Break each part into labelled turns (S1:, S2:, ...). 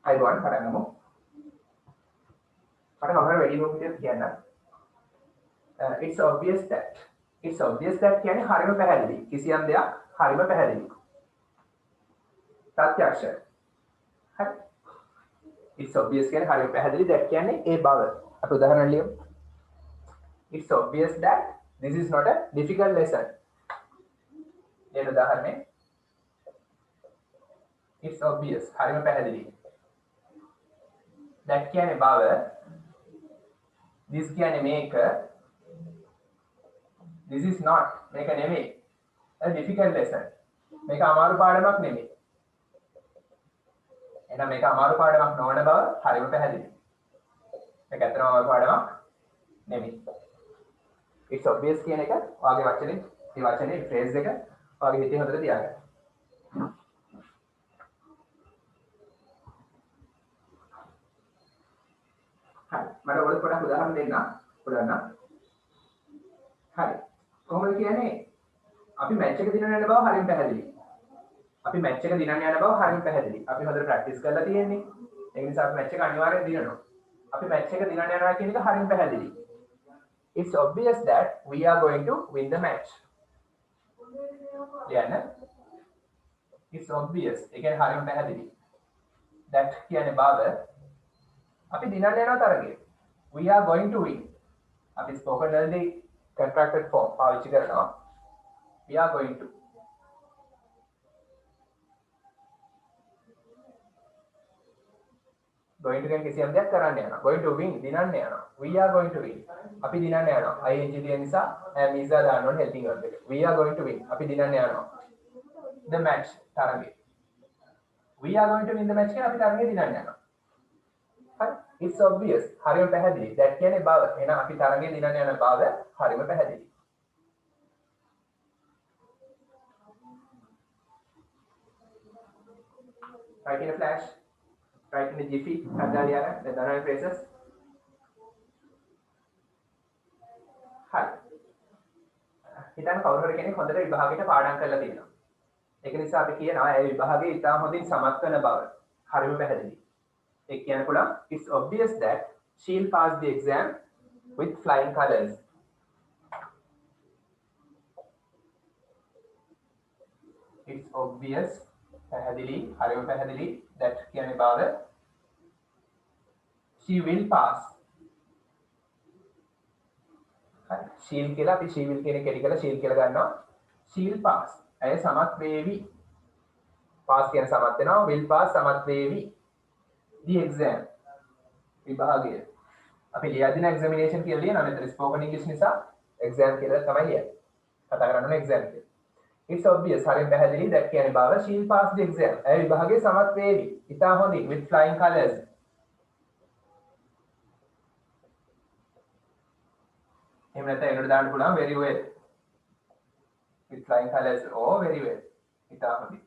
S1: අයිබෝන් පටන් ගමු. පටන් ගමු වැඩි මොකක්ද කියන්න. it's obvious that කියන්නේ හරිම පැහැදිලි. කිසියම් දෙයක් හරිම පැහැදිලි. ප්‍රත්‍යක්ෂ. හරි. it's obvious කියන්නේ හරිම පැහැදිලි. that කියන්නේ ඒ බව. අපි උදාහරණ ලියමු. it's obvious that this is not a difficult lesson. කියන උදාහරණය. it's obvious හරිම පැහැදිලි. that කියන්නේ බව. this කියන්නේ මේක. this is not මේක නෙමෙයි. a difficult lesson. මේක අමාරු පාඩමක් නෙමෙයි. එහෙනම් මේක අමාරු පාඩමක් නොවන බව හරිම පැහැදිලි. මේක ඇත්තටම අමාරු පාඩමක් නෙමෙයි. it's obvious කියන එක ඔයාගේ වචනේ, මේ වචනේ phrase එක ඔයාගේ හිතේ හොඳට තියාගන්න. හරි. මම ඔයාලට පොඩක් උදාහරණ දෙන්නම්. හරි. කොහොමද කියන්නේ? අපි මැච් එක දිනන යන බව හරිම පැහැදිලි. අපි මැච් එක දිනන්න යන බව හරිම පැහැදිලි. අපි හොඳට ප්‍රැක්ටිස් කරලා තියෙන්නේ. ඒ නිසා අපි මැච් එක අනිවාර්යෙන් දිනනවා. අපි මැච් එක දිනන්න යනවා කියන එක හරිම පැහැදිලි. It's obvious that we are going to win the match. ලියන්න. It's obvious. ඒ කියන්නේ හරිම පැහැදිලි. That කියන්නේ බව. අපි දිනන්න යනවා තරගය. We are going to win. අපි spoken වලදී contracted form පාවිච්චි කරනවා. We are going to. going to කියන්නේ කිසියම් දෙයක් කරන්න යනවා. going to win දිනන්න යනවා. we are going to win. අපි දිනන්න යනවා. ing තියෙන නිසා am is දාන්න ඕනේ helping verb එක. we are going to win. අපි දිනන්න යනවා. the match තරගය. we are going to win the match කියන්නේ අපි තරගය දිනන්න යනවා. හරි. it's obvious හරිම පැහැදිලි. that කියන්නේ බව. එහෙනම් අපි තරගය දිනන්න යන බව හරිම පැහැදිලි. Write in a flash, write in a jiffy, Adaliana, the Dana phrases. Hi. හිතන්න කවුරු හරි කෙනෙක් හොඳට විභාගයට පාඩම් කරලා තියෙනවා. ඒක නිසා අපි කියනවා ඒ විභාගයේ ඉතාම හොඳින් සමත් වෙන බව. හරිම පැහැදිලි. ඒ කියන්න පුළුවන් it's obvious that she'll pass the exam with flying colors. It's obvious පැහැදිලි හරිම පැහැදිලි that කියන්නේ බව she will pass. හරි she'll කියලා අපි she will කියන එක එඩි කරලා she'll කියලා ගන්නවා. she'll pass. ඇය සමත් වේවි. pass කියන සමත් වෙනවා. will pass සමත් වේවි. the exam විභාගය. අපි ලියා දෙන examination කියලා ලියනවා. මෙතන spoken english නිසා exam කියලා තමයි ලියන්නේ. කතා කරන්නේ exam කියලා. It's obvious හරිම පැහැදිලි that කියන්නේ බව she'll pass the exam. ඇය විභාගයේ සමත් වේවි. ඉතා හොඳින් with flying colors. එහෙම නැත්නම් එනකොට දාන්න පුළුවන් very well. with flying colors or very well. ඉතා හොඳින්.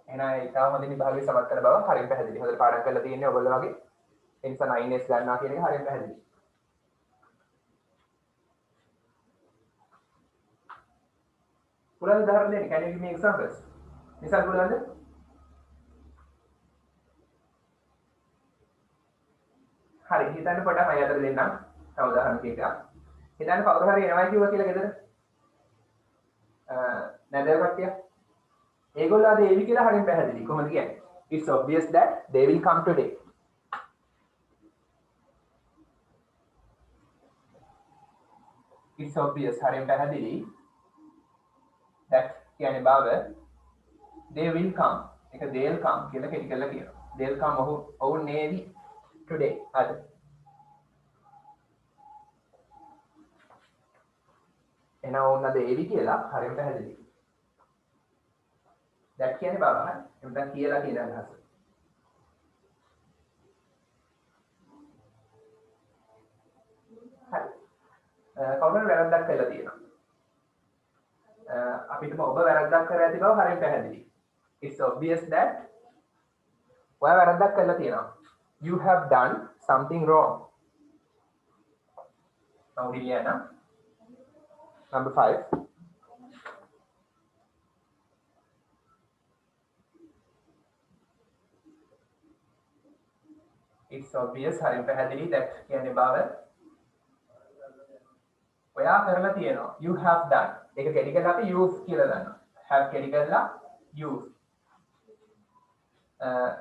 S1: එහෙනම් ඉතා හොඳින් විභාගයේ සමත් කරන බව හරිම පැහැදිලි. හොඳට පාඩම් කරලා තියෙන්නේ ඔයගොල්ලෝ වගේ. ඒ නිසා 9s ගන්නවා කියන එක හරිම පැහැදිලි. පුරාණ උදාහරණ දෙන්න. Can you give me examples? මිසල් පුරාණද? හරි හිතන්න පොඩ්ඩක් අය අතර දෙන්නම්. තව උදාහරණ ටිකක්. හිතන්න කවුරු හරි එනවයි කිව්වා කියලා ගෙදර. නැදව කට්ටිය. ඒගොල්ලෝ අද එවි කියලා හරියට පැහැදිලි. කොහොමද කියන්නේ? It's obvious that they will come today. It's obvious හරියට පැහැදිලි. that කියන්නේ බව they will come එක they'll come කියලා කෙටි කරලා කියනවා. they'll come ඔවුන් නේවි today අද. එනවා ඔවුන් අද එවි කියලා හරියට පැහැදිලි. that කියන්නේ බව එතන කියලා කියන අදහස. හරි. කවුරුහරි වැරද්දක් කළා තියෙනවා. අපිටම ඔබ වැරද්දක් කර ඇති බව හරියට පැහැදිලි. It's obvious that ඔයා වැරද්දක් කරලා තියෙනවා. You have done something wrong. Now Liliana, number 5. it's obvious හරිම පැහැදිලි that කියන්නේ බව ඔයා කරලා තියෙනවා you have done ඒක කෙටි කරලා අපි use කියලා දානවා have කෙටි කරලා use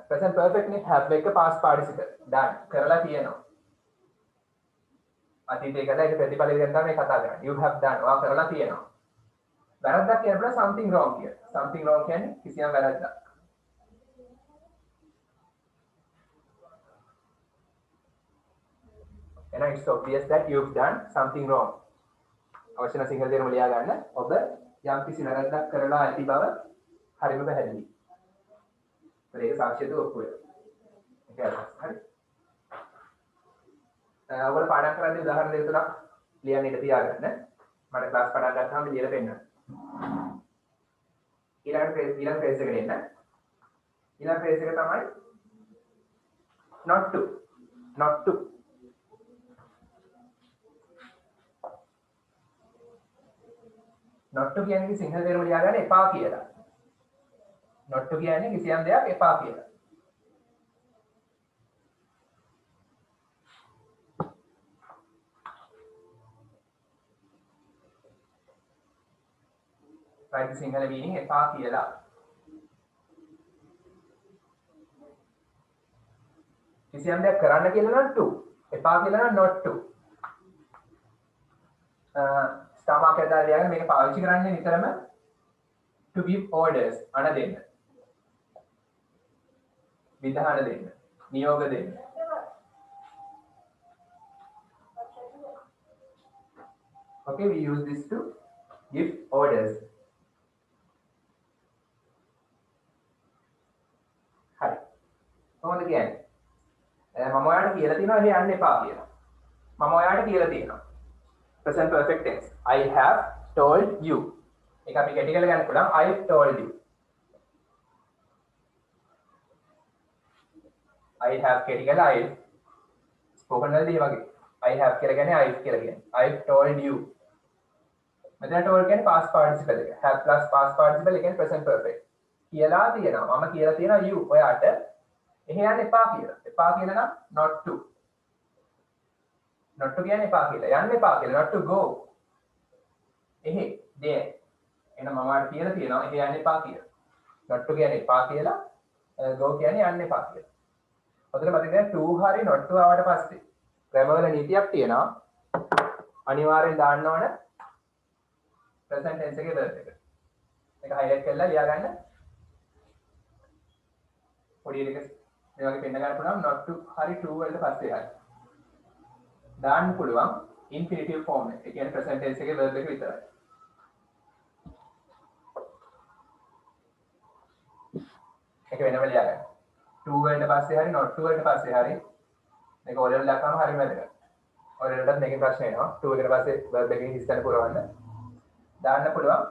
S1: present perfect නේ have එක past participle done කරලා තියෙනවා අතීතේ කළා ඒක ප්‍රතිඵලය ගැන තමයි කතා කරන්නේ you have done ඔයා කරලා තියෙනවා වැරද්දක් කියනකොට something wrong කියලා something wrong කියන්නේ කිසියම් වැරද්දක් and it's obvious that you've done something wrong අවශ්‍ය නැ සිංහල තේරුම ලියා ගන්න ඔබ යම් කිසි වැරද්දක් කරලා ඇති බව හරිම පැහැදිලි ඒක සාක්ෂියද ඔප්පු වෙනවා ඒක හරි ඔයාලා පාඩම් කරද්දී උදාහරණ දෙක තුනක් ලියන්න ඉඩ තියාගන්න මට ක්ලාස් පටන් ගත්තාම ලියලා පෙන්නන්න ඊළඟ ෆේස් එකට එන්න ඊළඟ ෆේස් එක තමයි not to not to කියන්නේ සිංහල තේරුම ලියා ගන්න එපා කියලා. not to කියන්නේ කිසියම් දෙයක් එපා කියලා. right සිංහල meaning එපා කියලා. කිසියම් දෙයක් කරන්න කියලා නම් to. එපා කියලා නම් not to. ස්ථාමයක් ඇදලා ලියගෙන මේක පාවිච්චි කරන්නේ නිතරම to give orders අණ දෙන්න විධාන දෙන්න නියෝග දෙන්න okay we use this to give orders හරි කොහොමද කියන්නේ මම ඔයාලට කියලා තියෙනවා එහෙ යන්න එපා කියලා මම ඔයාලට කියලා තියෙනවා present perfect tense I have told you ඒක අපි ගැටි කරලා ගන්න පුළුවන් I have told you I have ගැටි කරලා I spoken වලදී වගේ I have කියලා කියන්නේ I කියලා කියන්නේ I have told you මෙතන told කියන්නේ past participle එක have plus past participle කියන්නේ present perfect කියලා තියෙනවා මම කියලා තියෙනවා you ඔයාට එහෙ යන්න එපා කියලා නම් not to not to කියන්නේ එපා කියලා යන්න එපා කියලා not to go එහෙ there එහෙනම් මම ඔයාලට කියලා තියෙනවා එහෙ යන්න එපා කියලා not to කියන්නේ එපා කියලා go කියන්නේ යන්න එපා කියලා හොඳට මතක ගන්න to හරි not to ආවට පස්සේ grammar වල නීතියක් තියෙනවා අනිවාර්යෙන් දාන්න ඕන present tense එකේ verb එක ඒක highlight කරලා ලියා ගන්න පොඩි එකක මේ වගේ පෙන්න ගන්න පුළුවන් not to හරි to වලට පස්සේ හරි දාන්න පුළුවන් infinitive form එක. ඒ කියන්නේ present tense එකේ verb එක විතරයි. ඒක වෙනම ලියා ගන්න. to වලට පස්සේ හරි not to වලට පස්සේ හරි මේක ඔය level දාපුවම හරියම වැදගත්. ඔය levelටත් මේකෙන් ප්‍රශ්න එනවා. to එකට පස්සේ verb එකකින් හිස්තන පුරවන්න. දාන්න පුළුවන්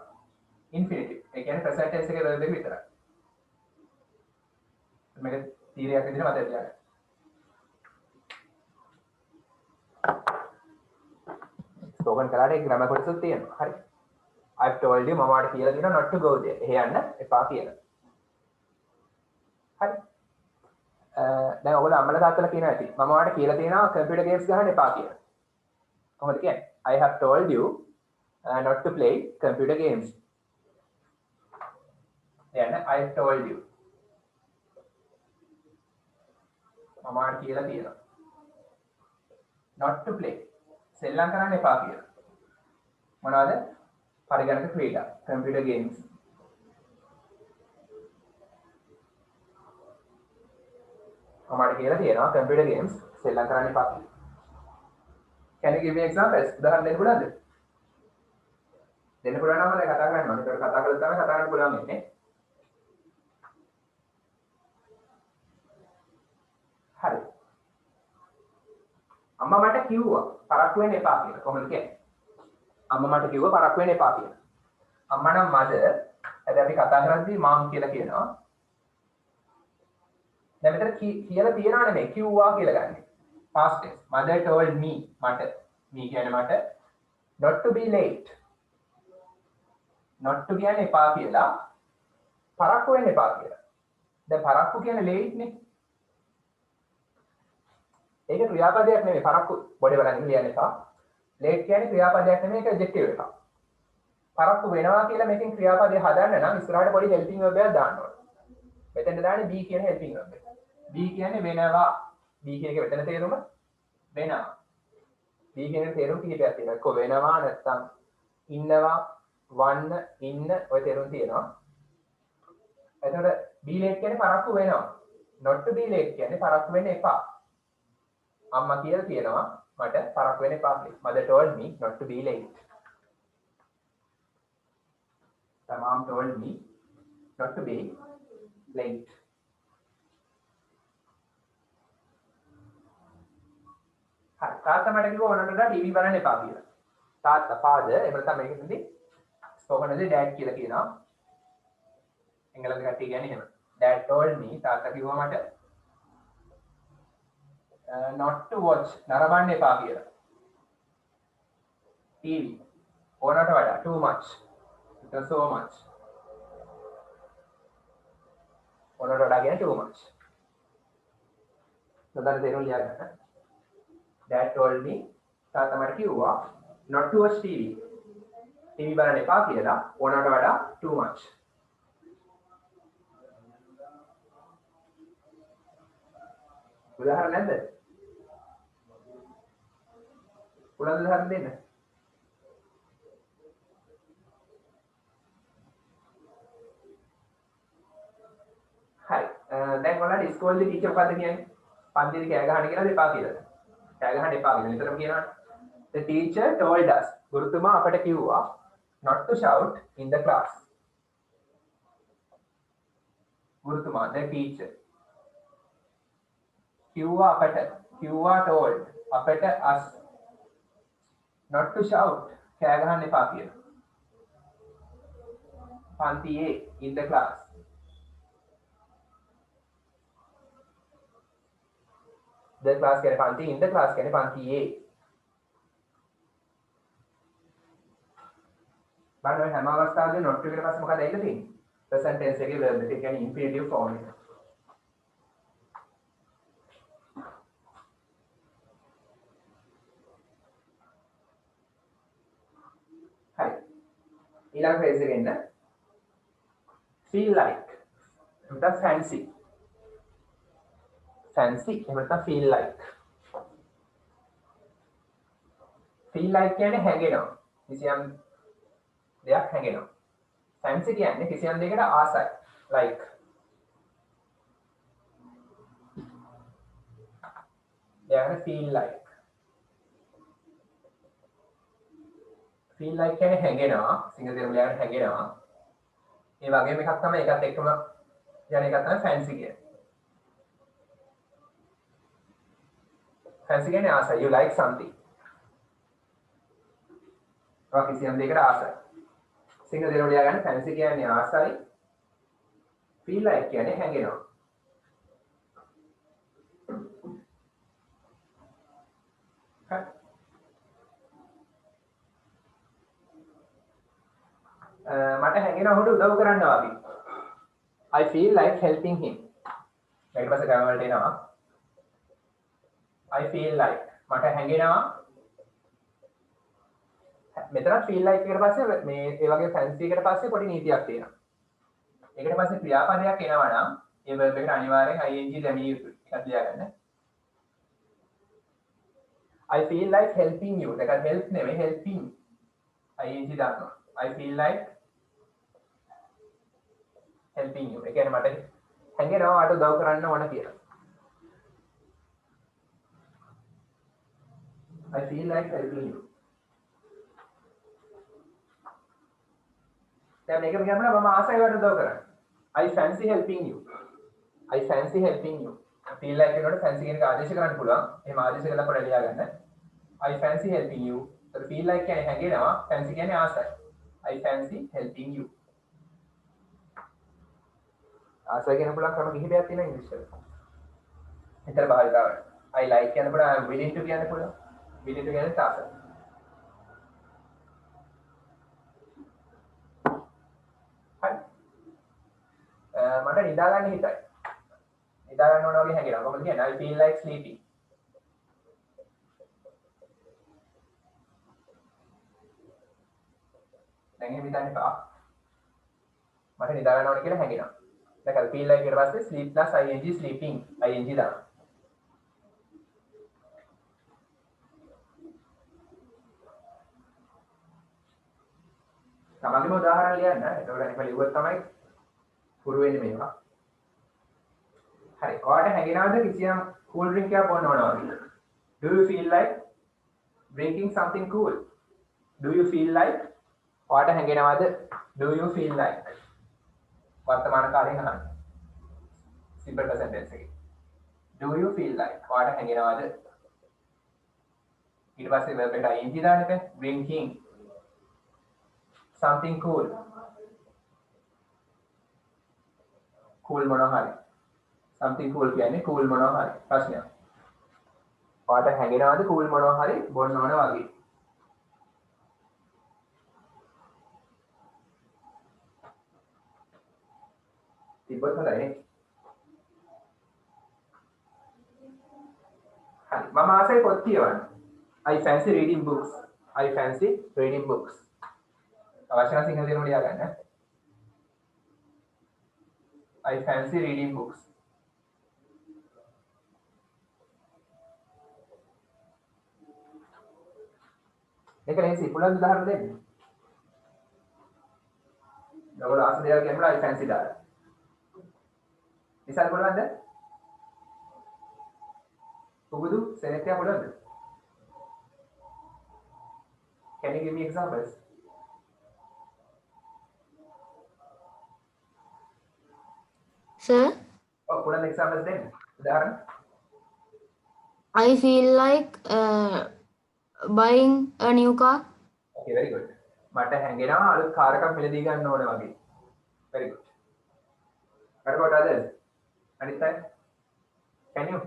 S1: infinitive. ඒ කියන්නේ present tense එකේ verb එක විතරයි. මේක තීරයක් විදිහට මතක තියාගන්න. spoken කරාට ඒ grammar කොටසක් තියෙනවා. හරි. I've told you මම ඔයාලට කියලා දෙනවා not to go there. එහෙ යන්න එපා කියලා. හරි. දැන් ඔයගොල්ලෝ අම්මලා තාත්තලා කියනවා ඇති. මම ඔයාලට කියලා තියෙනවා computer games ගහන්න එපා කියලා. කොහොමද කියන්නේ? I have told you not to play computer games. දැන් I've told you. මම ඔයාලට කියලා තියෙනවා not to play සෙල්ලම් කරන්න එපා කියලා. මොනවද? පරිගණක ක්‍රීඩා, computer games. මමට කියලා තියෙනවා computer games සෙල්ලම් කරන්න එපා කියලා. Can you give me examples? උදාහරණ දෙන්න පුළුවන්ද? දෙන්න පුළුවන් නම් මම කතා කරන්න ඕනේ. ඒක කතා කළොත් තමයි කතා කරන්න පුළුවන් වෙන්නේ. හරි. අම්මා මට කිව්වා පරක්කු වෙන්න එපා කියලා. කොහොමද කියන්නේ? අම්මා මට කිව්වා පරක්කු වෙන්න එපා කියලා. අම්මා නම් mother. හැබැයි අපි කතා කරද්දී mom කියලා කියනවා. දැන් මෙතන කියලා තියනවා නෙමෙයි කිව්වා කියලා ගන්න. past tense. Mother told me මට. me කියන්නේ මට not to be late. not to කියන්නේ එපා කියලා. පරක්කු වෙන්න එපා කියලා. දැන් පරක්කු කියන්නේ late නේ. ඒක ක්‍රියාපදයක් නෙමෙයි පරක්කු බොඩි බලන්න ලියන්න එපා. ලේට් කියන්නේ ක්‍රියාපදයක් නෙමෙයි ඒක ඔබ්ජෙක්ටිව් එකක්. පරක්කු වෙනවා කියලා මේකෙන් ක්‍රියාපදය හදන්න නම් ඉස්සරහට පොඩි හෙල්පින් verb එකක් දාන්න ඕනේ. මෙතෙන්ද දාන්නේ be කියන හෙල්පින් verb එක. be කියන්නේ වෙනවා. be කියන එක මෙතන තේරුම වෙනවා. be කියන තේරුම කිහිපයක් තියෙනවා. එක්ක වෙනවා නැත්නම් ඉන්නවා වන්න ඉන්න ඔය තේරුම් තියෙනවා. එතකොට be late කියන්නේ පරක්කු වෙනවා. not to be late කියන්නේ පරක්කු වෙන්න එපා. අම්මා කියලා කියනවා මට පරක්කු වෙන්න එපා කියලා. Mother told me not to be late. The mom told me not to be late. හරි. තාත්තා මට කිව්වා ඕනකට ටීවී බලන්න එපා කියලා. තාත්තා father එහෙම නැත්නම් මේකෙන්දී ස්පෝකන්දී dad කියලා කියනවා. එංගලන්ත කට්ටිය කියන්නේ එහෙම. Dad told me තාත්තා කිව්වා මට not to watch නරඹන්න එපා කියලා. TV ඕනට වඩා too much. It was so much. ඕනට වඩා කියන්නේ too much. සදාන තේරුම් ලියා ගන්න. Dad told me තාත්තා මට කිව්වා not to watch TV. TV බලන්න එපා කියලා ඕනට වඩා too much. උදාහරණ නැද්ද? උදාහරණ දෙන්න. හරි. දැන් ඔයාලා ඉස්කෝලේ ටීචර් මොකද්ද කියන්නේ? පන්තියේ කෑ ගහන්න කියලා දෙපා කියලා. කෑ ගහන්න එපා කියලා නිතරම කියනවනේ. The teacher told us. ගුරුතුමා අපට කිව්වා not to shout in the class. ගුරුතුමා the teacher. කිව්වා අපට කිව්වා told අපට us not to shout කෑ ගහන්න එපා කියලා. පන්තියේ in the class. The class කියන්නේ පන්ති in the class කියන්නේ පන්තියේ. බලන්න හැම අවස්ථාවෙදී not එකට පස්සේ මොකද ඇවිල්ලා තියෙන්නේ? present tense එකේ verb එක කියන්නේ infinitive form එක. හරි. ඊළඟ phrase එක එන්න. feel like. නැත්නම් fancy. fancy එහෙම නැත්නම් feel like. feel like කියන්නේ හැඟෙනවා. කිසියම් දෙයක් හැඟෙනවා. fancy කියන්නේ කිසියම් දෙයකට ආසයි. like. දෙයකට feel like. feel like කියන්නේ හැඟෙනවා. සිංහල තේරුම ලියන්න හැඟෙනවා. ඒ වගේම එකක් තමයි ඒකත් එක්කම යන එකක් තමයි fancy කියන්නේ. fancy කියන්නේ ආසයි. you like something. ඔයා කිසියම් දෙයකට ආසයි. සිංහල තේරුම ලියා ගන්න fancy කියන්නේ ආසයි. feel like කියන්නේ හැඟෙනවා. මට හැඟෙනවා ඔහුට උදව් කරන්න වගේ. I feel like helping him. ඊට පස්සේ ගම වලට එනවා. I feel like මට හැඟෙනවා. මෙතන feel like එකට පස්සේ මේ ඒ වගේ fancy එකට පස්සේ පොඩි නීතියක් තියෙනවා. ඒකට පස්සේ ක්‍රියාපදයක් එනවා නම් ඒ verb එකට අනිවාර්යෙන් ing දැමිය යුතුයි. එකක් ලියා ගන්න. I feel like helping you. ඒක help නෙවෙයි helping. ing දානවා. I feel like helping you. ඒ කියන්නේ මට හැඟෙනවා අට උදව් කරන්න ඕන කියලා. I feel like helping you. දැන් මේක කියන්න මම ආසයි වට උදව් කරන්න. I fancy helping you. I fancy helping you. feel like එනකොට fancy කියන එක ආදේශ කරන්න පුළුවන්. එහෙම ආදේශ කරලා පොඩ්ඩක් ලියා ගන්න. I fancy helping you. ඒතර feel like කියන්නේ හැඟෙනවා. fancy කියන්නේ ආසයි. I fancy helping you. ආසයි කියන පුළුවන් ක්‍රම කිහිපයක් තියෙනවා ඉංග්‍රීසි වල. හිතලා භාවිතාවට. I like කියන පුළුවන් I am willing to කියන්න පුළුවන්. willing to කියන්නේ ආසයි. හරි. මට නිදා ගන්න හිතයි. නිදා ගන්න ඕන වගේ හැඟෙනවා. කොහොමද කියන්නේ? I feel like sleeping. දැන් එහෙම හිතන්න එපා. මට නිදා ගන්න ඕනේ කියලා හැඟෙනවා. දැන් feel like ඊට පස්සේ sleep plus ing sleeping ing දානවා. තමන්ගේම උදාහරණ ලියන්න. එතකොට අනික ලියුවොත් තමයි පුරු වෙන්නේ මේවා. හරි. ඔයාලට හැඟෙනවද කිසියම් cool drink එකක් බොන්න ඕන වගේ? Do you feel like drinking something cool? Do you feel like? ඔයාලට හැඟෙනවද? Do you feel like? වර්තමාන කාලයෙන් අහන්න. simple present tense එකේ. Do you feel like? ඔයාලට හැඟෙනවද? ඊට පස්සේ verb එකට ing දාන්න එපා. drinking something cool. cool මොනවා හරි. something cool කියන්නේ cool මොනවා හරි. ප්‍රශ්නයක්. ඔයාලට හැඟෙනවද cool මොනවා හරි බොන්න ඕන වගේ? තිබ්බොත් හොඳයි නේ. හරි. මම ආසයි පොත් කියවන්න. I fancy reading books. I fancy reading books. අවශ්‍ය නම් සිංහල දෙනු ලියා ගන්න. I fancy reading books. මේක ලේසි පුළුවන් උදාහරණ දෙන්න. ඔයගොල්ලෝ ආස දෙයක් කියන්න I fancy දාලා. ඉතින් පුළුවන්ද? පුබුදු සෙනෙක්ටියා පුළුවන්ද? Can you give me examples?
S2: Sir,
S1: පුළුවන් examples දෙන්න. උදාහරණ.
S2: I feel like buying a new car.
S1: Okay, very good. මට හැංගෙනවා අලුත් කාර් එකක් මිලදී ගන්න ඕන වගේ. Very good. What about others? අනිත් අය? Can you?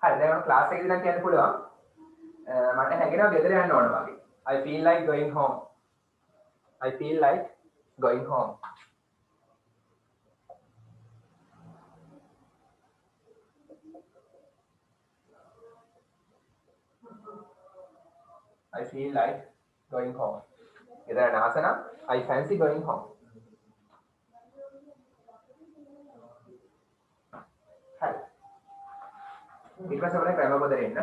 S1: හරි දැන් ක්ලාස් එකේදී නම් කියන්න පුළුවන් මට හැංගෙනවා ගෙදර යන්න ඕන වගේ. I feel like going home. I feel like going home. I feel like going home. ගෙදර යන ආස නම් I fancy going home. හරි. ඊට පස්සේ අපේ grammar පොතේ එන්න.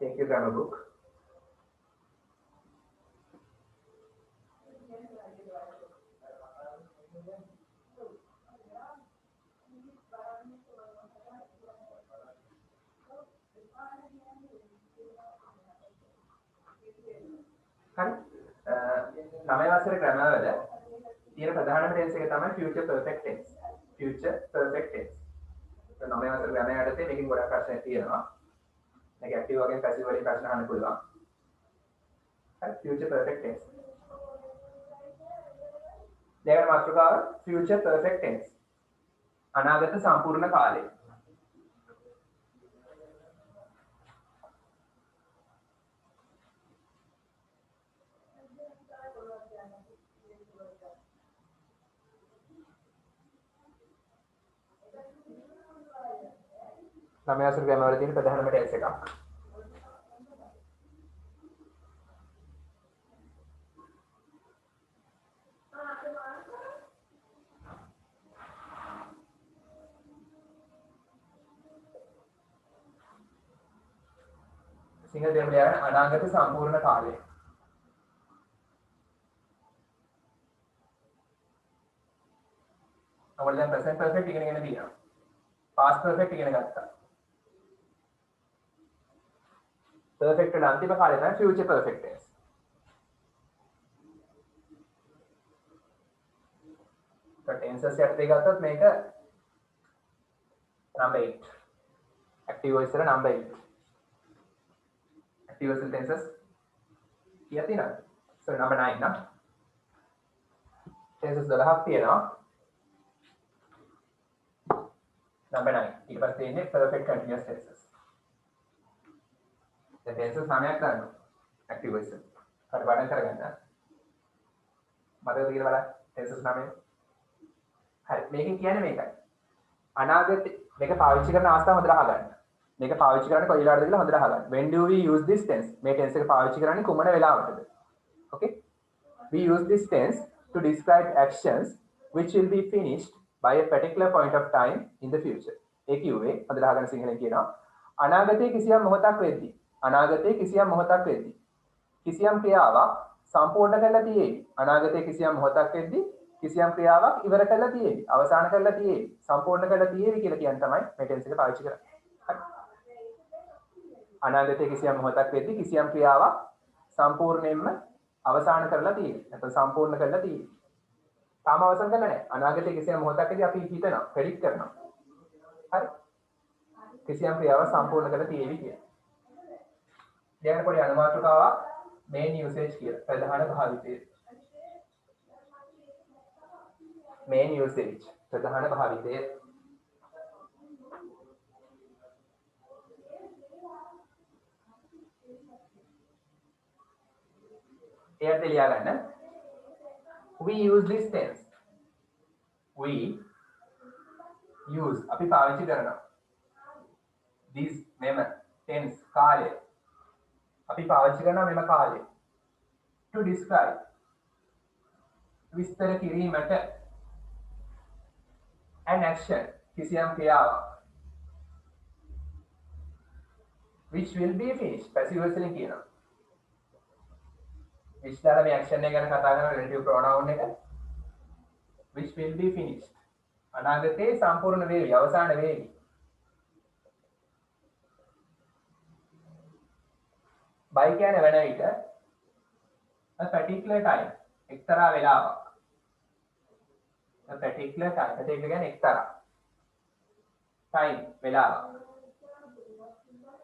S1: Take your grammar book. හරි. 9 වසරේ grammar වල තියෙන ප්‍රධානම tense එක තමයි future perfect tense. Future perfect tense. 9 වසරේ grammar යටතේ මේකෙන් ගොඩක් ප්‍රශ්න තියෙනවා. මේක active වගේ passive වලින් ප්‍රශ්න අහන්න පුළුවන්. හරි future perfect tense. දෙවන මාතෘකාව future perfect tense. අනාගත සම්පූර්ණ කාලය. ළමයාසුරු ග්‍රැමර් වල තියෙන ප්‍රධානම ටෙන්ස් එකක්. සිංහල දෙමළ යන අනාගත සම්පූර්ණ කාලය. ඔයාලා දැන් present perfect ඉගෙනගෙන තියෙනවා. past perfect ඉගෙන ගත්තා. perfect වල අන්තිම කාලය තමයි future perfect tense. tenses යටතේ ගත්තොත් මේක number 8. active voice වල number 8. active voice tenses කීයක් තියෙනවද? sorry number 9 නා. tenses 12ක් තියෙනවා. number 9. ඊට පස්සේ ඉන්නේ perfect continuous tenses. දැන් tenses 9ක් ගන්නවා. active voice. කඩපාඩම් කරගන්න. මතකද කියලා බලන්න tenses 9. හරි මේකෙන් කියන්නේ මේකයි. අනාගතේ මේක පාවිච්චි කරන අවස්ථාව හොඳට අහගන්න. මේක පාවිච්චි කරන්නේ කොයි වෙලාවටද කියලා හොඳට අහගන්න. When do we use this tense? මේ tense එක පාවිච්චි කරන්නේ කුමන වෙලාවටද? Okay? We use this tense to describe actions which will be finished by a particular point of time in the future. ඒ කිව්වේ හොඳට අහගන්න සිංහලෙන් කියනවා. අනාගතයේ කිසියම් මොහොතක් වෙද්දී අනාගතයේ කිසියම් මොහොතක් වෙද්දී කිසියම් ක්‍රියාවක් සම්පූර්ණ කරලා තියෙයි. අනාගතයේ කිසියම් මොහොතක් වෙද්දී කිසියම් ක්‍රියාවක් ඉවර කරලා තියෙයි. අවසන් කරලා තියෙයි. සම්පූර්ණ කරලා තියෙයි කියලා කියන තමයි මේ ටෙන්ස් එක පාවිච්චි කරන්නේ. හරි. අනාගතයේ කිසියම් මොහොතක් වෙද්දී කිසියම් ක්‍රියාවක් සම්පූර්ණයෙන්ම අවසන් කරලා තියෙයි. නැත්නම් සම්පූර්ණ කරලා තියෙයි. තාම අවසන් කරලා නැහැ. අනාගතයේ කිසියම් මොහොතකදී අපි හිතනවා, ප්‍රෙඩික්ට් කරනවා. හරි. කිසියම් ක්‍රියාවක් සම්පූර්ණ කරලා තියෙයි කියලා. දැන් පොඩි අනුමාතුකාවක් main usage කියලා. ප්‍රධාන භාවිතය. main usage ප්‍රධාන භාවිතය. එයාට ලියා ගන්න. We use this tense. We use අපි පාවිච්චි කරනවා. This මෙම tense කාලය අපි පාවිච්චි කරනවා මෙම කාලය to describe විස්තර කිරීමට an action කිසියම් ක්‍රියාවක් which will be finished passive voice වලින් කියනවා. which දාලා මේ action එක ගැන කතා කරන relative pronoun එක which will be finished අනාගතේ සම්පූර්ණ වේවි අවසන් වේවි. by කියන්නේ වෙන විට a particular time එක්තරා වේලාවක් a particular time ඒක කියන්නේ එක්තරා time වේලාවක්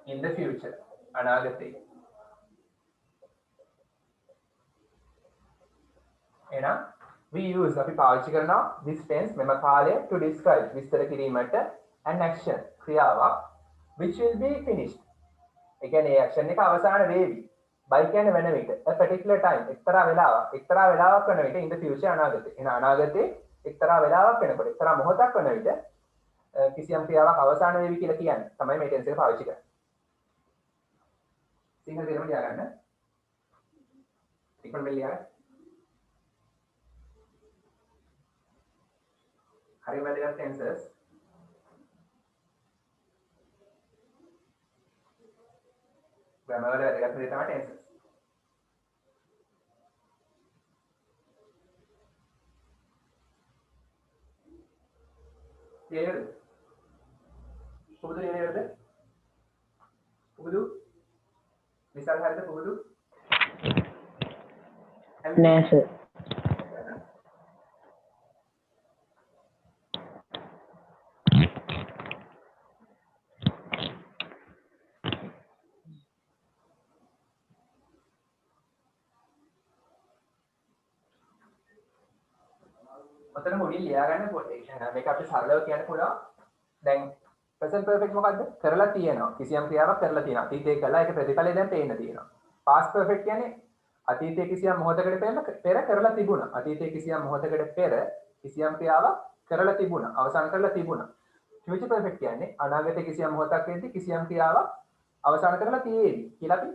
S1: in the future අනාගතේ එහෙනම් we use අපි පාවිච්චි කරනවා this tense මෙම කාලය to describe විස්තර කිරීමට an action ක්‍රියාවක් which will be finished ඒ කියන්නේ action එක අවසන් වේවි. by කියන්නේ වෙන විට a particular time එක්තරා වේලාවක් වෙන විට in the future අනාගතේ. එහෙනම් අනාගතේ එක්තරා වේලාවක් වෙනකොට එක්තරා මොහොතක් වෙන විට කිසියම් ක්‍රියාවක් අවසන් වේවි කියලා කියන්නේ තමයි මේ tense එක පාවිච්චි කරන්නේ. සිංහල දෙනම ලියා ගන්න. ඉක්මනට ලියා ගන්න. හරි වැදගත් tenses grammar වල වැදගත් දේ තමයි tenses. clear? පුබුදු නේද? පුබුදු විසල් හරිද පුබුදු?
S3: නෑ සර්.
S1: ඔතන මුලින් ලියා ගන්න පොඩ්ඩක්. මේක අපි සරලව කියන්න පුළුවන්. දැන් present perfect මොකද්ද? කරලා තියෙනවා. කිසියම් ක්‍රියාවක් කරලා තියෙනවා. අතීතයේ කළා ඒක ප්‍රතිඵලය දැන් පේන්න තියෙනවා. past perfect කියන්නේ අතීතයේ කිසියම් මොහොතකට පෙර කරලා තිබුණා. අතීතයේ කිසියම් මොහොතකට පෙර කිසියම් ක්‍රියාවක් කරලා තිබුණා. අවසන් කරලා තිබුණා. future perfect කියන්නේ අනාගතයේ කිසියම් මොහොතක් වෙද්දී කිසියම් ක්‍රියාවක් අවසන් කරලා තියෙවි කියලා අපි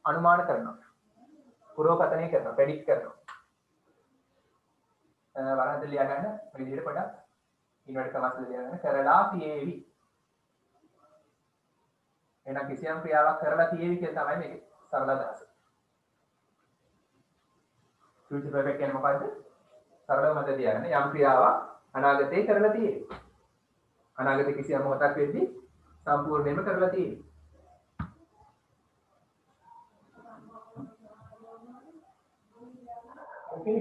S1: අනුමාන කරනවා. පුරෝකථනය කරනවා. predict කරනවා. වරහන් ලියා ගන්න මේ විදිහට පොඩක් ඉන්වර්ට් කමස් ලියා ගන්න කරලා තියෙවි. එහෙනම් කිසියම් ක්‍රියාවක් කරලා තියෙවි කියලා තමයි මේකේ සරල අදහස. future perfect කියන්නේ මොකද්ද? සරලව මත තියාගන්න යම් ක්‍රියාවක් අනාගතේ කරලා තියෙවි. අනාගතේ කිසියම් මොහොතක් වෙද්දී සම්පූර්ණයෙන්ම කරලා තියෙවි. okay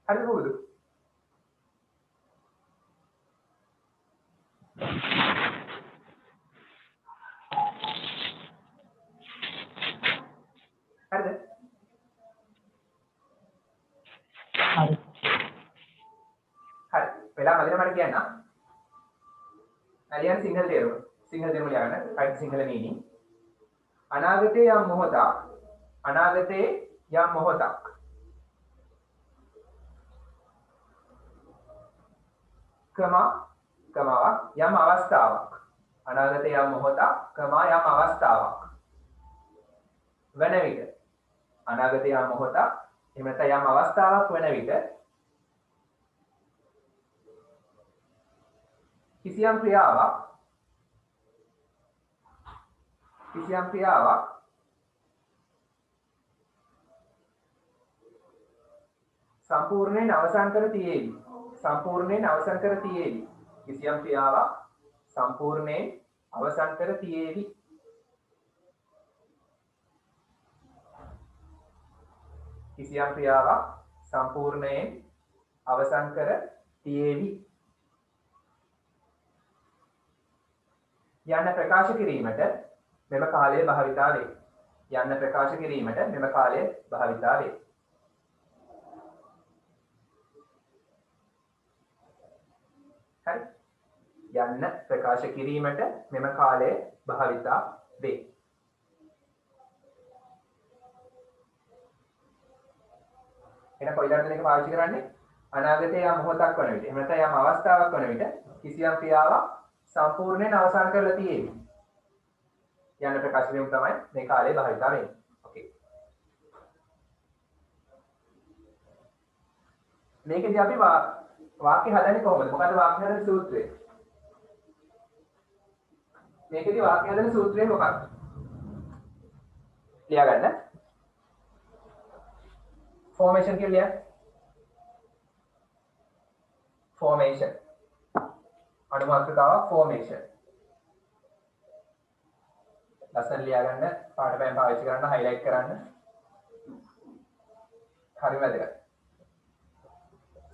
S1: හරි නේද? හරිද?
S3: හරි.
S1: හරි. වෙලා මදින මට කියන්න. අලියන් සිංහල තේරුම. සිංහල තේරුම ලියන්න. right Sinhala meaning. අනාගතේ යම් මොහොතක් කමාවක් යම් අවස්ථාවක් අනාගතයේ යම් මොහොතක් කමා යම් අවස්ථාවක් වන විට අනාගතයේ යම් මොහොතක් එහෙම නැත්නම් යම් අවස්ථාවක් වන විට කිසියම් ක්‍රියාවක් සම්පූර්ණයෙන් අවසන් කර තියේවි. කිසියම් ක්‍රියාවක් සම්පූර්ණයෙන් අවසන් කර තියේවි. කිසියම් ක්‍රියාවක් සම්පූර්ණයෙන් අවසන් කර තියේවි. යන්න ප්‍රකාශ කිරීමට මෙම කාලය භාවිතා වේ. හරි. යන්න ප්‍රකාශ කිරීමට මෙම කාලය භාවිතා වේ. එන කොයිලාද මේක පාවිච්චි කරන්නේ? අනාගතයේ යම් මොහොතක් වන විට එහෙම නැත්නම් යම් අවස්ථාවක් වන විට කිසියම් ක්‍රියාවක් සම්පූර්ණයෙන් අවසන් කරලා තියෙන්නේ. යන්න ප්‍රකාශ කිරීම තමයි මේ කාලේ භාවිතා වෙන්නේ. ඕකේ. මේකදී අපි වාක්‍ය හදන්නේ කොහොමද? මොකද වාක්‍ය හදන සූත්‍රය? මේකදී වාක්‍ය හදන සූත්‍රය මොකක්ද? ලියා ගන්න. formation කියලා ලියන්න. formation. අනුමාත්‍රකාවක් formation. ලස්සන ලියා ගන්න, පාට පෑන් පාවිච්චි කරන්න, highlight කරන්න. හරි වැදගත්.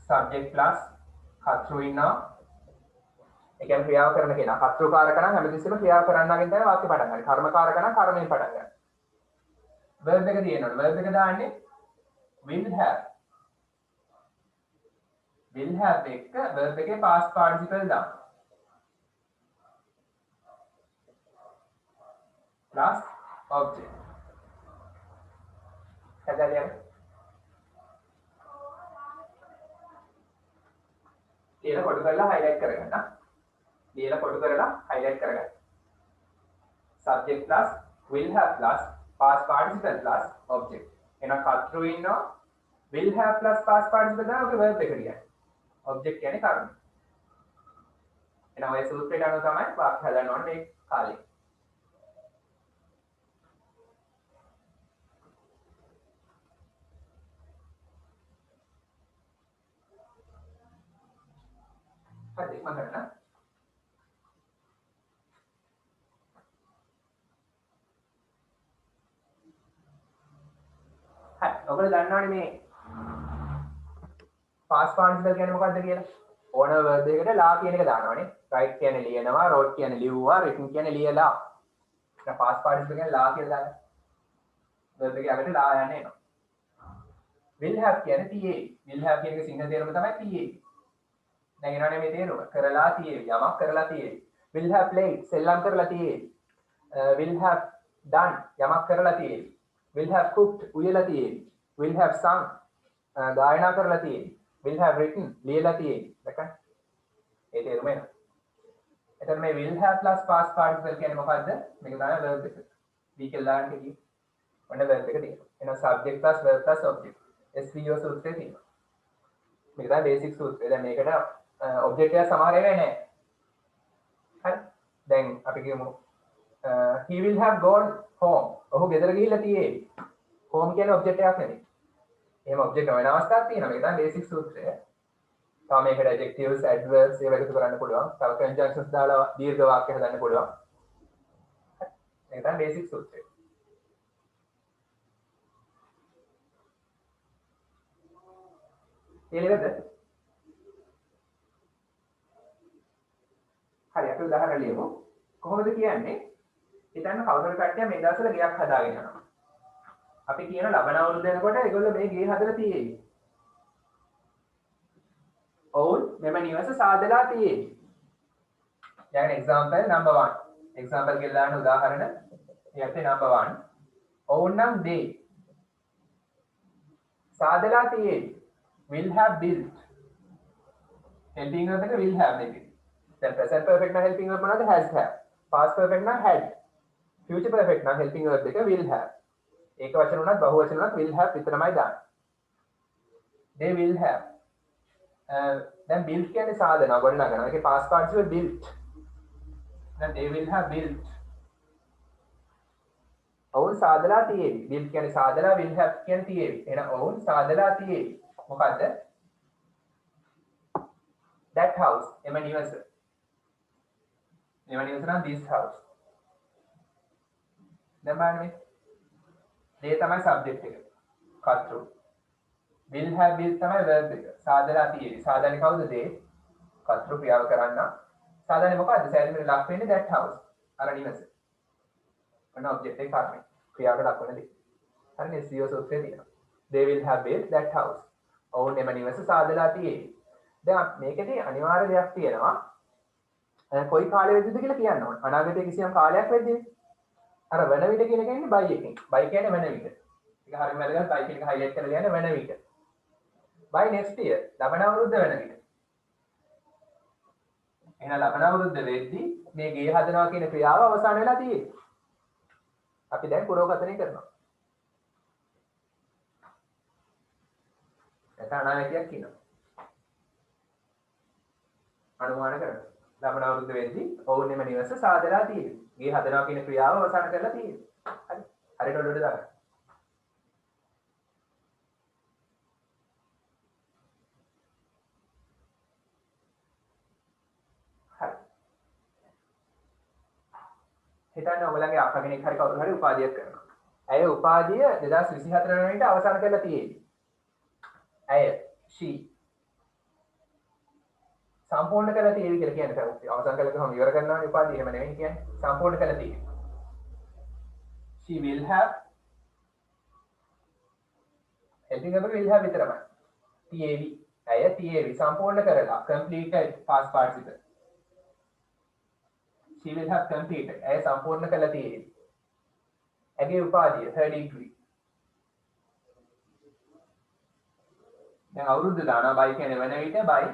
S1: subject plus cut through ඉන්නවා. ඒ කියන්නේ ක්‍රියාව කරන කෙනා කර්තෘකාරක නම් හැමතිස්සෙම ක්‍රියාව කරන්නාගෙන් තමයි වාක්‍ය පටන් ගන්න. කර්මකාරක නම් කර්මයෙන් පටන් ගන්න. verb එක තියෙනවනේ. verb එක දාන්නේ will have. will have එක verb එකේ past participle දාන්න. plus object. හදාගන්න. ලියලා කොටු කරලා highlight කරගන්න. subject plus will have plus past participle plus object. එහෙනම් cut through ඉන්නවා. will have plus past participle දාන ඔගේ verb එක කියන්නේ. object කියන්නේ කර්ම. එහෙනම් ඔය සූත්‍රයට අනුව තමයි වාක්‍ය හදන්න ඕනේ මේ කාලේ. හරි මම කරන්න. හරි ඔයගොල්ලෝ දන්නවනේ මේ past participle කියන්නේ මොකක්ද කියලා? ඕන verb එකකට ලා කියන එක දානවනේ. write කියන්නේ ලියනවා, wrote කියන්නේ ලිව්වා, written කියන්නේ ලියලා. දැන් past participle කියන්නේ ලා කියලා දාන්න. verb එකේ අගට ලා යන්නේ එනවා. will have කියන්නේ TA. will have කියන එක සිංහල තේරුම තමයි TA. දැන් එනවනේ මේ තේරුම. කරලා තියෙවි. යමක් කරලා තියෙවි. will have played සෙල්ලම් කරලා තියෙවි. will have done යමක් කරලා තියෙවි. will have cooked උයලා තියෙවි. will have sung ගායනා කරලා තියෙවි. will have written ලියලා තියෙවි. දැක්කද? ඒ තේරුම එනවා. එතන මේ will have plus past participle කියන්නේ මොකද්ද? මේක තමයි verb එක. we කියලා දාන්න කිව්වේ. ඔන්න verb එක තියෙනවා. එහෙනම් subject plus verb plus object. SVO සූත්‍රයේ තියෙනවා. මේක තමයි basic සූත්‍රය. දැන් මේකට object එක සමහර වෙන්නේ නැහැ. හරි. දැන් අපි කියමු he will have gone home. ඔහු ගෙදර ගිහිල්ලා තියෙවි. home කියන්නේ object එකක් නෙමෙයි. එහෙම object වෙන අවස්ථාවක් තියෙනවා. මේක තමයි basic සූත්‍රය. තව මේකට adjectives, adverbs ඒවා එකතු කරන්න පුළුවන්. තව conjunctions දාලා දීර්ඝ වාක්‍ය හදන්න පුළුවන්. මේක තමයි basic සූත්‍රය. තේරෙනවද? හරි අපි උදාහරණ ලියමු. කොහොමද කියන්නේ? හිතන්න කවුරුහරි කට්ටිය මේ දවස්වල ගෙයක් හදාගෙන යනවා. අපි කියන ලබන අවුරුද්ද වෙනකොට ඒගොල්ලෝ මේ ගේ හදලා තියෙයි. ඔවුන් මෙම නිවස සාදලා තියෙයි. දැන් example number 1. example කියලා දාන්න උදාහරණ. ඊට number 1. ඔවුන් නම් they සාදලා තියෙයි. will have built helping verb එක will have නෙමෙයි. දැන් present perfect නම් helping verb මොනවද? has have. past perfect නම් had. future perfect නම් helping verb එක will have. ඒක වචන උනත් බහු වචන උනත් will have විතරමයි දාන්නේ. they will have. දැන් built කියන්නේ සාධන ගොඩනගනවා. ඒකේ past participle built. දැන් they will have built. ඔවුන් සාදලා තියෙවි. built කියන්නේ සාදලා, will have කියන්නේ තියෙවි. එහෙනම් ඔවුන් සාදලා තියෙවි. මොකද්ද? that house. එම නිවස. එම නිවස නම් this house. දැන් බලන්න මේ. they තමයි subject එක. කර්තෘ. will have built තමයි verb එක. සාදලා තියෙවි. සාදන්නේ කවුද? they. කර්තෘ ක්‍රියාව කරන්න. සාදන්නේ මොකද්ද? සෑදීමේ ලක් වෙන්නේ that house. අර නිවස. ඔන්න ඔබ්ජෙක්ට් එකේ කර්මය. ක්‍රියාවට ලක් වෙන දේ. හරිනේ SEO සූත්‍රයේ තියෙනවා. they will have built that house. ඔවුන් එම නිවස සාදලා තියෙවි. දැන් මේකදී අනිවාර්ය දෙයක් තියෙනවා. කොයි කාලෙ වෙද්දිද කියලා කියන්න ඕන. අනාගතයේ කිසියම් කාලයක් වෙද්දී අර වෙන විට කියන එක ඉන්නේ by එකෙන්. by කියන්නේ වෙන විට. ඒක හරියම වැදගත්. by කියන එක highlight කරලා ලියන්න වෙන විට. by next year ලබන අවුරුද්ද වෙන විට. එහෙනම් ලබන අවුරුද්ද වෙද්දී මේ ගේ හදනවා කියන ක්‍රියාව අවසන් වෙලා තියෙන්නේ. අපි දැන් පුරෝගතනය කරනවා. එතන අනාගතයක් කියනවා. අනුමාන කරනවා. ලබන අවුරුද්ද වෙද්දී ඔවුන් එම නිවස සාදලා තියෙනවා. ගේ හදනවා කියන ක්‍රියාව අවසන් කරලා තියෙනවා. හරි. හරියට ඔළුවට දාගන්න. හරි. හිතන්න ඔයගලගේ අක්කා කෙනෙක් හරි කවුරු හරි උපාධියක් කරනවා. ඇය උපාධිය 2024 වෙනිදාට අවසන් කරලා තියෙන්නේ. ඇය she සම්පූර්ණ කරලා තියෙවි කියලා කියන්නේ අවසන් කළා ගමන් ඉවර කරනවානේ උපාධිය. එහෙම නෙවෙයි කියන්නේ. සම්පූර්ණ කරලා තියෙවි. she will have helping verb will have විතරමයි. තියෙවි. ඇය තියෙවි සම්පූර්ණ කරලා completed past participle. she will have completed. ඇය සම්පූර්ණ කරලා තියෙවි. ඇගේ උපාධිය her degree. දැන් අවුරුද්ද දානවා by කියන්නේ වෙන විට by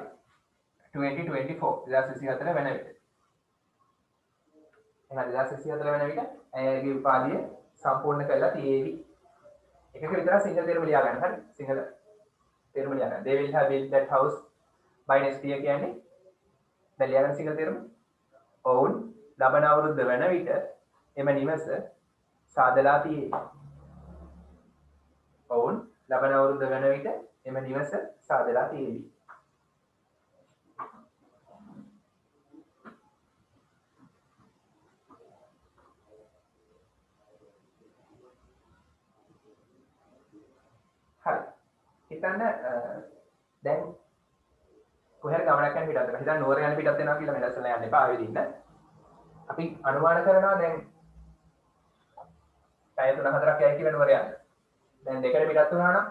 S1: 2024 2024 වෙන විට. එහෙනම් 2024 වෙන විට ඇයගේ උපාධිය සම්පූර්ණ කරලා තියෙවි. එකක විතර සිංහල තේරුම ලියා ගන්න. හරි. සිංහල තේරුම ලියා ගන්න. they will have built that house by next year කියන්නේ දැන් ලියා ගන්න සිංහල තේරුම. ඔවුන් ලබන අවුරුද්ද වෙන විට එම නිවස සාදලා තියෙවි. ඔවුන් ලබන අවුරුද්ද වෙන විට එම නිවස සාදලා තියෙවි. හරි. හිතන්න දැන් කොහේ ගමනක් යන පිටත් වෙනවා. හිතන්න නුවර යන පිටත් වෙනවා කියලා මේ දැස්සලා යන්න එපා ආවෙදි ඉන්න. අපි අනුමාන කරනවා දැන් පැය 3-4ක් යයි කියලා නුවර යන්න. දැන් දෙකට පිටත් වුණා නම්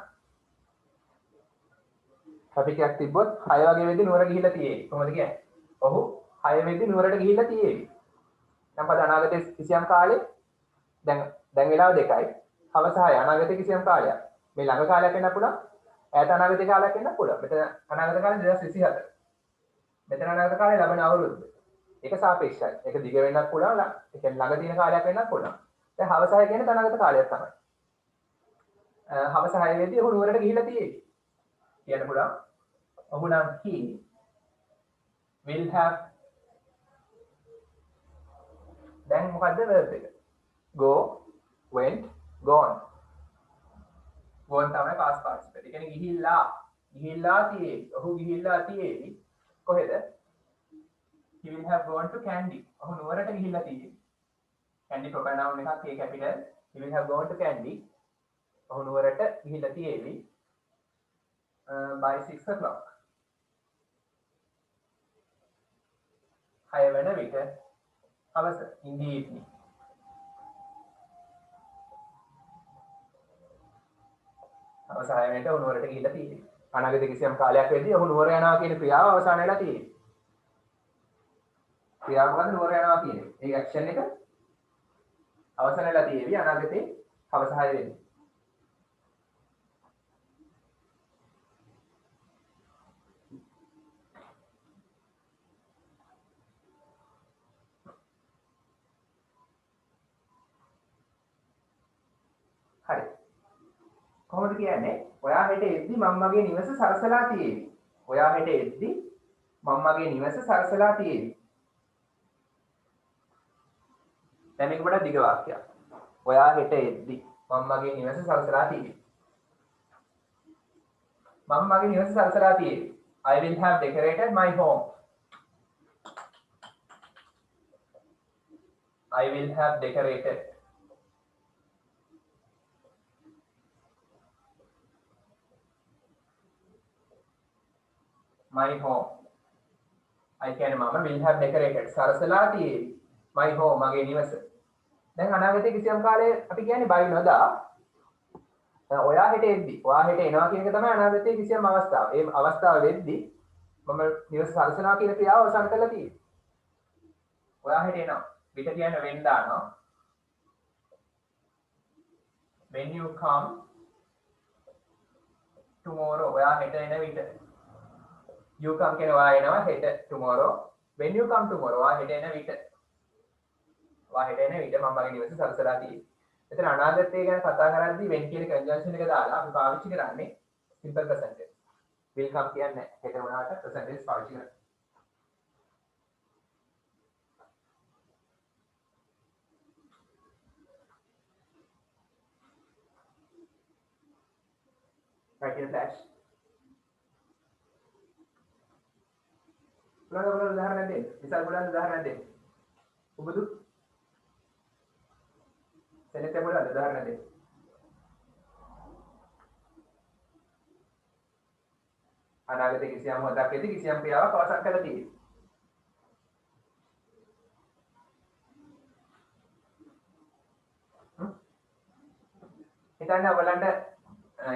S1: ට්‍රැෆික් එකක් තිබ්බොත් 6 වගේ වෙද්දි නුවර ගිහිල්ලා තියෙයි. කොහොමද කියන්නේ? ඔහු 6 වෙද්දි නුවරට ගිහිල්ලා තියෙයි. දැන් පද අනාගතයේ කිසියම් කාලේ දැන් වෙලාව 2යි. හවස 6 අනාගතයේ කිසියම් කාලයක්. මේ ළඟ කාලයක් වෙන්න පුළුවන්. ඈත අනාගත කාලයක් වෙන්න පුළුවන්. මෙතන අනාගත කාලේ 2024. මෙතන අනාගත කාලේ ලබන අවුරුද්ද. ඒක සාපේක්ෂයි. ඒක දිග වෙන්නත් පුළුවන්. ඒ කියන්නේ ළඟ තියෙන කාලයක් වෙන්නත් පුළුවන්. දැන් හවස 6 කියන්නේ අනාගත කාලයක් තමයි. හවස 6 වෙද්දී ඔහු නුවරට ගිහිල්ලා තියෙයි. කියන්න පුළුවන්. ඔහු නම් he will have දැන් මොකද්ද verb එක? go, went, gone. gone තමයි past participle. ඒ කියන්නේ ගිහිල්ලා තියෙයි. ඔහු ගිහිල්ලා තියෙයි. කොහෙද? he will have gone to Kandy. ඔහු නුවරට ගිහිල්ලා තියෙයි. Kandy proper noun එකක් ඒ capital. he will have gone to Kandy. ඔහු නුවරට ගිහිල්ලා තියෙයි. by 6 o'clock. 6 වෙන විට හවස in the evening. හවස 6 වෙනට ඔහු නුවරට ගිහිල්ලා තියෙයි. අනාගතයේ කිසියම් කාලයක් වෙද්දී ඔහු නුවර යනවා කියන ක්‍රියාව අවසන් වෙලා තියෙයි. ක්‍රියාව මොකද නුවර යනවා කියන්නේ? ඒ ඇක්ෂන් එක අවසන් වෙලා තියෙවි අනාගතයේ හවස 6 වෙනි. කොහොමද කියන්නේ? ඔයා හෙට එද්දි මම මගේ නිවස සරසලා තියෙවි. ඔයා හෙට එද්දි මම මගේ නිවස සරසලා තියෙවි. දැන් මේක වඩා දිග වාක්‍යයක්. ඔයා හෙට එද්දි මම මගේ නිවස සරසලා තියෙවි. මම මගේ නිවස සරසලා තියෙවි. I will have decorated my home. I will have decorated my home. I කියන්නේ මම will have decorated සරසලා තියෙවි my home මගේ නිවස. දැන් අනාගතයේ කිසියම් කාලේ අපි කියන්නේ by නොදා ඔයා හෙට එද්දි ඔයා හෙට එනවා කියන එක තමයි අනාගතයේ කිසියම් අවස්ථාව. ඒ අවස්ථාව වෙද්දි මම නිවස සරසනවා කියන ක්‍රියාව අවසන් කරලා තියෙනවා. ඔයා හෙට එනවා. පිට කියන්නේ when දානවා. When you come tomorrow ඔයා හෙට එන විට you come කියන ඔයා එනවා හෙට tomorrow. When you come tomorrow ඔයා හෙට එන විට ඔයා හෙට එන විට මම මගේ නිවස සරසලා තියෙනවා. එතන අනාගතය ගැන කතා කරද්දී when කියන කන්ජන්ක්ෂන් එක දාලා අපි පාවිච්චි කරන්නේ simple present tense. will come කියන්නේ හෙට වුණාට present tense පාවිච්චි කරනවා. Right in flash. පුළාන උදාහරණයක් දෙන්න. විශාල පුළාන උදාහරණයක් දෙන්න. උබදු සෙනෙත පුළාන උදාහරණයක් දෙන්න. අනාගතයේ කිසියම් මොහොතකදී කිසියම් ක්‍රියාවක් අවසන් කරලා තියෙනවා. හිතන්න ඔයගලන්ට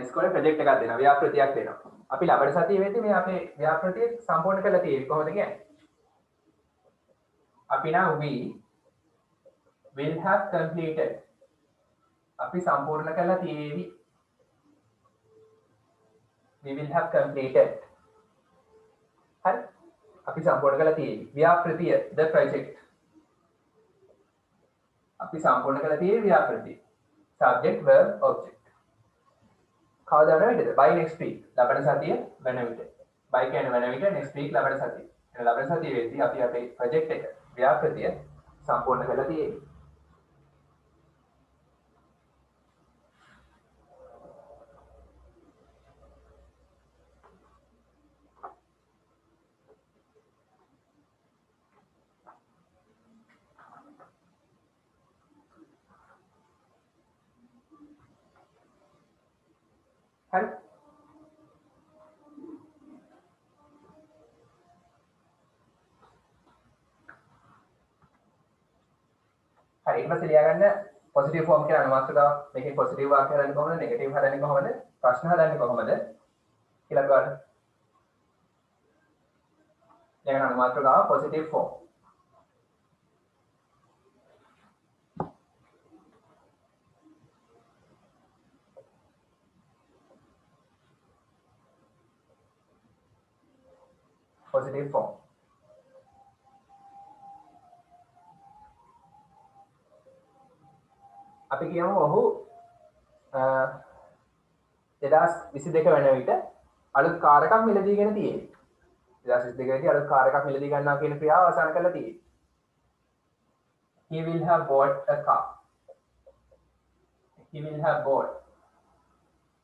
S1: ඉස්කෝලේ ප්‍රොජෙක්ට් එකක් දෙනවා. ව්‍යාපෘතියක් දෙනවා. අපි ලබන සතියේ වෙද්දී මේ අපේ ව්‍යාපෘතිය සම්පූර්ණ කරලා තියෙන්නේ කොහොමද කියන්නේ? අපි නම් we will have completed. අපි සම්පූර්ණ කරලා තියෙවි. We will have completed. හරි? අපි සම්පූර්ණ කරලා තියෙවි. ව්‍යාපෘතිය the project. අපි සම්පූර්ණ කරලා තියෙවි ව්‍යාපෘතිය. Subject verb object. කවදා වෙන විටද? by next week. ලබන සතිය වෙන විට. by කියන්නේ වෙන විට next week ලබන සතිය. එන ලබන සතිය වෙද්දී අපි අපේ project එක ව්‍යාපෘතිය සම්පූර්ණ කරලා තියෙවි. හරි? හරි ඊට පස්සේ ලියාගන්න පොසිටිව් ෆෝම් කියලා අනුමාත්‍රතාව මේකේ පොසිටිව් වාක්‍ය හදන්නේ කොහොමද නෙගටිව් හදන්නේ කොහොමද ප්‍රශ්න හදන්නේ කොහොමද කියලා බලන්න. ලියාගන්න අනුමාත්‍රතාව පොසිටිව් ෆෝම්. positive form. අපි කියමු ඔහු 2022 වෙන විට අලුත් කාර් එකක් මිලදීගෙන තියෙන්නේ. 2022 දී අලුත් කාර් එකක් මිලදී ගන්නවා කියන ක්‍රියාව අවසන් කරලා තියෙන්නේ. He will have bought a car. He will have bought.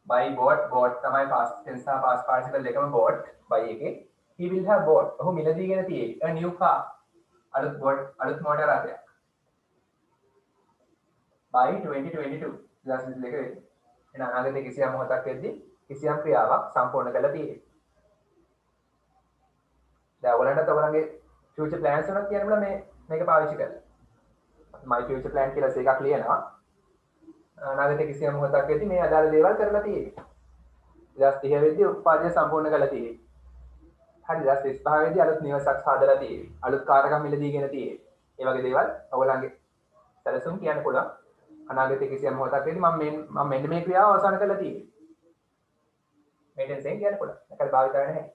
S1: By bought තමයි past tense සහ past participle දෙකම bought by එකේ. He will have bought. ඔහු මිලදීගෙන තියෙන්නේ a new car. අලුත් මෝටර රථයක්. by 2022 2022 වෙද්දී. එන අනාගතයේ කිසියම් මොහොතක් වෙද්දී කිසියම් ක්‍රියාවක් සම්පූර්ණ කරලා තියෙන්නේ. දැන් ඔයගලන්ට ඔයගලන්ගේ future plans උනත් කියන්න බලා මේක පාවිච්චි කරලා. my future plan කියලා එකක් ලියනවා. අනාගතයේ කිසියම් මොහොතක් වෙද්දී මේ අදාළ දේවල් කරලා තියෙන්නේ. 2030 වෙද්දී උත්පාදනය සම්පූර්ණ කරලා තියෙන්නේ. හරි 2035 වෙද්දී අලුත් නිවසක් හදලා තියෙන්නේ. අලුත් කාර් එකක් මිලදීගෙන තියෙන්නේ. ඒ වගේ දේවල් ඔයගලන්ගේ සැලසුම් කියන්න පුළුවන්. අනාගතයේ කිසියම් මොහොතක් වෙද්දී මම මෙන්න මේ ක්‍රියාව අවසන් කරලා තියෙන්නේ. මේ ටෙන්සෙන් කියන්න පුළුවන්. නැකල් භාවිත වෙන්නේ නැහැ.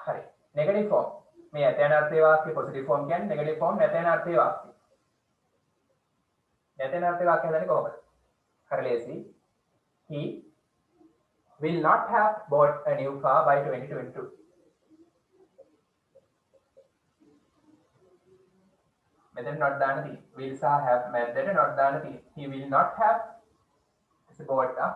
S1: හරි. Negative form. මේ ඇතැන අර්ථයේ වාක්‍ය පොසිටිව් ෆෝම් කියන්නේ නෙගටිව් ෆෝම් නැතැන අර්ථයේ වාක්‍ය. නැතැන අර්ථයේ වාක්‍ය හදන්නේ කොහොමද? හරි he will not have bought a new car by 2022. මෙතන not දාන්න තියෙන්නේ. will සහ have මැද්දට not දාන්න තියෙන්නේ. He will not have bought a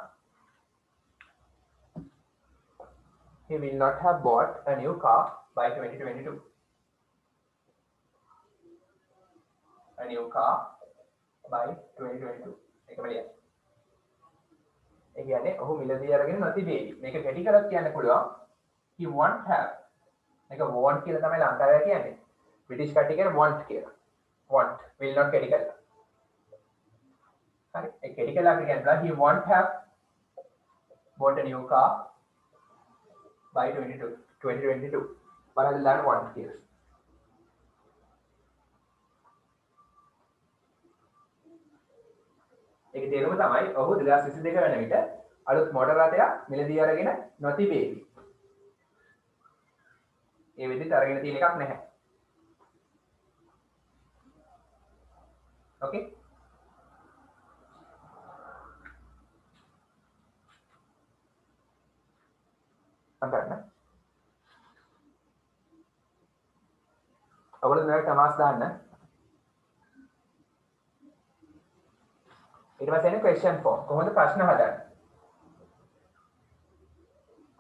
S1: He will not have bought a new car by 2022. A new car by 2022. එකම ලියන්න. ඒ කියන්නේ ඔහු මිලදී අරගෙන නොතිබේවි. මේක කැටි කරලා කියන්න පුළුවන්. He won't have. මේක won't කියලා තමයි ලංකාවේ කියන්නේ. බ්‍රිටිෂ් කට්ටිය කියන්නේ want කියලා. Want will not කැටි කරලා. හරි. ඒ කැටි කරලා අපි කියනවා he won't have bought a new car by 2022. බලන්න දාන්න want කියලා. ඒක තේරුම තමයි ඔහු 2022 වෙන විට අලුත් මොටර් රථයක් මිලදී අරගෙන නොතිබේවි. ඒ විදිහට අරගෙන තියෙන එකක් නැහැ. Okay? අන්තරන. ඔයගොල්ලෝ මේක තමාස් දාන්න. ඊට පස්සේ එන්නේ question form. කොහොමද ප්‍රශ්න හදන්නේ?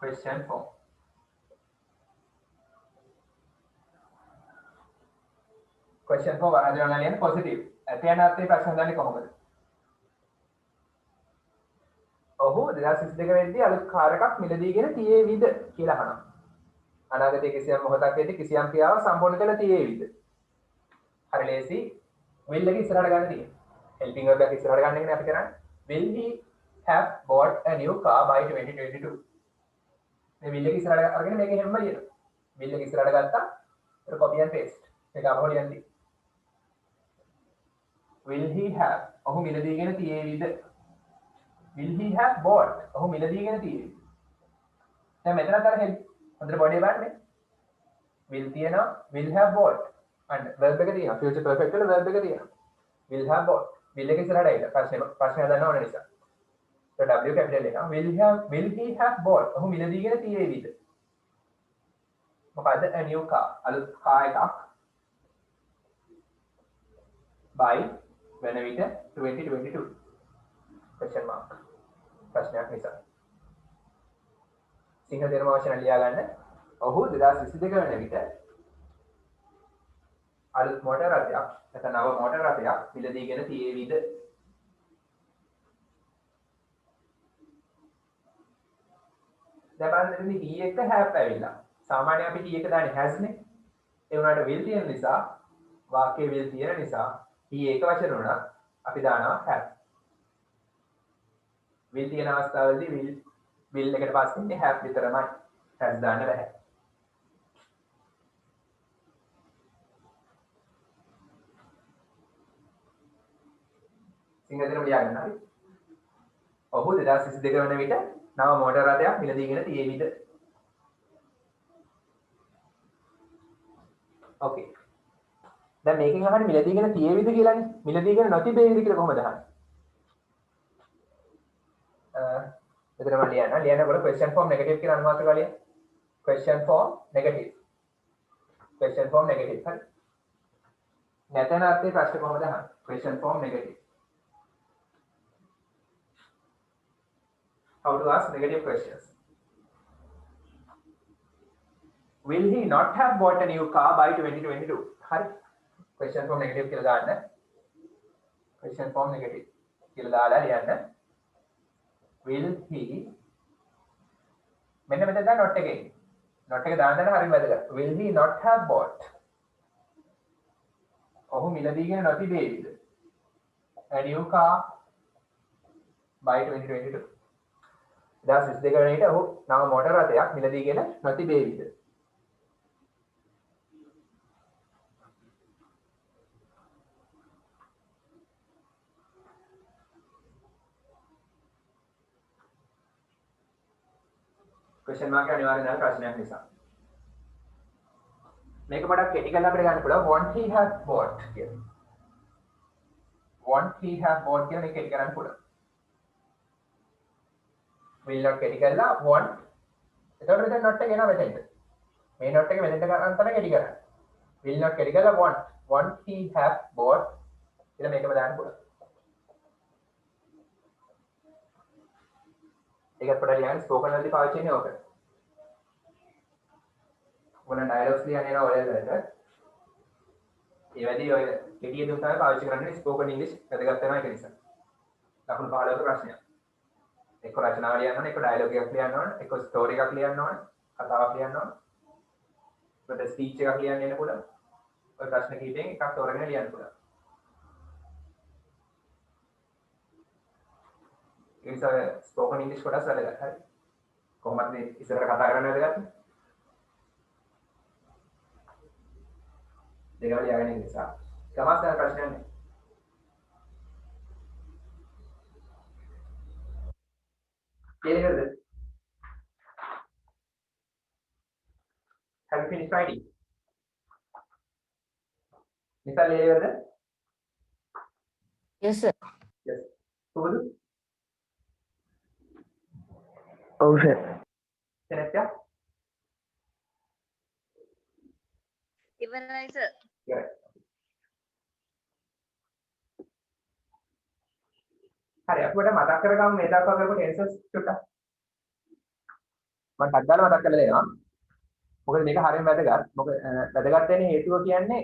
S1: question form. question form වරදවන්න ලියන්න positive. ඇතයන් අර්ථයේ ප්‍රශ්න හදන්නේ කොහොමද? ඔහු 2022 වෙද්දී අලුත් කාර් එකක් මිලදීගෙන තියේවිද කියලා අහනවා. අනාගතයේ කිසියම් මොහොතක් වෙද්දී කිසියම් ක්‍රියාවක් සම්පූර්ණ කළ තියේවිද? හරි ලේසි. will එක ඉස්සරහට ගන්න තියෙනවා. helping verb එක ඉස්සරහට ගන්න එකනේ අපි කරන්නේ. will he have bought a new car by 2022? මේ will එක ඉස්සරහට අරගෙන මේක හැමම ලියනවා. will එක ඉස්සරහට ගත්තා. ඒක copy and paste. ඒක අපහො ලියන්නේ. will he have ඔහු මිලදීගෙන තියේවිද? will he have bought ඔහු මිලදීගෙන තියේවිද? දැන් මෙතන අතර help හොඳට බොඩි එක බලන්න. will තියෙනවා will have bought and verb එක තියෙනවා future perfect වල verb එක තියෙනවා. will have bought will එක ඉස්සරහට ඇවිල්ලා ප්‍රශ්නය හදන්න ඕන නිසා. so w capital එක will he have bought ඔහු මිලදීගෙන තියේවිද? මොකද a new car අලුත් කාර් එකක් by වෙන විට 2022 question mark ප්‍රශ්නයක් නිසා. සිංහල තේරුම වචන ලියා ගන්න. ඔහු 2022 වෙන විට අලුත් මොටර් රථයක් නැත්නම් නව මොටර් රථයක් මිලදීගෙන තියේවිද? දැන් බලන්න ඉතින් he එක have ඇවිල්ලා. සාමාන්‍ය අපි he එක දාන්නේ has නේ. ඒ වුණාට will තියෙන නිසා වාක්‍යයේ will තියෙන නිසා he එක වචන උනත් අපි දානවා have. will තියෙන අවස්ථාවලදී will එකට පස්සේ ඉන්නේ have විතරමයි. has දාන්න බෑ. සිංහලෙන් ලියා ගන්න හරි. ඔහු 2022 වන විට නව මොටර් රථයක් මිලදීගෙන තියේවිද? ඕකේ. දැන් මේකෙන් අහන්නේ මිලදීගෙන තියේවිද කියලානේ. මිලදීගෙන නොතිබේවිද කියලා කොහොමද අහන්නේ? මෙතන මම ලියනකොට question form negative කියලා අනුමාත කරලා ලියන්න. question form negative. question form negative. හරි. නැතන අර්ථයේ ප්‍රශ්න කොහොමද අහන්නේ? question form negative. How to ask negative questions? Will he not have bought a new car by 2022? Hari. Question form negative කියලා දාන්න. Question form negative කියලා දාලා ලියන්න. Will he මෙන්න මෙතන දා not එකේ. not එක දාන්න හරියම වැදගත්. Will he not have bought? ඔහු මිලදීගෙන නොතිබේවිද? A new car by 2022. 2022 වෙන විට ඔහු නව මොටර් රථයක් මිලදීගෙන නොතිබේවිද? question mark එක අනිවාර්යෙන් දාන්න ප්‍රශ්නයක් නිසා. මේක පොඩක් කෙටි කරලා අපිට ගන්න පුළුවන් won't he have bought කියලා. won't he have bought කියන එක කෙටි කරන්න පුළුවන්. will not කෙටි කරලා want. එතකොට මෙතන not එක එනවා මෙතෙන්ට. මේ not එක මෙතෙන්ට ගන්න තමයි කෙටි කරන්නේ. will not කෙටි කරලා want. Want he have bought. කියලා මේකම දාන්න පුළුවන්. ඒකත් පොඩ්ඩක් ලියන්න ස්පෝකන් වලදී පාවිච්චි වෙන්නේ ඕක. ඔයගොල්ලෝ ඩයලොග්ස් ලියන්නේ නෝ ඔය වලට. ඒ වැඩි ඔය කෙටි දුක් තමයි පාවිච්චි කරන්නේ ස්පෝකන් ඉංග්‍රීසි වැදගත් වෙනවා ඒක නිසා. ලකුණු 15ක ප්‍රශ්නයක්. එක්ක රචනාව ලියන්න ඕනේ, එක්ක ඩයලොග් එකක් ලියන්න ඕනේ, එක්ක ස්ටෝරි එකක් ලියන්න ඕනේ, කතාවක් ලියන්න ඕනේ. ඊට ස්පීච් එකක් ලියන්න එන්න පුළුවන්. ඔය ප්‍රශ්න කීපෙන් එකක් තෝරගෙන ලියන්න පුළුවන්. ඒ නිසා ස්පෝකන් ඉංග්‍රීසි කොටස් වැදගත්. හරි. කොහොමද මේ ඉස්සරහ කතා කරන්න වැදගත්? දෙකම ලියගෙන ඉන්න නිසා. සමස්ත ප්‍රශ්නයක් නෑ. Clear this. Have you finished writing? Nisa clear this?
S2: Yes, sir.
S1: Yes. Subadu?
S3: ඔව් සර්.
S1: Senetya?
S4: ඉවරයි සර්.
S1: Yeah. හරි අපි වඩා මතක් කරගමු මේ දක්වා කරපු ටෙන්සස් චුට්ටක්. මම ටක් ගාලා මතක් කරලා දෙනවා. මොකද මේක හරියම වැදගත්. මොකද වැදගත් වෙන්නේ හේතුව කියන්නේ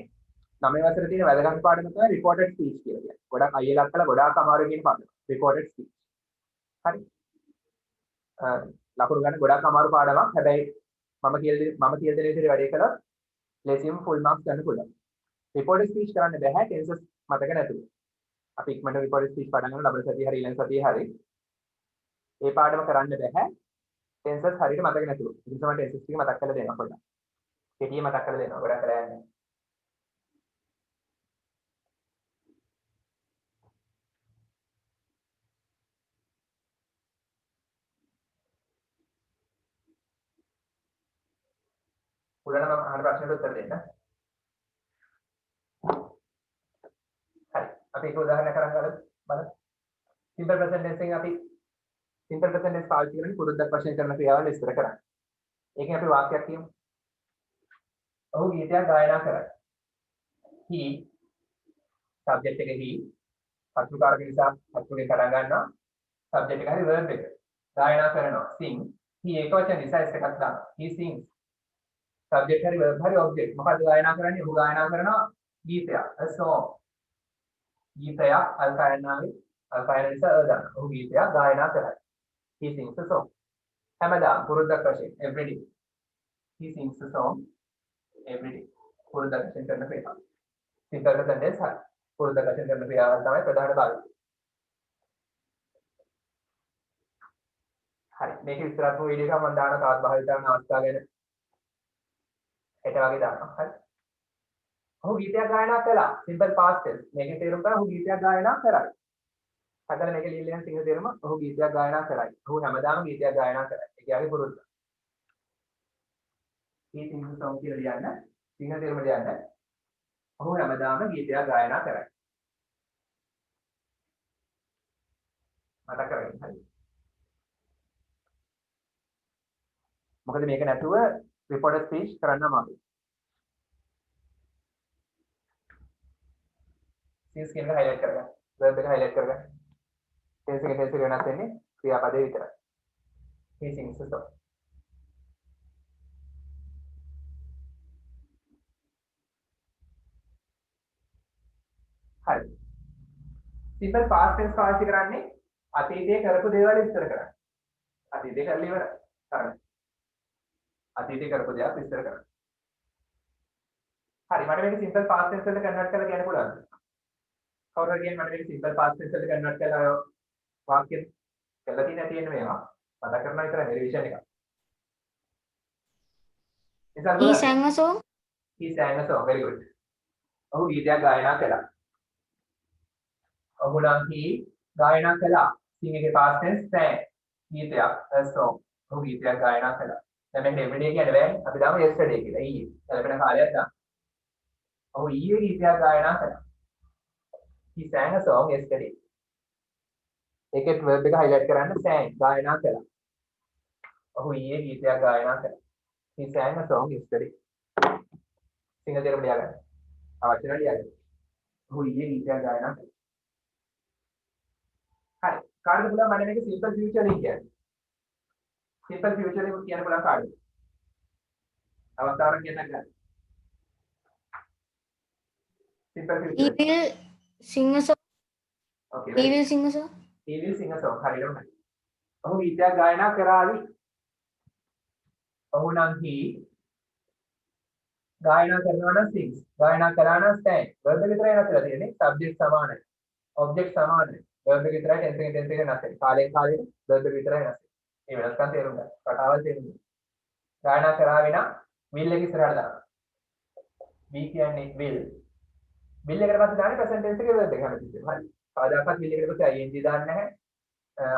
S1: 9 වසරේ තියෙන වැදගත් පාඩම තමයි රිපෝටඩ් ස්පීච් කියලා කියන්නේ. ගොඩක් අයියලක් කළා ගොඩාක් අමාරු කියන පාඩම. රිපෝටඩ් ස්පීච්. හරි. ලකුණු ගන්න ගොඩාක් අමාරු පාඩමක්. හැබැයි මම කියලා දෙන විදිහට වැඩේ කළා ලේසියෙන්ම ෆුල් මාක්ස් ගන්න පුළුවන්. රිපෝටඩ් ස්පීච් කරන්න බෑ ටෙන්සස් මතක නැතුව. අපි ඉක්මනට රිපෝටඩ් ස්පීච් පටන් ගන්න ලබන සතිය හරි ඊළඟ සතිය හරි. ඒ පාඩම කරන්න බෑ ටෙන්සස් හරියට මතක නැතුව. ඒ නිසා මම ටෙන්සස් ටික මතක් කරලා දෙනවා පොඩ්ඩක්. කෙටියෙන් මතක් කරලා දෙනවා. ගොඩක් කරලා යන්නේ. උඩට මම අහන ප්‍රශ්නෙට උත්තර දෙන්න. හරි. අපි ඒක උදාහරණයක් කරන් බලමු. සිම්පල් ප්‍රසන්ට් ටෙන්ස් එකෙන් අපි සිම්පල් ප්‍රසන්ට් ටෙන්ස් පාවිච්චි කරන්නේ පුරුද්දක් වශයෙන් කරන ක්‍රියාවල විස්තර කරන්නේ. ඒකෙන් අපි වාක්‍යයක් කියමු. ඔහු ගීතයක් ගායනා කරයි. he subject එක he පත්‍රිකාරක නිසා පත්‍රිකේ පටන් ගන්නවා. subject එක හරි verb එක. ගායනා කරනවා. sing. he ඒක වචන නිසා එකක් දානවා. he sings. subject හරි verb හරි object. මොකද ගායනා කරන්නේ? ඔහු ගායනා කරනවා ගීතයක්. a song. ගීතයක් අල්කායනාවේ අල්කායන නිසා දාන. ඔහු ගීතයක් ගායනා කරයි. he sings a song. හැමදාම පුරුද්දක් වශයෙන් every day. he sings a song every day. පුරුද්දක් වශයෙන් කරන ක්‍රියාව. සිම්පල් සෙන්ටෙන්ස් හරි. පුරුද්දක් වශයෙන් කරන ක්‍රියාව තමයි ප්‍රධාන භාගය. හරි. මේක විස්තරාත්මක වීඩියෝ එකක් මම දාන තවත් භාවිත කරන අවස්ථා ගැන හෙට වගේ දානවා. හරි. ඔහු ගීතයක් ගායනා කළා. Simple past tense. මේකේ තේරුම තමයි ඔහු ගීතයක් ගායනා කරයි. හදලා මේක ලියලා යන සිංහල තේරුම ඔහු ගීතයක් ගායනා කරයි. ඔහු හැමදාම ගීතයක් ගායනා කරයි. ඒ කියන්නේ පුරුද්ද. මේ සිංහල සෝම් කියලා ලියන්න. සිංහල තේරුම ලියන්න. ඔහු හැමදාම ගීතයක් ගායනා කරයි. මතක කරගන්න. හරි. මොකද මේක නැතුව රිපෝටර් ස්පීච් කරන්න අමාරුයි. සින්ස් කියන එක highlight කරගන්න. verb එක highlight කරගන්න. tense එක වෙනස් වෙන්නේ ක්‍රියාපදේ විතරයි. he sings a song. හරි. simple past tense පාවිච්චි කරන්නේ අතීතයේ කරපු දේවල් විස්තර කරන්න. අතීතයේ කරලා ඉවරයි. කරන්න. අතීතයේ කරපු දේවල් විස්තර කරන්න. හරි මට මේක simple past tense වලට කන්වර්ට් කරලා කියන්න පුළුවන්ද? කවුරු හරි කියන්නේ මට මේක simple past tense වලට කන්වර්ට් කරලා වාක්‍ය කළා තියෙන මේවා මතක කරනවා විතරයි රිවිෂන් එක.
S2: He sang a song.
S1: he sang a song very good. ඔහු ගීතයක් ගායනා කළා. ඔහු නම් he ගායනා කළා. sing එකේ past tense sang. ගීතයක් a song. ඔහු ගීතයක් ගායනා කළා. දැන් මෙන්න everyday කියන්නේ බෑනේ. අපි දාමු yesterday කියලා. ඊයේ. කලපන කාලයක් දාමු. ඔහු ඊයේ ගීතයක් ගායනා කළා. he sang a song yesterday. ඒකේ verb එක highlight කරන්න sang ගායනා කළා. ඔහු ඊයේ ගීතයක් ගායනා කළා. He sang a song yesterday. Sinhala තේරුම ලියා ගන්න. අවශ්‍ය ලියා ගන්න. ඔහු ඊයේ ගීතයක් ගායනා කළා. හරි. කාටද පුළුවන් මම මේක simple future එක කියන්නේ. simple future එක කියන්න පුළුවන් කාටද? අවස්ථාවක් කියන්න ගන්න. simple
S2: He
S1: future.
S2: will sing a song.
S1: Okay.
S2: He will sing a song.
S1: He will sing a song. හරියටම හරි. ඔහු ගීතයක් ගායනා කරાવી. ඔහු නම් he ගායනා කරනවා නම් sings. ගායනා කළා නම් sang. verb එක විතරයි නැතලා තියෙන්නේ. subject සමානයි. object සමානයි. verb එක විතරයි tense එක නැතේ. කාලයෙන් කාලෙට verb එක විතරයි නැතේ. මේ වෙනස්කම් තේරුම් ගන්න. රටාවල් තේරුම් ගන්න. ගායනා කරાવી නම් will එක ඉස්සරහට දාන්න. we කියන්නේ will. will එකට පස්සේ දාන්නේ present tense එකේ verb එක හැමතිස්සෙම. හරි. කවදාකවත් will එකට පස්සේ ing දාන්නේ නැහැ.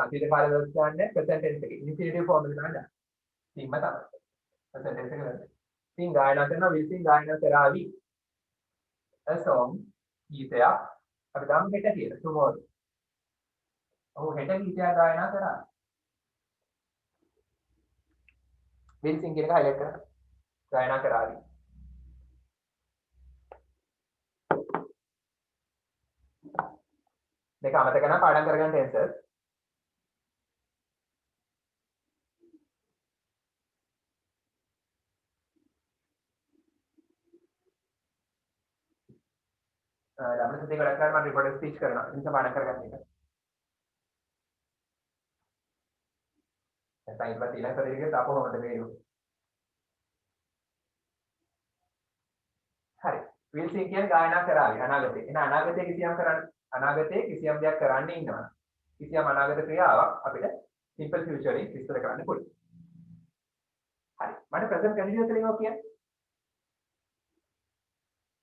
S1: අතීත කාලේ verbs දාන්නේ present tense එකේ. infinitive form එක දාන්න. සිම්ම තමයි. present tense එකේ verb. sing ගායනා කරනවා will sing ගායනා කරાવી. a song ගීතයක් අපි දාමු හෙට කියලා tomorrow. ඔහු හෙට ගීතයක් ගායනා කරා. will sing කියන එක highlight කරන්න. ගායනා කරાવી. මේක අමතක කරලා පාඩම් කරගන්න tenses. ළමයි සතේ වැඩ කරලා මම රිපෝටර් ස්පීච් කරනවා. ඉතින් පාඩම් කරගන්න එක. දැන් ඊට පස්සේ ඊළඟ සතියේ තාප කොහොමද මේක? හරි. will sing කියන්නේ ගායනා කරાવી අනාගතේ. එහෙනම් අනාගතේ කිසියම් කරන්න අනාගතේ කිසියම් දෙයක් කරන්න ඉන්නවා. කිසියම් අනාගත ක්‍රියාවක් අපිට simple future එකේ විස්තර කරන්න පුළුවන්. හරි. මට present continuous වලින් ඔක් කියන්නේ.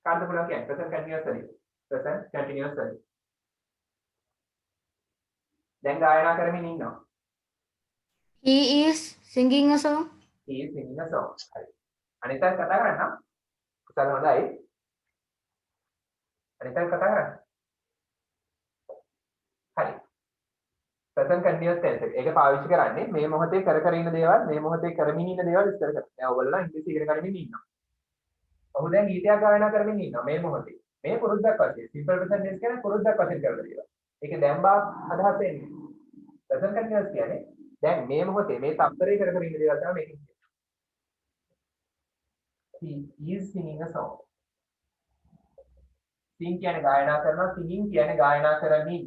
S1: කාටද පුළුවන් කියන්නේ present continuous වලින්. present continuous වලින්. දැන් ගායනා කරමින් ඉන්නවා.
S2: He is singing a song.
S1: He is singing a song. හරි. අනිත් අය කතා කරන්න. කුසල හොඳයි. අනිත් අය කතා කරන්න. හරි. present continuous tense එක. ඒක පාවිච්චි කරන්නේ මේ මොහොතේ කර ඉන්න දේවල්, මේ මොහොතේ කරමින් ඉන්න දේවල් විස්තර කරන්න. දැන් ඔයගොල්ලෝ ඉංග්‍රීසි ඉගෙන ගනිමින් ඉන්නවා. ඔහු දැන් ගීතයක් ගායනා කරමින් ඉන්නවා මේ මොහොතේ. මේ පුරුද්දක් වශයෙන් simple present tense කියන්නේ පුරුද්දක් වශයෙන් කරලා දේවල්. ඒක දැන් බා අදහස් එන්නේ. present continuous කියන්නේ දැන් මේ මොහොතේ මේ තත්පරේ කර ඉන්න දේවල් තමයි මේකෙන් කියන්නේ. He is singing a song. sing කියන්නේ ගායනා කරනවා, singing කියන්නේ ගායනා කරමින්.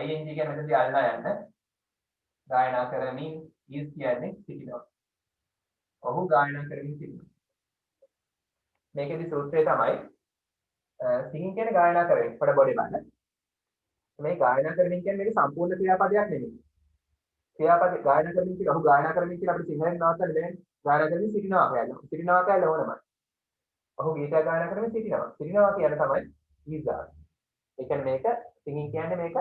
S1: ing කියන්නේ මෙතනදී අල්ලා යන්න. ගායනා කරමින් is කියන්නේ සිටිනවා. ඔහු ගායනා කරමින් සිටිනවා. මේකේදී සූත්‍රය තමයි singing කියන්නේ ගායනා කරමින්. පොඩ බොඩි බලන්න. මේ ගායනා කරමින් කියන්නේ මේක සම්පූර්ණ ක්‍රියාපදයක් නෙමෙයි. ක්‍රියාපද ගායනා කරමින් කියලා ඔහු ගායනා කරමින් කියලා අපිට සිංහලෙන් නවත්තන්න බැහැ. ගායනා කරමින් සිටිනවා කියලා. සිටිනවා කියලා ඕනමයි. ඔහු ගීතය ගායනා කරමින් සිටිනවා. සිටිනවා කියන්නේ තමයි is ගන්න. ඒ කියන්නේ මේක singing කියන්නේ මේකට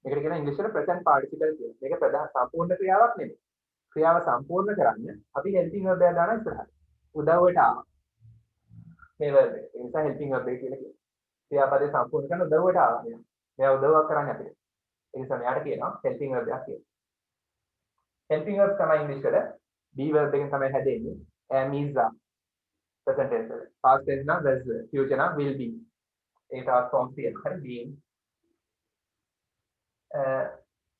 S1: කියන ඉංග්‍රීසි වල present participle කියලා. මේක ප්‍රධාන සම්පූර්ණ ක්‍රියාවක් නෙමෙයි. ක්‍රියාව සම්පූර්ණ කරන්න අපි helping verb එකක් දානවා ඉස්සරහට. උදව්වට ආවා. මේ verb එක. ඒ නිසා helping verb එක කියලා කියනවා. ක්‍රියාපදේ සම්පූර්ණ කරන උදව්වට ආවා. මෙයා උදව්වක් කරන්නේ අපිට. ඒ නිසා මෙයාට කියනවා helping verb එකක් කියලා. helping verb තමයි ඉංග්‍රීසි වල be verb එකෙන් තමයි හැදෙන්නේ. am is are. present tense වල. past tense නම් was, future නම් will be. ඒ තවත් forms තියෙනවා. හරි being.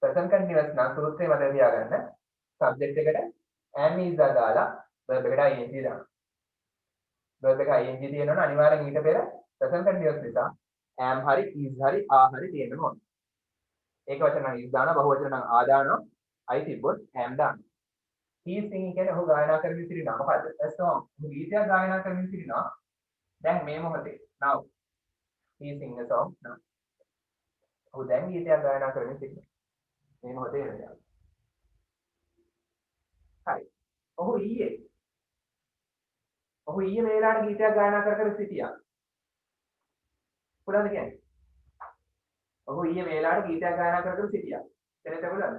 S1: present continuous නම් සූත්‍රය මතක තියාගන්න. subject එකට am is are දාලා verb එකට ing දාන්න. verb එක ing තියෙනවනේ අනිවාර්යෙන් ඊට පෙර present continuous නිසා am හරි is හරි are හරි තියෙන්න ඕනේ. ඒක වචන නම් is දානවා, බහුවචන නම් are දානවා. I තිබ්බොත් am දානවා. he is singing කියන්නේ ඔහු ගායනා කරමින් සිටිනවා. මොකද්ද? a song. ඔහු ගීතයක් ගායනා කරමින් සිටිනවා. දැන් මේ මොහොතේ. now. he is singing a song now. ඔහු දැන් ගීතයක් ගායනා කරමින් සිටිනවා. මේ මොහොතේ වෙනවා. හරි. ඔහු ඊයේ මේ වෙලාවට ගීතයක් ගායනා කර සිටියා. පුළාද කියන්නේ? ඔහු ඊයේ මේ වෙලාවට ගීතයක් ගායනා කර සිටියා. එතනට පුළාද?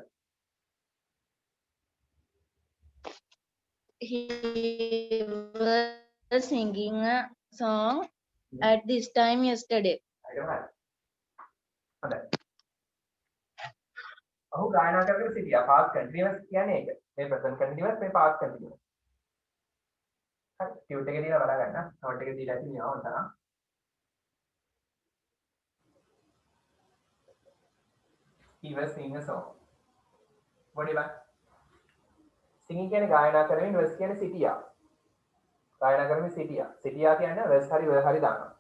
S4: He was singing a song at this time yesterday.
S1: හරිද? හොඳයි. ඔහු ගායනා කරගෙන සිටියා. past continuous කියන්නේ ඒක. මේ present continuous මේ past continuous. හරි. ටියුට් එකේ දීලා බලා ගන්න. නෝට් එකේ දීලා තියෙනවා ඔන්න තරම්. He was singing a song. මොඩිලා. singing කියන්නේ ගායනා කරමින් was කියන්නේ සිටියා. ගායනා කරමින් සිටියා. සිටියා කියන්නේ was හරි were හරි දානවා.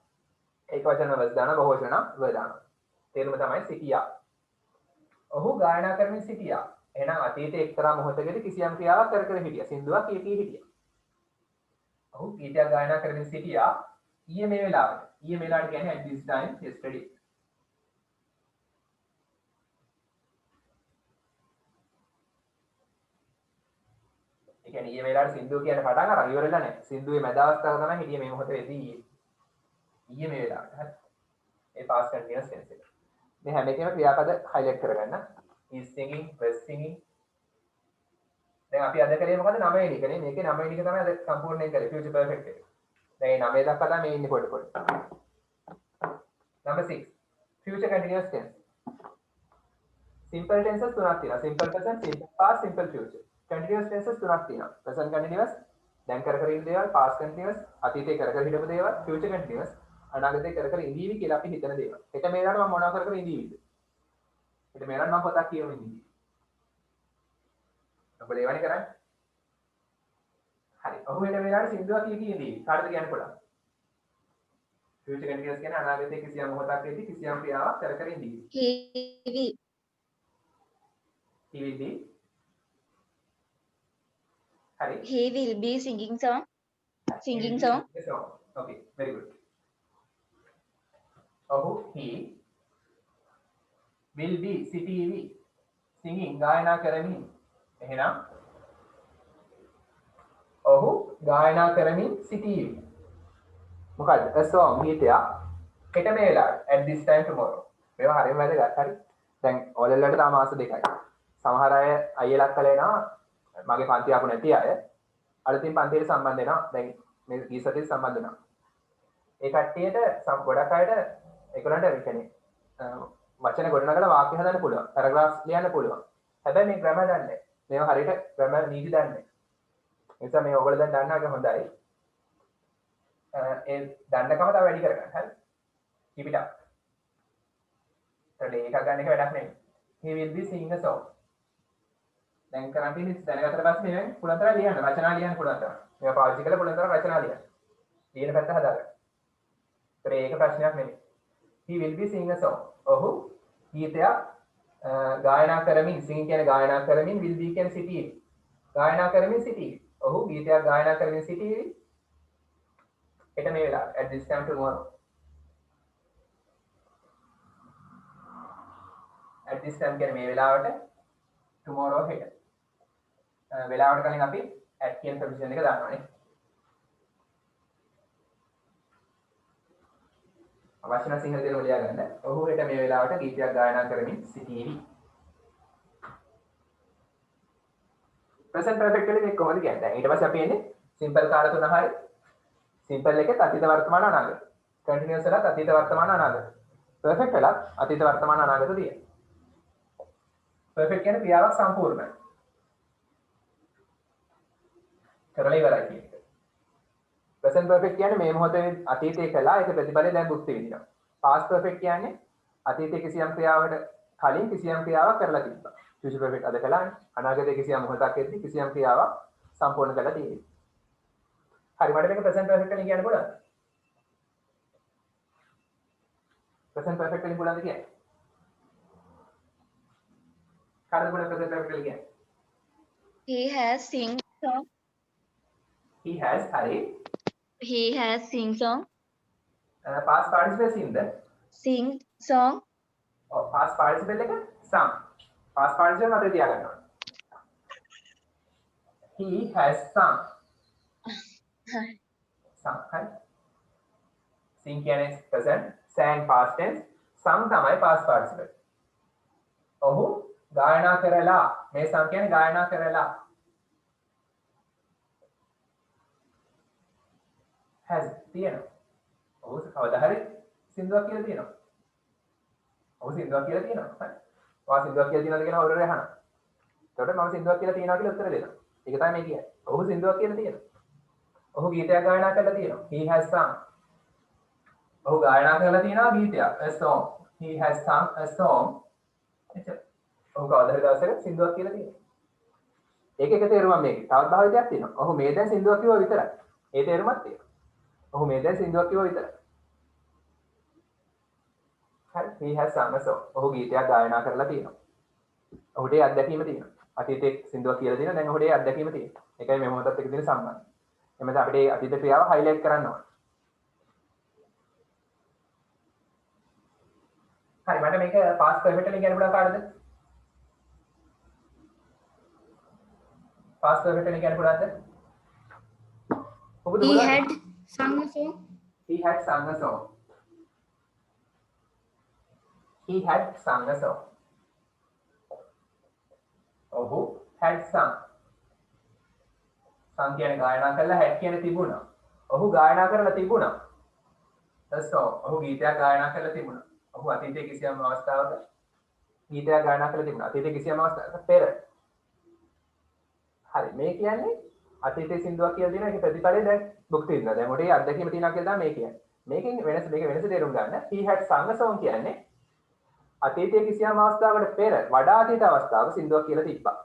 S1: ඒක වචන was දානවා, බහුව වචන නම් were දානවා. තේරුම තමයි සිටියා. ඔහු ගායනා කරමින් සිටියා. එහෙනම් අතීතයේ එක්තරා මොහොතකදී කිසියම් ක්‍රියාවක් කර හිටියා. සින්දුවක් කී හිටියා. ඔහු ගීතයක් ගායනා කරමින් සිටියා ඊයේ මේ වෙලාවට. ඊයේ මේ වෙලාවට කියන්නේ at this time yesterday. ඒ කියන්නේ ඊයේ මේ වෙලාවට සින්දුව කියන පටන් අරන් ඉවරලා නැහැ. සින්දුවේ මැද අවස්ථාව තමයි හිටියේ මේ මොහොතේදී ඊයේ. ඊයේ මේ වෙලාවට. හරි. ඒ past continuous tense එක. මේ හැම එකම ක්‍රියාපද highlight කරගන්න. is singing, was singing. දැන් අපි අද කරේ මොකද 9 වෙනි එකනේ. මේකේ 9 වෙනි එක තමයි අද සම්පූර්ණයෙන් කරේ future perfect එක. දැන් 9 දක්වා තමයි මේ ඉන්නේ පොඩ පොඩ. Number 6. Future continuous tense. Simple tenses තුනක් තියෙනවා. Simple present, simple past, simple future. Continuous tenses තුනක් තියෙනවා. Present continuous, දැන් කර ඉන්න දේවල්, past continuous, අතීතේ කර හිටපු දේවල්, future continuous, අනාගතේ කර ඉඳීවි කියලා අපි හිතන දේවල්. හෙට මේ වෙලාවට මම මොනවා කර ඉඳීවිද? හෙට මේ වෙලාවට මම පොතක් කියවමින් ඉඳීවි. ඔබ ඒවනේ කරන්නේ. හරි. ඔහු හෙට මේ වෙලාවට සින්දුවක් කී ඉඳීවි. කාටද කියන්න පුළුවන්? future continuous කියන්නේ අනාගතයේ කිසියම් මොහොතකදී කිසියම් ක්‍රියාවක් කර ඉඳීවි.
S4: He will be.
S1: Hari.
S4: He will be singing song. Singing song.
S1: Okay, very good. Oh, he will be singing ගායනා කරමින්. එහෙනම් ඔහු ගායනා කරමින් සිටීවි. මොකද්ද? a song ගීතයක්. හෙට මේ වෙලාවට at this time tomorrow. මේවා හරියම වැදගත්. හරි. දැන් ඕලෙල් වලට තාම මාස දෙකයි. සමහර අය අයියලක් කළා එනවා මගේ පන්ති ආපු නැති අය අලුතින් පන්තියට සම්බන්ධ වෙනවා දැන් මේ ගීසතිය සම්බන්ධ වෙනවා ඒ කට්ටියට ගොඩක් අයට ඒකලන්ට කියන්නේ වචන ගොඩනගලා වාක්‍ය හදන්න පුළුවන් පැරග්‍රාෆ්ස් ලියන්න පුළුවන් හැබැයි මේ ග්‍රැමර් දන්නේ නැහැ මේවා හරියට ග්‍රැමර් නීති දන්නේ නැහැ ඒ නිසා මේ ඔයගොල්ලෝ දැන් දන්නාක හොඳයි ඒ දන්නකම තව වැඩි කරගන්න හරි keep it up ඒකට ඒක ගන්න එක වැඩක් නෙමෙයි he will be singing a song දැන් කරන් තියෙන්නේ දැනගත්තට පස්සේ මේ පුළුවන් තරම් ලියන්න රචනා ලියන්න පුළුවන් තරම්. මේවා පාවිච්චි කරලා පුළුවන් තරම් රචනා ලියන්න. ලියන පැත්ත හදාගන්න. ඒක ප්‍රශ්නයක් නෙමෙයි. He will be singing a song. ඔහු ගීතයක් ගායනා කරමින් singing කියන්නේ ගායනා කරමින් will be කියන්නේ සිටීවි. ගායනා කරමින් සිටීවි. ඔහු ගීතයක් ගායනා කරමින් සිටීවි. හෙට මේ වෙලාවට at this time tomorrow. at this time කියන්නේ මේ වෙලාවට tomorrow හෙට. වෙලාවට කලින් අපි at කියන ප්‍රොවිෂන් එක දානවානේ. අවශ්‍ය නම් සිංහල දෙනම ලියා ගන්න. ඔහු හෙට මේ වෙලාවට ගීතයක් ගායනා කරමින් සිටීවි. present perfect වලින් මේක කොහොමද කියන්නේ? දැන් ඊට පස්සේ අපි එන්නේ simple කාල තුන හරි. simple එකේ අතීත වර්තමාන අනාගත. continuous වලත් අතීත වර්තමාන අනාගත. perfect වලත් අතීත වර්තමාන අනාගත තියෙනවා. perfect කියන්නේ ක්‍රියාවක් සම්පූර්ණයි. කරලා ඉවරයි කියන එක. present perfect කියන්නේ මේ මොහොතේ අතීතයේ කළා ඒක ප්‍රතිඵලය දැන් භුක්ති විඳිනවා. past perfect කියන්නේ අතීතයේ කිසියම් ක්‍රියාවකට කලින් කිසියම් ක්‍රියාවක් කරලා තිබ්බා. future perfect අද කළානේ. අනාගතයේ කිසියම් මොහොතකදී කිසියම් ක්‍රියාවක් සම්පූර්ණ කරලා තියෙනවා. හරි මට මේක present perfect වලින් කියන්න පුළුවන්ද? present perfect වලින් පුළුවන්ද කියන්නේ? කාටද පුළුවන් present perfect වලින් කියන්නේ?
S4: He has sing song.
S1: He has hari.
S4: He has sing song.
S1: Past participle in the
S4: Sing song.
S1: oh past participle එක some. Past participle මතක තියාගන්න ඕනේ. He has sung. Sung hari. Sing කියන්නේ present, sang past tense, sung තමයි past participle. ඔහු ගායනා කරලා මේ sung කියන්නේ ගායනා කරලා has තියෙනවා. ඔහු කවදා හරි සින්දුවක් කියලා තියෙනවා. ඔහු සින්දුවක් කියලා තියෙනවා. හරි. ඔයා සින්දුවක් කියලා තියෙනවද කියලා කවුරු හරි අහනවා. එතකොට මම සින්දුවක් කියලා තියෙනවා කියලා උත්තර දෙනවා. ඒක තමයි මේ කියන්නේ. ඔහු සින්දුවක් කියලා තියෙනවා. ඔහු ගීතයක් ගායනා කරලා තියෙනවා. He has sung. ඔහු ගායනා කරලා තියෙනවා ගීතයක්. A song. He has sung a song. එච්චර. ඔහු කවදා හරි දවසක සින්දුවක් කියලා තියෙනවා. ඒක එක තේරුමක් මේකේ. තවත් භාවිතයක් තියෙනවා. ඔහු මේ දැන් සින්දුවක් කිව්වා විතරයි. ඒ තේරුමක් තියෙනවා. ඔහු මේ දැන් සින්දුවක් කිව්වා විතරයි. හරි. He has sung a song. ඔහු ගීතයක් ගායනා කරලා තියෙනවා. ඔහුට ඒ අත්දැකීම තියෙනවා. අතීතයේ සින්දුවක් කියලා දෙනවා. දැන් ඔහුට ඒ අත්දැකීම තියෙනවා. ඒකයි මේ මොහොතත් එක්ක තියෙන සම්බන්ධය. එමෙන්න අපිට ඒ අතීත ක්‍රියාව highlight කරන්න ඕනේ. හරි මට මේක past perfect වලින් කියන්න පුළුවන් කාටද? past perfect වලින් කියන්න පුළුවන්ද? ඔබට
S2: He
S1: පුළුවන්?
S2: had sung a song.
S1: He had sung a song. He had sung a song. ඔහු had sung. sung කියන්නේ ගායනා කරලා had කියන්නේ තිබුණා. ඔහු ගායනා කරලා තිබුණා. a song. ඔහු ගීතයක් ගායනා කරලා තිබුණා. ඔහු අතීතයේ කිසියම් අවස්ථාවක ගීතයක් ගායනා කරලා තිබුණා. අතීතයේ කිසියම් අවස්ථාවක පෙර. හරි මේ කියන්නේ අතීතයේ සින්දුවක් කියලා දෙන එක ප්‍රතිඵලය දැන් භුක්ති විඳිනවා. දැන් උඩේ අත්දැකීම තියෙනවා කියලා තමයි මේ කියන්නේ. මේකෙන් මේක වෙනස තේරුම් ගන්න. He had sung a song කියන්නේ අතීතයේ කිසියම් අවස්ථාවකට පෙර වඩා අතීත අවස්ථාවක සින්දුවක් කියලා තිබ්බා.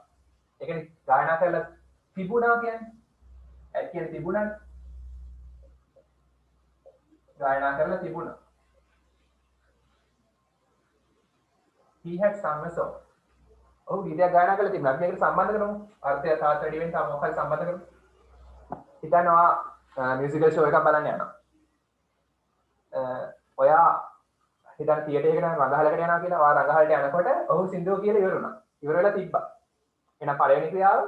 S1: ඒ කියන්නේ ගායනා කරලා තිබුණා කියන්නේ. ඒ කියන්නේ තිබුණා. ගායනා කරලා තිබුණා. He had sung a song. ඔහු ගීතයක් ගායනා කරලා තිබුණා. අපි මේකට සම්බන්ධ කරමු. අර්ථය තාත් වැඩි වෙන තව මොකක් හරි සම්බන්ධ කරමු. හිතනවා මියුසිකල් ෂෝ එකක් බලන්න යනවා. ඔයා හිතන තියටර් එකකට රඟහලකට යනවා කියලා. ඔයා රඟහලට යනකොට ඔහු සින්දුව කියලා ඉවර වුණා. ඉවර වෙලා තිබ්බා. එහෙනම් පළවෙනි ක්‍රියාව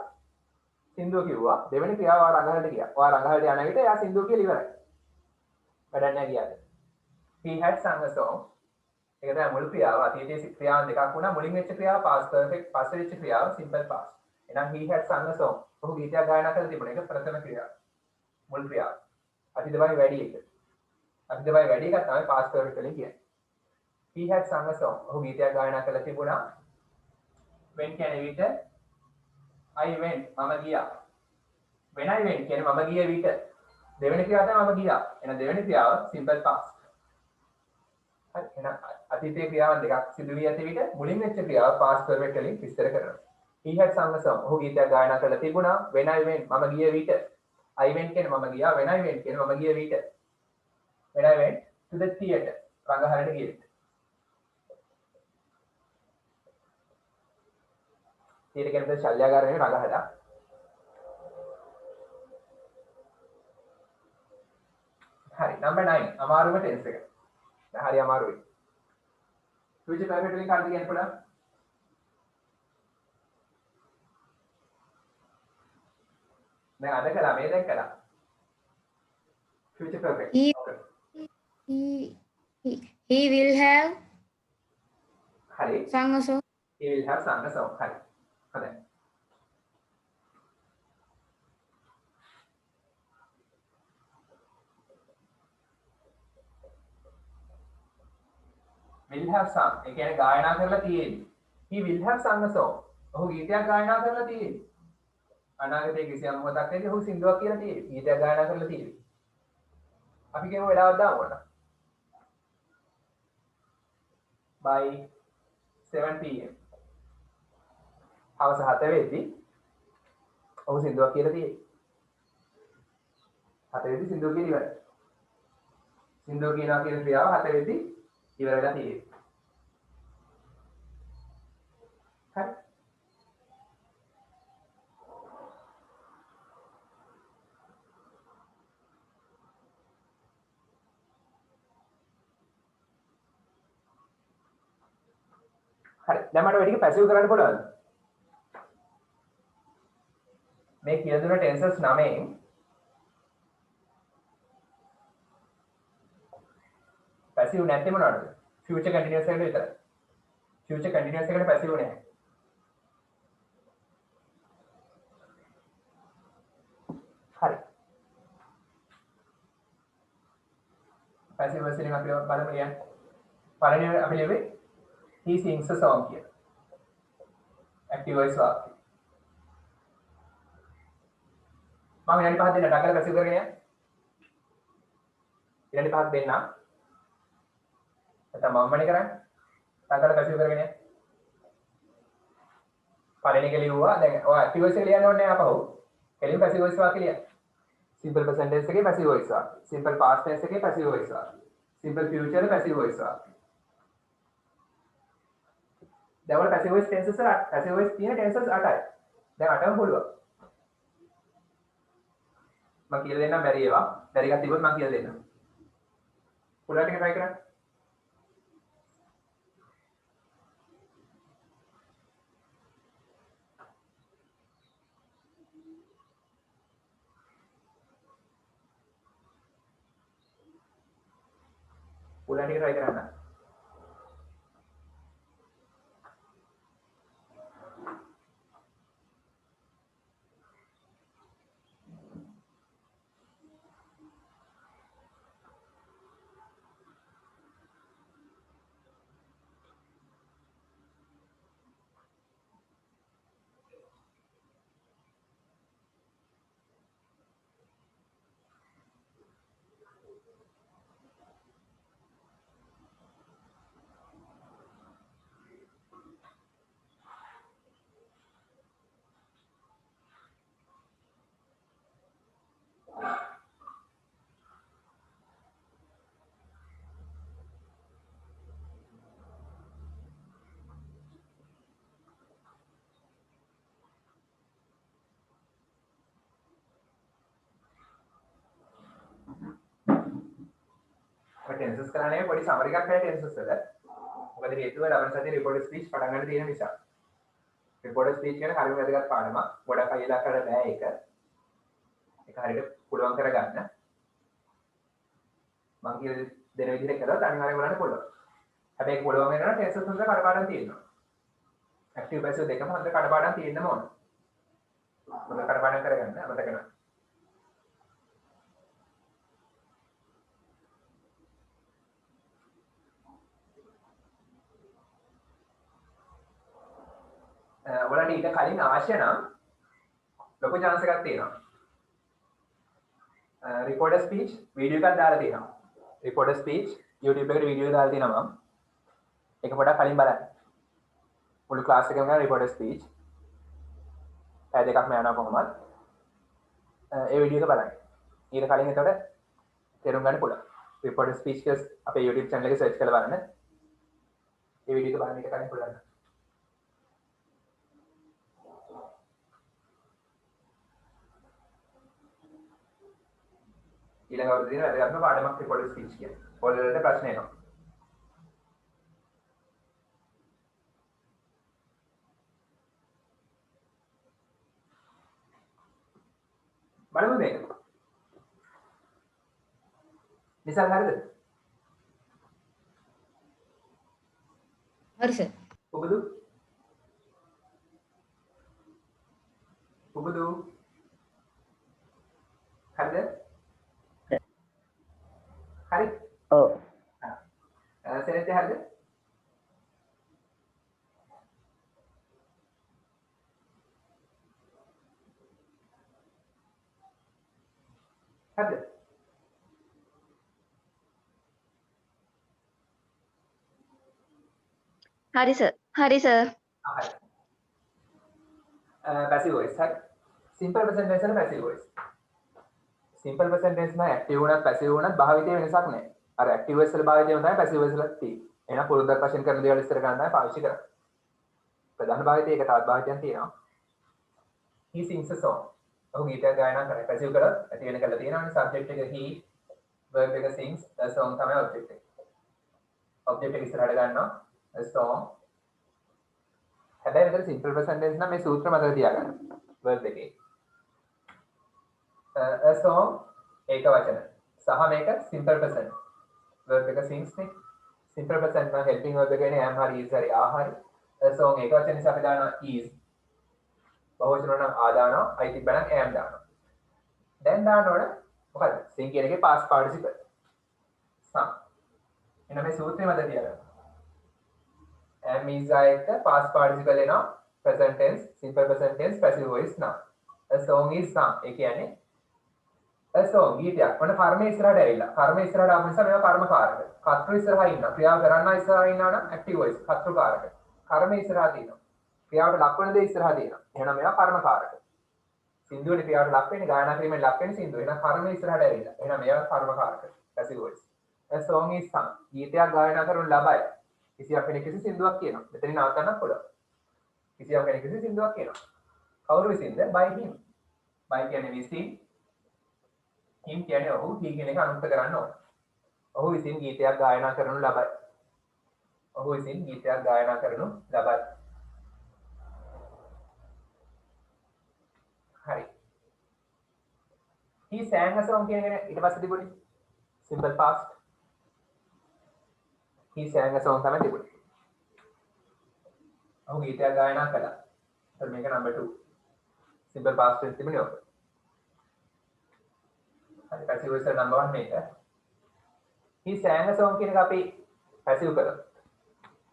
S1: සින්දුව කිව්වා. දෙවෙනි ක්‍රියාව ඔයා රඟහලට ගියා. ඔයා රඟහලට යන විට එයා සින්දුව කියලා ඉවරයි. වැඩක් නැහැ ගියාද? He had sung a song. ඒක තමයි මුල් ක්‍රියාව. අතීතයේ ක්‍රියාවන් දෙකක් වුණා. මුලින් වෙච්ච ක්‍රියාව past perfect, පස්සේ වෙච්ච ක්‍රියාව simple past. එහෙනම් he had sung a song. ඔහු ගීතයක් ගායනා කරලා තිබුණා. ඒක ප්‍රථම ක්‍රියාව. මුල් ක්‍රියාව. අතීතවයි වැඩි එක. අතීතවයි වැඩි එක තමයි past perfect වලින් කියන්නේ. He had sung a song. ඔහු ගීතයක් ගායනා කරලා තිබුණා. when කියන්නේ විට I went මම ගියා. when I went කියන්නේ මම ගිය විට. දෙවෙනි ක්‍රියාව තමයි මම ගියා. එහෙනම් දෙවෙනි ක්‍රියාව simple past. හරි එහෙනම් අතීතයේ ක්‍රියාවන් දෙකක් සිදු වී ඇති විට මුලින් වෙච්ච ක්‍රියාව past perfect වලින් විස්තර කරනවා. He had sung a song. ඔහු ගීතයක් ගායනා කරලා තිබුණා. when I went මම ගිය විට. I went කියන්නේ මම ගියා. when I went කියන්නේ මම ගිය විට. when I went to the theater රඟහලට ගිය විට. theater කියන්නේ ශල්‍යාගාර නෙවෙයි රඟහල. හරි number 9 අමාරුම tense එක. හරි අමාරුයි. future perfect වලින් කාටද කියන්න පුළුවන්? දැන් අද කළා මේ දැන් කළා. future perfect.
S2: He
S1: Okay.
S2: he will have
S1: හරි.
S2: sung a song.
S1: he will have sung a song. හරි. හොඳයි. will have sung ඒ කියන්නේ ගායනා කරලා තියෙන්නේ. he will have sung a song. ඔහු ගීතයක් ගායනා කරලා තියෙන්නේ. අනාගතයේ කිසියම් මොහොතකදී ඔහු සින්දුවක් කියලා තියෙන්නේ. ගීතයක් ගායනා කරලා තියෙන්නේ. අපි කියමු වෙලාවක් දාමු නේද? by 7 pm. හවස 7 වෙද්දී ඔහු සින්දුවක් කියලා තියෙන්නේ. 7 වෙද්දී සින්දුව කියලා ඉවරයි. සින්දුව කියනවා කියන ක්‍රියාව 7 වෙද්දී ඉවර වෙලා තියෙන්නේ. හරි. හරි. දැන් මට ඔය ටික පැසිව් කරන්න පුළුවන්ද? මේ කියලා දුන්න ටෙන්සර්ස් 9න් පැසිව් නැත්තේ මොනවද? ෆියුචර් කන්ටිනියස් එකට විතරයි. ෆියුචර් කන්ටිනියස් එකට පැසිව් නැහැ. හරි. පැසිව් වර්ස් එකෙන් අපි බලමු කියන්නේ. පළවෙනි අපි ලියුවේ he sings a song කියලා. active voice වාක්‍ය. මම විනාඩි 5ක් දෙන්න ඩගල පැසිව් කරගෙන යන්න. විනාඩි 5ක් දෙන්න. නැත්නම් මමනේ කරන්නේ. ඩගල පැසිව් කරගෙන යන්න. පළවෙනි එක ලියුවා. දැන් ඔය active voice එක ලියන්න ඕනේ නැහැ අපහු. කෙලින් passive voice වාක්‍ය ලියන්න. simple present tense එකේ passive voice වාක්‍ය. simple past tense එකේ passive voice වාක්‍ය. simple future passive voice වාක්‍ය. දැන් වල passive voice tenses වල passive voice තියෙන tenses 8යි. දැන් 8ම පුළුවන්. මම කියලා දෙන්නම් බැරි ඒවා. බැරි එකක් තිබ්බොත් මම කියලා දෙන්නම්. පුළුවන් ටික try කරන්න. පුළුවන් ටික try කරන්න. ටෙන්සස් කරන්නේ පොඩි සමරි එකක් නැහැ ටෙන්සස් වල. මොකද හේතුව ලබන සතියේ රිපෝටර් ස්පීච් පටන් ගන්න තියෙන නිසා. රිපෝටර් ස්පීච් කියන්නේ හරියම වැදගත් පාඩමක්. ගොඩක් අයලා කරලා බෑ ඒක. ඒක හරියට පුළුවන් කරගන්න. මම කියන දෙන විදිහට කළොත් අනිවාර්යයෙන් බලන්න පුළුවන්. හැබැයි පුළුවන් වෙනවා ටෙන්සස් හොඳ කඩපාඩම් තියෙනවා. ඇක්ටිව් පැසිව් දෙකම හොඳ කඩපාඩම් තියෙන්න ඕන. හොඳ කඩපාඩම් කරගන්න අමතක කරන්න. ඔයාලට ඊට කලින් අවශ්‍ය නම් ලොකු chance එකක් තියෙනවා. recorder speech වීඩියෝ එකක් දාලා තියෙනවා. recorder speech YouTube එකට වීඩියෝ එක දාලා තියෙනවා මම. ඒක පොඩ්ඩක් කලින් බලන්න. මුළු ක්ලාස් එකම ගන්න recorder speech. පැය දෙකක්ම යනවා කොහොමද? ඒ වීඩියෝ එක බලන්න. ඊට කලින් එතකොට තේරුම් ගන්න පුළුවන්. recorder speech කියලා අපේ YouTube channel එකේ search කරලා බලන්න. ඒ වීඩියෝ එක බලන්න ඊට කලින් පුළුවන්. ඊළඟ අවුරුද්දේ වැදගත්ම පාඩමක් recorder speech කියන්නේ. ඔයාලට ප්‍රශ්න එනවා. බලමු මේක. නිසල් හරිද?
S2: හරි සර්.
S1: පුබුදු? පුබුදු? හරිද? හරි.
S3: ඔව්.
S1: සෙනෙත් හරිද? හරිද?
S4: Hari sir. Hari sir.
S1: හරි. passive voice හරි. simple present tense and passive voice. simple present tense නම් active වුණත් passive වුණත් භාවිතයේ වෙනසක් නැහැ. අර active voice වල භාවිතය තමයි passive voice වලත් තියෙන්නේ. එහෙනම් පුරුද්දක් වශයෙන් කරන දේවල් ඉස්සර ගන්න තමයි පාවිච්චි කරන්නේ. ප්‍රධාන භාවිතය ඒක තවත් භාවිතයක් තියෙනවා. he sings a song. ඔහු ගීතයක් ගායනා කරනවා. passive කරොත් ඇති වෙන කළා තියෙනවානේ subject එක he verb එක sings a song තමයි object එක. object එක ඉස්සරහට ගන්නවා a song. හැබැයි මෙතන simple present tense නම් මේ සූත්‍ර මතක තියාගන්න. verb එකේ a song ඒක වචන සහ මේක simple present verb එක sings නේ simple present නම් helping verb එක කියන්නේ am හරි is හරි are හරි a song ඒක වචන නිසා අපි දානවා is බහුවචන නම් are දානවා I තිබ්බනම් am දානවා දැන් දාන්න ඕන මොකද sing කියන එකේ past participle some එන මේ සූත්‍රය මතක තියාගන්න am is එක past participle එනවා present tense, simple present tense, passive voice noun. A song is sung. ඒ කියන්නේ a song ගීතයක්. මොන කර්ම ඉස්සරහට ඇවිල්ලා. කර්ම ඉස්සරහට ආපු නිසා මේවා කර්ම කාරක. කර්තෘ ඉස්සරහා ඉන්නවා. ක්‍රියාව කරන්න ඉස්සරහා ඉන්නවා නම් active voice කර්තෘ කාරක. කර්ම ඉස්සරහා තියෙනවා. ක්‍රියාවට ලක් වෙන දේ ඉස්සරහා තියෙනවා. එහෙනම් මේවා කර්ම කාරක. සින්දුවේ ක්‍රියාවට ලක් වෙන්නේ ගායනා කිරීමෙන් ලක් වෙන්නේ සින්දුව. එහෙනම් කර්ම ඉස්සරහට ඇවිල්ලා. එහෙනම් මේවා කර්ම කාරක. passive voice. A song is sung. ගීතයක් ගායනා කරනු ලබයි. කිසියම් කෙනෙක් කිසි සින්දුවක් කියනවා. මෙතනින් නවත්තන්නත් පුළුවන්. කිසියම් කෙනෙක් කිසි සින්දුවක් කියනවා. කවුරු විසින්ද? by him. by කියන්නේ විසින්. him කියන්නේ ඔහු. he කියන එක අනුත් කරන්න ඕන. ඔහු විසින් ගීතයක් ගායනා කරනු ලබයි. ඔහු විසින් ගීතයක් ගායනා කරනු ලබයි. හරි. he sang a song කියන එක ඊට පස්සේ තිබුණේ simple past. he sang a song තමයි තිබුණේ. ඔහු ගීතයක් ගායනා කළා. එතකොට මේක number 2. simple past tense තිබුණේ ඔක. හරි passive voice number 1 මේක. he sang a song කියන එක අපි passive කරා.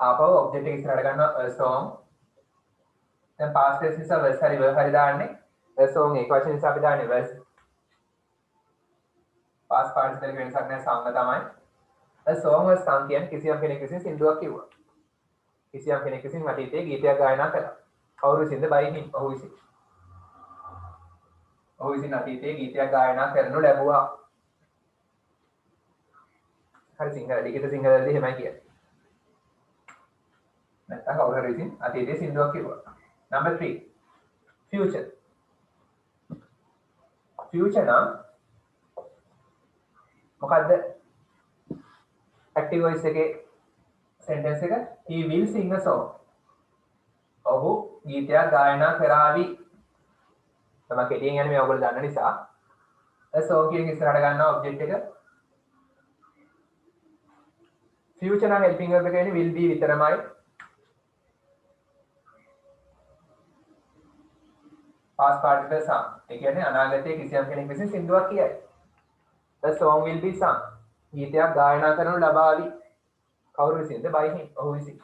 S1: ආපහු object එක ඉස්සරහට ගන්නවා a song. දැන් past tense නිසා was හරි verb හරි දාන්නේ. a song ඒක වචන නිසා අපි දාන්නේ was. past participle එක වෙනසක් නැහැ සංග තමයි. a song was sung කියන්නේ කිසියම් කෙනෙක් විසින් සින්දුවක් කිව්වා. කිසියම් කෙනෙක් විසින් අතීතයේ ගීතයක් ගායනා කළා. කවුරු විසින්ද? by him. ඔහු විසින්. ඔහු විසින් අතීතයේ ගීතයක් ගායනා කරනු ලැබුවා. හරි සිංහල ලිඛිත සිංහලදී එහෙමයි කියන්නේ. නැත්නම් කවුරු හරි විසින් අතීතයේ සින්දුවක් කිව්වා. number 3 future. future නම් මොකද්ද? active voice එකේ sentence එක he will sing a song. ඔහු ගීතයක් ගායනා කරાવી. තමයි කෙටියෙන් යන්නේ මේ ඔයගොල්ලෝ දන්න නිසා. a song කියන ඉස්සරහට ගන්නවා object එක. future නම් helping verb එක වෙන්නේ will be විතරමයි. past participle sung. ඒ කියන්නේ අනාගතයේ කිසියම් කෙනෙක් විසින් සින්දුවක් කියයි. the song will be sung. ගීතයක් ගායනා කරනු ලබාවි. කවුරු විසින්ද? by him. ඔහු විසින්.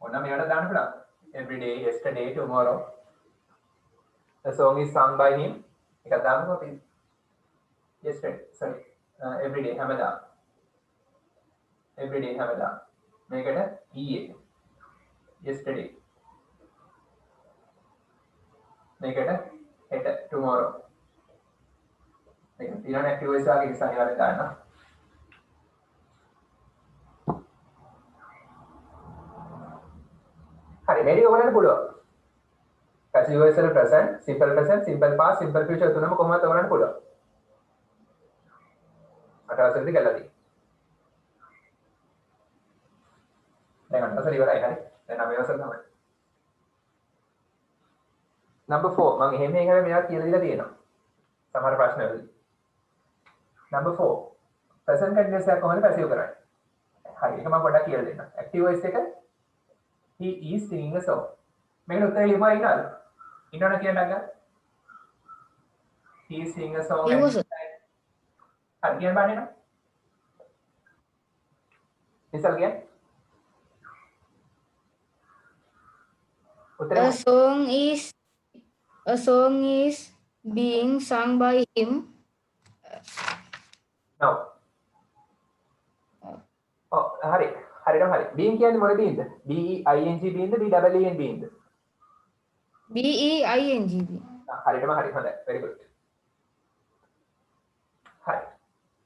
S1: ඔන්න මේවට දාන්න පුළුවන්. every day, yesterday, tomorrow. The song is sung by him. එකක් දාන්නකෝ අපි. yesterday, sorry. every day හැමදාම. every day හැමදාම. මේකට ඊයේ. yesterday. මේකට හෙට tomorrow. මේක ඊළඟ active voice වගේ නිසා අනිවාර්යෙන් දාන්න. හරි මේක ඔයගලන්ට පුළුවන්. passive voice වල present, simple present, simple past, simple future තුනම කොහොමද ඔයගලන්ට පුළුවන්. අටවසරදී කරලා තියෙනවා. දැන් අටවසර ඉවරයි හරි. දැන් නවවසර තමයි. number 4 මම එහෙම එකම මේවා කියලා දීලා තියෙනවා. සමහර ප්‍රශ්න වලදී. number 4 present continuous එක කොහොමද passive කරන්නේ? හරි ඒක මම පොඩ්ඩක් කියලා දෙන්නම්. active voice එක he is singing a song. මේකට උත්තරේ ලියපුවා ඉන්නවද? ඉන්නවද කියන්න ගන්න. he is singing a song.
S2: ලියුවා සර්.
S1: හරි කියන්න බෑ නේද? ඉස්සල් කියන්න. උත්තරේ
S2: A song is being sung by him.
S1: no. ඔව් හරි. හරියටම හරි. being කියන්නේ මොන beingද? B E I N G beingද B E E N beingද?
S2: BEING.
S1: හරියටම හරි. හොඳයි. very good. හරි.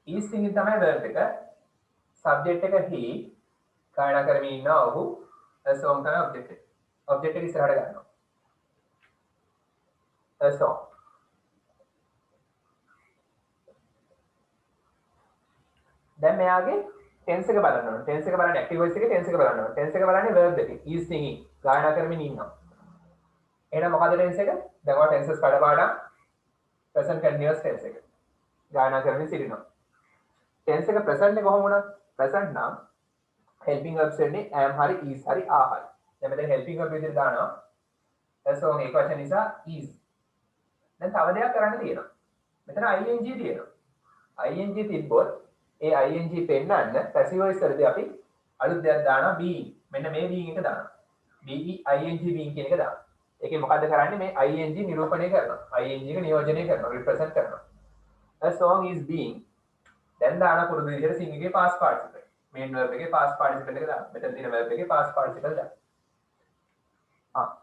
S1: is singing තමයි verb එක. subject එක he ගායනා කරමින් ඉන්නවා ඔහු. a song තමයි object එක. object එක ඉස්සරහට ගන්නවා. a song. දැන් මෙයාගේ tense එක බලන්න ඕනේ. tense එක බලන්නේ active voice එකේ tense එක බලන්න ඕනේ. tense එක බලන්නේ verb එකේ. is singing ගායනා කරමින් ඉන්නවා. එහෙනම් මොකද tense එක? දැන් ඔය tenses කඩපාඩම් present continuous tense එක. ගායනා කරමින් සිටිනවා. tense එක present එක කොහොම වුණත් present නම් helping verbs එන්නේ am හරි is හරි are හරි. දැන් මෙතන helping verb විදිහට දානවා. a song එක වචන නිසා is. දැන් තව දෙයක් කරන්න තියෙනවා. මෙතන ing තියෙනවා. ing තිබ්බොත් ඒ ing පෙන්නන්න passive voice වලදී අපි අලුත් දෙයක් දානවා being. මෙන්න මේ being එක දානවා. ing being කියන එක දාන්න. ඒකේ මොකද්ද කරන්නේ මේ ing නිරූපණය කරනවා. ing එක නියෝජනය කරනවා, represent කරනවා. A song is being දැන් දාන පුරුදු විදිහට sing එකේ past participle. main verb එකේ past participle එක දාන්න. මෙතන තියෙන verb එකේ past participle දාන්න.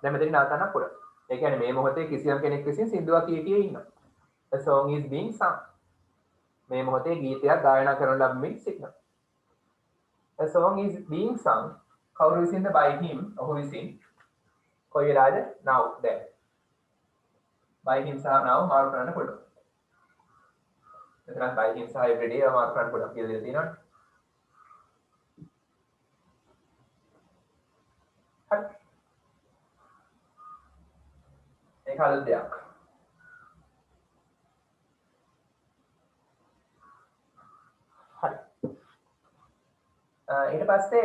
S1: දැන් මෙතන නවත්තන්න පුළුවන්. ඒ කියන්නේ මේ මොහොතේ කිසියම් කෙනෙක් විසින් සින්දුවක් කිය ඉන්නවා. A song is being sung. මේ මොහොතේ ගීතයක් ගායනා කරන ලබමින් සිටිනවා. A song is being sung. කවුරු විසින්ද? by him. ඔහු විසින්. කොයි වෙලාවද? now දැන්. by him සහ now මාරු කරන්න පුළුවන්. මෙතන by him සහ every day මාරු කරන්න පුළුවන් කියලා දෙලා තියෙනවා. හරි. ඒක අලුත් දෙයක්. හරි. ඊට පස්සේ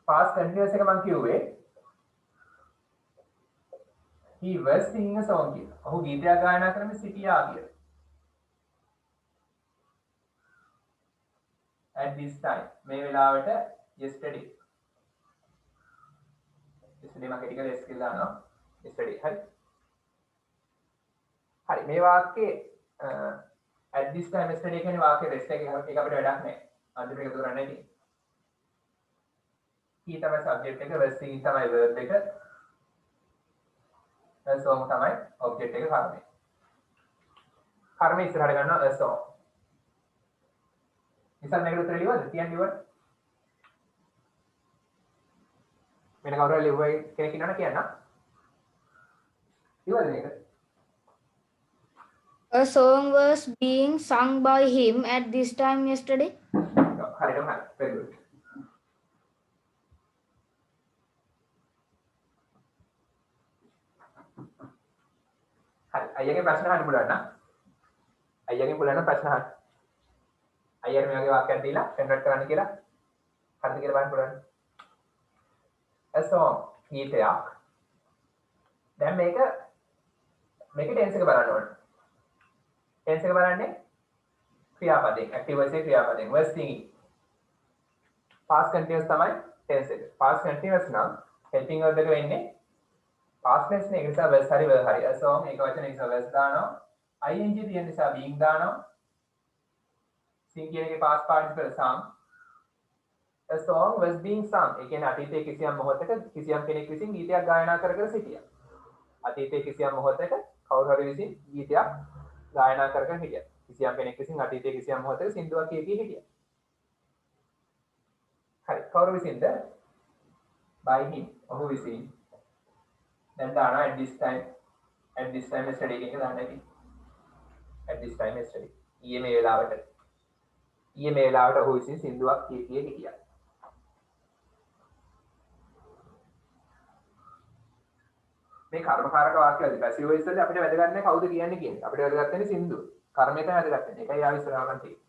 S1: past continuous එක මම කිව්වේ he was singing a song කියලා. ඔහු ගීතයක් ගායනා කරමින් සිටියා කියලා. at this time මේ වෙලාවට yesterday මම ක්‍රිටිකල් s කියලා දානවා yesterday. හරි මේ වාක්‍යයේ at this time yesterday කියන්නේ වාක්‍යයේ rest එක අපිට වැඩක් නැහැ. අන්තිම එක දුරන්නේ නැහැ. he තමයි subject එක, was singing තමයි verb එක, a song තමයි object එක කර්මය. කර්මය ඉස්සරහට ගන්නවා a song. ඉතින් මේකට උත්තර ලියවද? කියන්න ඉවර. වෙන කවුරු හරි ලියුවයි කෙනෙක් ඉන්නවනේ කියන්න. ලියවද මේක?
S2: A song was being sung by him at this time yesterday.
S1: හරියටම හරි. very good. හරි. අයියාගේ ප්‍රශ්න අහන්න පුළුවන් නම් අයියාගෙන් පුළුවන් ප්‍රශ්න අහන්න. අයියාට මේ වගේ වාක්‍යයක් දීලා කන්වර්ට් කරන්න කියලා හරිද කියලා බලන්න පුළුවන්. a song ගීතයක්. දැන් මේකේ ටෙන්ස් එක බලන්න ඕනේ. ටෙන්ස් එක බලන්නේ ක්‍රියාපදයෙන්, ඇක්ටිව් වොයිස් එකේ ක්‍රියාපදයෙන්. was singing. past continuous තමයි ටෙන්ස් එක. past continuous නම් helping verb එක වෙන්නේ past tense නේ. ඒ නිසා was හරි were හරි. a song ඒක වචන නිසා was දානවා. ing තියෙන නිසා being දානවා. sing කියන එකේ past participle sung. a song was being sung. ඒ කියන්නේ අතීතයේ කිසියම් මොහොතක කිසියම් කෙනෙක් විසින් ගීතයක් ගායනා කර සිටියා. අතීතයේ කිසියම් මොහොතක කවුරු හරි විසින් ගීතයක් ගායනා කර හිටියා. කිසියම් කෙනෙක් විසින් අතීතයේ කිසියම් මොහොතක සින්දුවක් කිය හිටියා. හරි. කවුරු විසින්ද? by him. ඔහු විසින්. දැන් දානවා at this time yesterday කියන එක දාන්න ඇති. at this time yesterday. ඊයේ මේ වෙලාවට ඔහු විසින් සින්දුවක් කිය හිටියා. මේ කර්මකාරක වාක්‍යවලදී පැසිව් වොයිස් වල අපිට වැදගත් නැහැ කවුද කියන්නේ කියන්නේ. අපිට වැදගත් වෙන්නේ සින්දුව. කර්මය තමයි වැදගත් වෙන්නේ. ඒකයි ආව ඉස්සරහම තියෙන්නේ.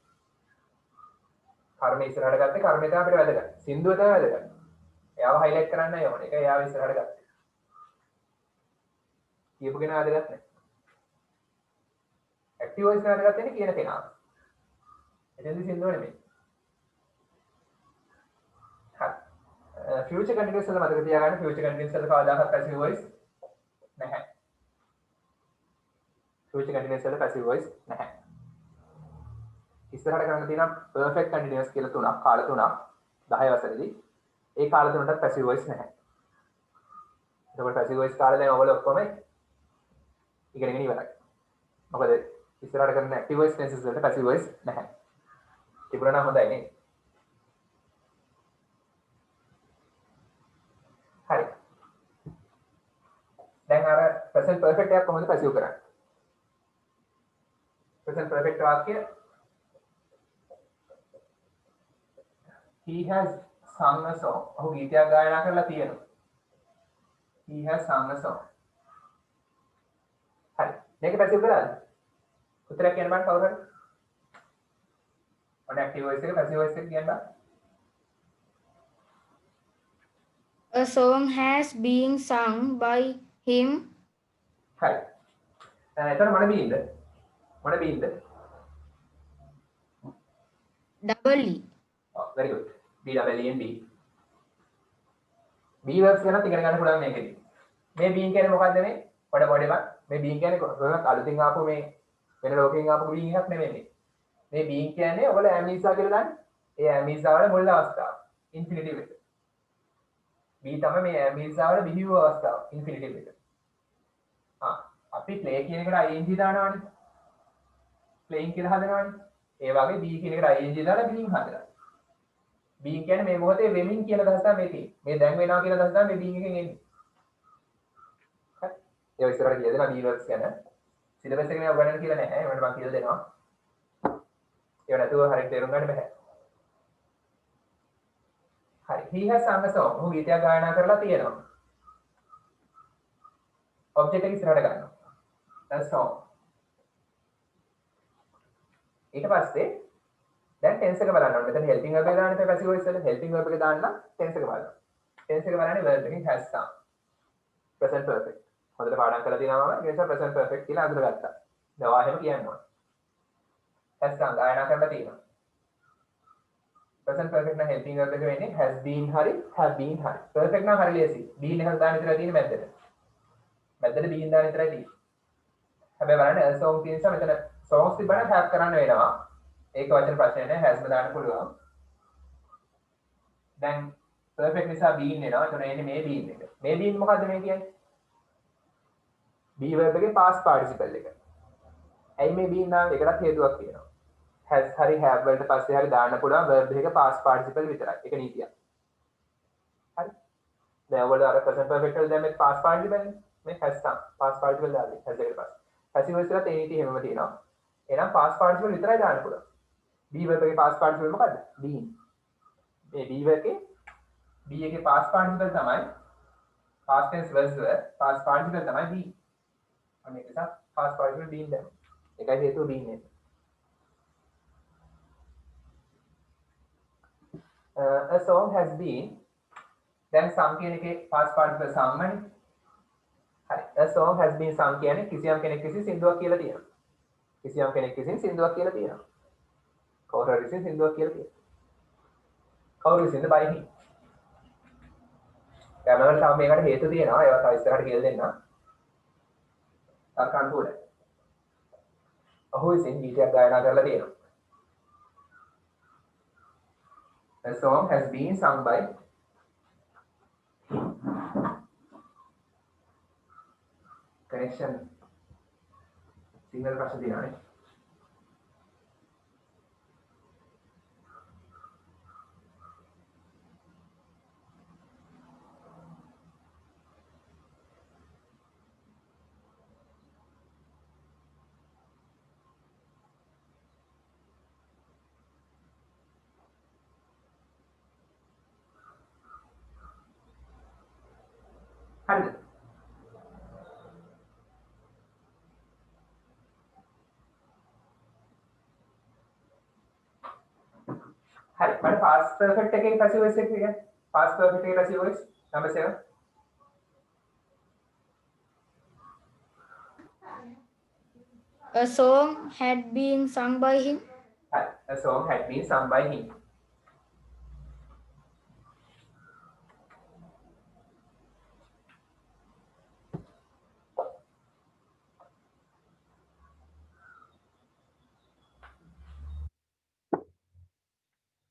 S1: කර්මය ඉස්සරහට ගත්තේ කර්මය තමයි අපිට වැදගත්. සින්දුව තමයි වැදගත්. එයාව හයිලයිට් කරන්නයි ඕනේ. ඒකයි ආව ඉස්සරහට ගත්තේ. කියපු කෙනා වැදගත් නැහැ. ඇක්ටිව් වොයිස් වැදගත් වෙන්නේ කියන කෙනා. එතෙන්දි සින්දුව නෙමෙයි. හරි. ෆියුචර් කන්ටිනියස් වල මතක තියාගන්න ෆියුචර් කන්ටිනියස් වල කවදාකවත් පැසිව් වොයිස් නැහැ. ෆියුචර් කන්ටිනියස් වල පැසිව් වොයිස් නැහැ. ඉස්සරහට කරන්න තියෙනවා පර්ෆෙක්ට් කන්ටිනියස් කියලා තුනක් කාල තුනක් 10 වසරේදී. ඒ කාල තුනටත් පැසිව් වොයිස් නැහැ. එතකොට පැසිව් වොයිස් කාලේ දැන් ඔයගොල්ලෝ ඔක්කොම ඉගෙනගෙන ඉවරයි. මොකද ඉස්සරහට කරන ඇක්ටිව් වොයිස් ටෙන්සස් වලට පැසිව් වොයිස් නැහැ. තිබුණා නම් හොඳයි නේ. හරි. දැන් අර present perfect එකක් කොහොමද පැසිව් කරන්නේ? present perfect වාක්‍ය he has sung a song. ඔහු ගීතයක් ගායනා කරලා තියෙනවා. he has sung a song. හරි. මේක පැසිව් කරාද? උත්තරයක් කියන්න බෑ කවුරු හරි? ඔන්න ඇක්ටිව් වොයිස් එක පැසිව් වොයිස් එක කියන්න බෑ.
S2: A song has been sung by him.
S1: හරි. එතන මොන බීන්ද? මොන බීන්ද?
S2: Double E.
S1: Oh, very good. B double E and B. be verbs ගැන ඉගෙන ගන්න පුළුවන් මේකෙදි. මේ being කියන්නේ මොකද්ද මේ? පොඩ පොඩේම මේ being කියන්නේ කොහොමද අලුතින් ආපු මේ වෙන ලෝකෙන් ආපු being එකක් නෙමෙයි මේ. මේ being කියන්නේ ඔයගොල්ලෝ amnesia කියලා දන්නේ. ඒ amnesia වල මුල් අවස්ථාව infinitive එක. be තමයි මේ amnesia වල බිහිව අවස්ථාව infinitive එක. අපි play කියන එකට ing දානවනේ. playing කියලා හදනවනේ. ඒ වගේ be කියන එකට ing දාලා being හදනවා. being කියන්නේ මේ මොහොතේ වෙමින් කියන අදහස තමයි මේ තියෙන්නේ. මේ දැන් වෙනවා කියන අදහස තමයි මේ being එකෙන් එන්නේ. හරි. ඒ ඉස්සරහට කියලා දෙනවා be verbs ගැන. සිලබස් එකේ මේව ගණන් කියලා නැහැ. ඒකට මම කියලා දෙනවා. ඒව නැතුව හරියට තේරුම් ගන්න බෑ. හරි. he has sung a song. ඔහු ගීතයක් ගායනා කරලා තියෙනවා. object එක ඉස්සරහට ගන්නවා. a song. ඊට පස්සේ දැන් tense එක බලන්න ඕනේ. මෙතන helping verb එක දාන්න ඉතින් passive voice වල helping verb එක දාන්න tense එක බලන්න. tense එක බලන්නේ verb එකෙන් has sung. present perfect. හොඳට පාඩම් කරලා තියෙනවා මම. ඒ නිසා present perfect කියලා අඳුරගත්තා. දැන් ඔයා එහෙම කියන්න ඕනේ. has sung ගායනා කරලා තියෙනවා. present perfect නම් helping verb එක වෙන්නේ has been හරි have been හරි. perfect නම් හරි ලේසි. been එක දාන්න විතරයි තියෙන්නේ මැද්දට. මැද්දට been දාන්න විතරයි තියෙන්නේ. හැබැයි බලන්න a song කියන නිසා මෙතන songs තිබ්බනම් have කරන්න වෙනවා. ඒක වචන ප්‍රශ්නය නෑ has ම දාන්න පුළුවන්. දැන් perfect නිසා been එනවා. එතන එන්නේ මේ been එක. මේ been මොකද්ද මේ කියන්නේ? be verb එකේ past participle එක. ඇයි මේ been නාම එකකට හේතුවක් තියෙනවා. has හරි have වලට පස්සේ හරි දාන්න පුළුවන් verb එකක past participle විතරයි. ඒක නීතියක්. හරි. දැන් ඔයාලා අර present perfect වල දැන් මේ past participle මේ has sung past participle දාන්නේ has එකට පස්සේ. passive voice වලත් ඒ නීතිය හැමම තියෙනවා. එහෙනම් past participle විතරයි දාන්න පුළුවන්. be verb එකේ past participle මොකද්ද? been. මේ be verb එකේ be එකේ past participle තමයි past tense verbs වල past participle තමයි be. අන්න ඒක නිසා past participle been දැම්මා. ඒකයි හේතුව been එක. A song has been දැන් sung කියන එකේ past participle sung නේ. හරි. A song has been sung කියන්නේ කිසියම් කෙනෙක් විසින් සින්දුවක් කියලා තියෙනවා. කිසියම් කෙනෙක් විසින් සින්දුවක් කියලා තියෙනවා. කවුරු හරි විසින් සින්දුවක් කියලා තියෙනවා. කවුරු විසින්ද by him. දැන් තව මේකට හේතු තියෙනවා. ඒවා තව ඉස්සරහට කියලා දෙන්නම්. තර්කන් තුල. ඔහු විසින් ගීතයක් ගායනා කරලා තියෙනවා. The song has been sung by connection signal ප්‍රශ්න තියෙනවානේ. හරිද? හරි. මට past perfect එකේ passive voice එක කියන්නේ past perfect එකේ passive voice number 7.
S2: A song had been sung by him.
S1: හරි. A song had been sung by him.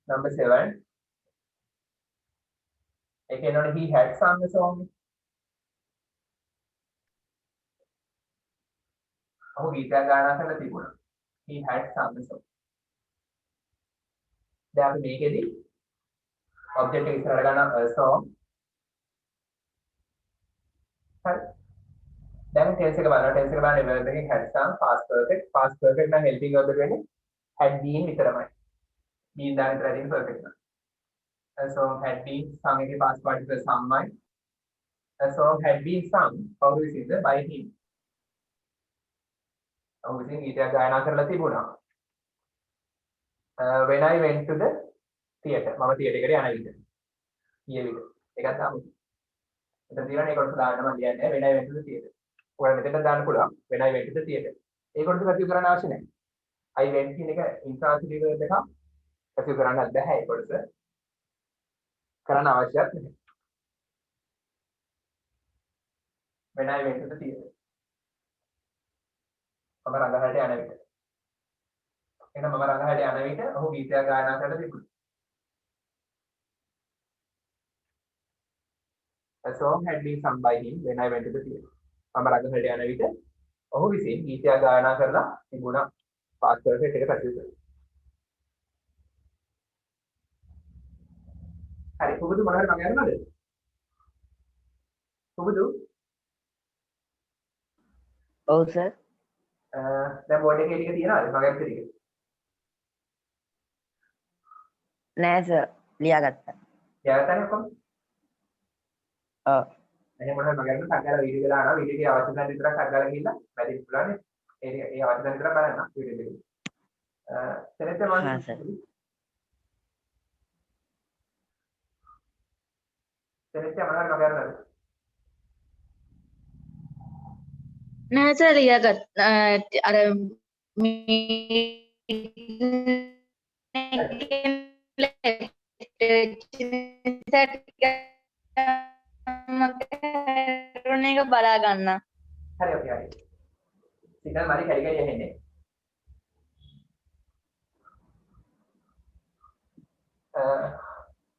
S1: Number 7. Again, he had sung the song. ඔහු ගීතයක් ගායනා කරලා තිබුණා. He had sung the song. දැන් අපි මේකෙදි object එක ඉස්සරහට ගන්න a song. හරි. දැන් tense එක බලන්න. tense එක බලන්න verb එකෙන් had sung past perfect. past perfect නම් helping verb එක වෙන්නේ had been විතරමයි. been දාන විතරයි තියෙන්නේ perfect නම්. A song had been sung එකේ past participle sungමයි. A song had been sung කවුරු විසින්ද by him. ඔහු විසින් ගීතයක් ගායනා කරලා තිබුණා. When I went to the theater. මම theater එකට යන විදිහ. ගිය විදිහ. ඒකත් තමයි. එතන තියෙනවා මේ කොටස දාන්න මම කියන්නේ when I went to the theater. ඔයාලා මෙතන දාන්න පුළුවන් when I went to the theater. ඒ කොටස පැතිව කරන්න අවශ්‍ය නැහැ. I went කියන එක intransitive verb එකක්. පැතිව කරන්නත් බෑ ඒ කොටස. කරන්න අවශ්‍යත් නැහැ. when I went to the theater. මම රඟහලට යන විට. එහෙනම් මම රඟහලට යන විට ඔහු ගීතයක් ගායනා කරලා තිබුණා. A song had been sung by him when I went to the theater. මම රඟහලට යන විට ඔහු විසින් ගීතයක් ගායනා කරලා තිබුණා. past perfect එක පැතිර කරලා. හරි පුබුදු මොනවද මම යන්නද? පුබුදු
S3: ඔව් සර්.
S1: දැන් බෝඩ් එකේ ටික තියනවාද මගේ ටික?
S3: නෑ සර්. ලියාගත්තා.
S1: යාගත්තනේ කොහොමද?
S3: ඔව්.
S1: එහෙනම් මොනවද මම ගන්න සංකල්ප වීඩියෝ එක දානවා වීඩියෝ එකේ අවශ්‍ය තැන විතරක් අරගෙන ගිහිල්ලා වැඩි පුළුවන් ඒ අවශ්‍ය තැන විතරක් බලන්න වීඩියෝ එකේ. select one.
S3: හා සර්.
S1: select මොනවද මම ගන්නද?
S2: නෑ සර් ලියාගත් අර එක බලා ගන්න.
S1: හරි ඔකේ හරි. සිග්නල් මාරි කැඩි කැඩි ඇහෙන්නේ.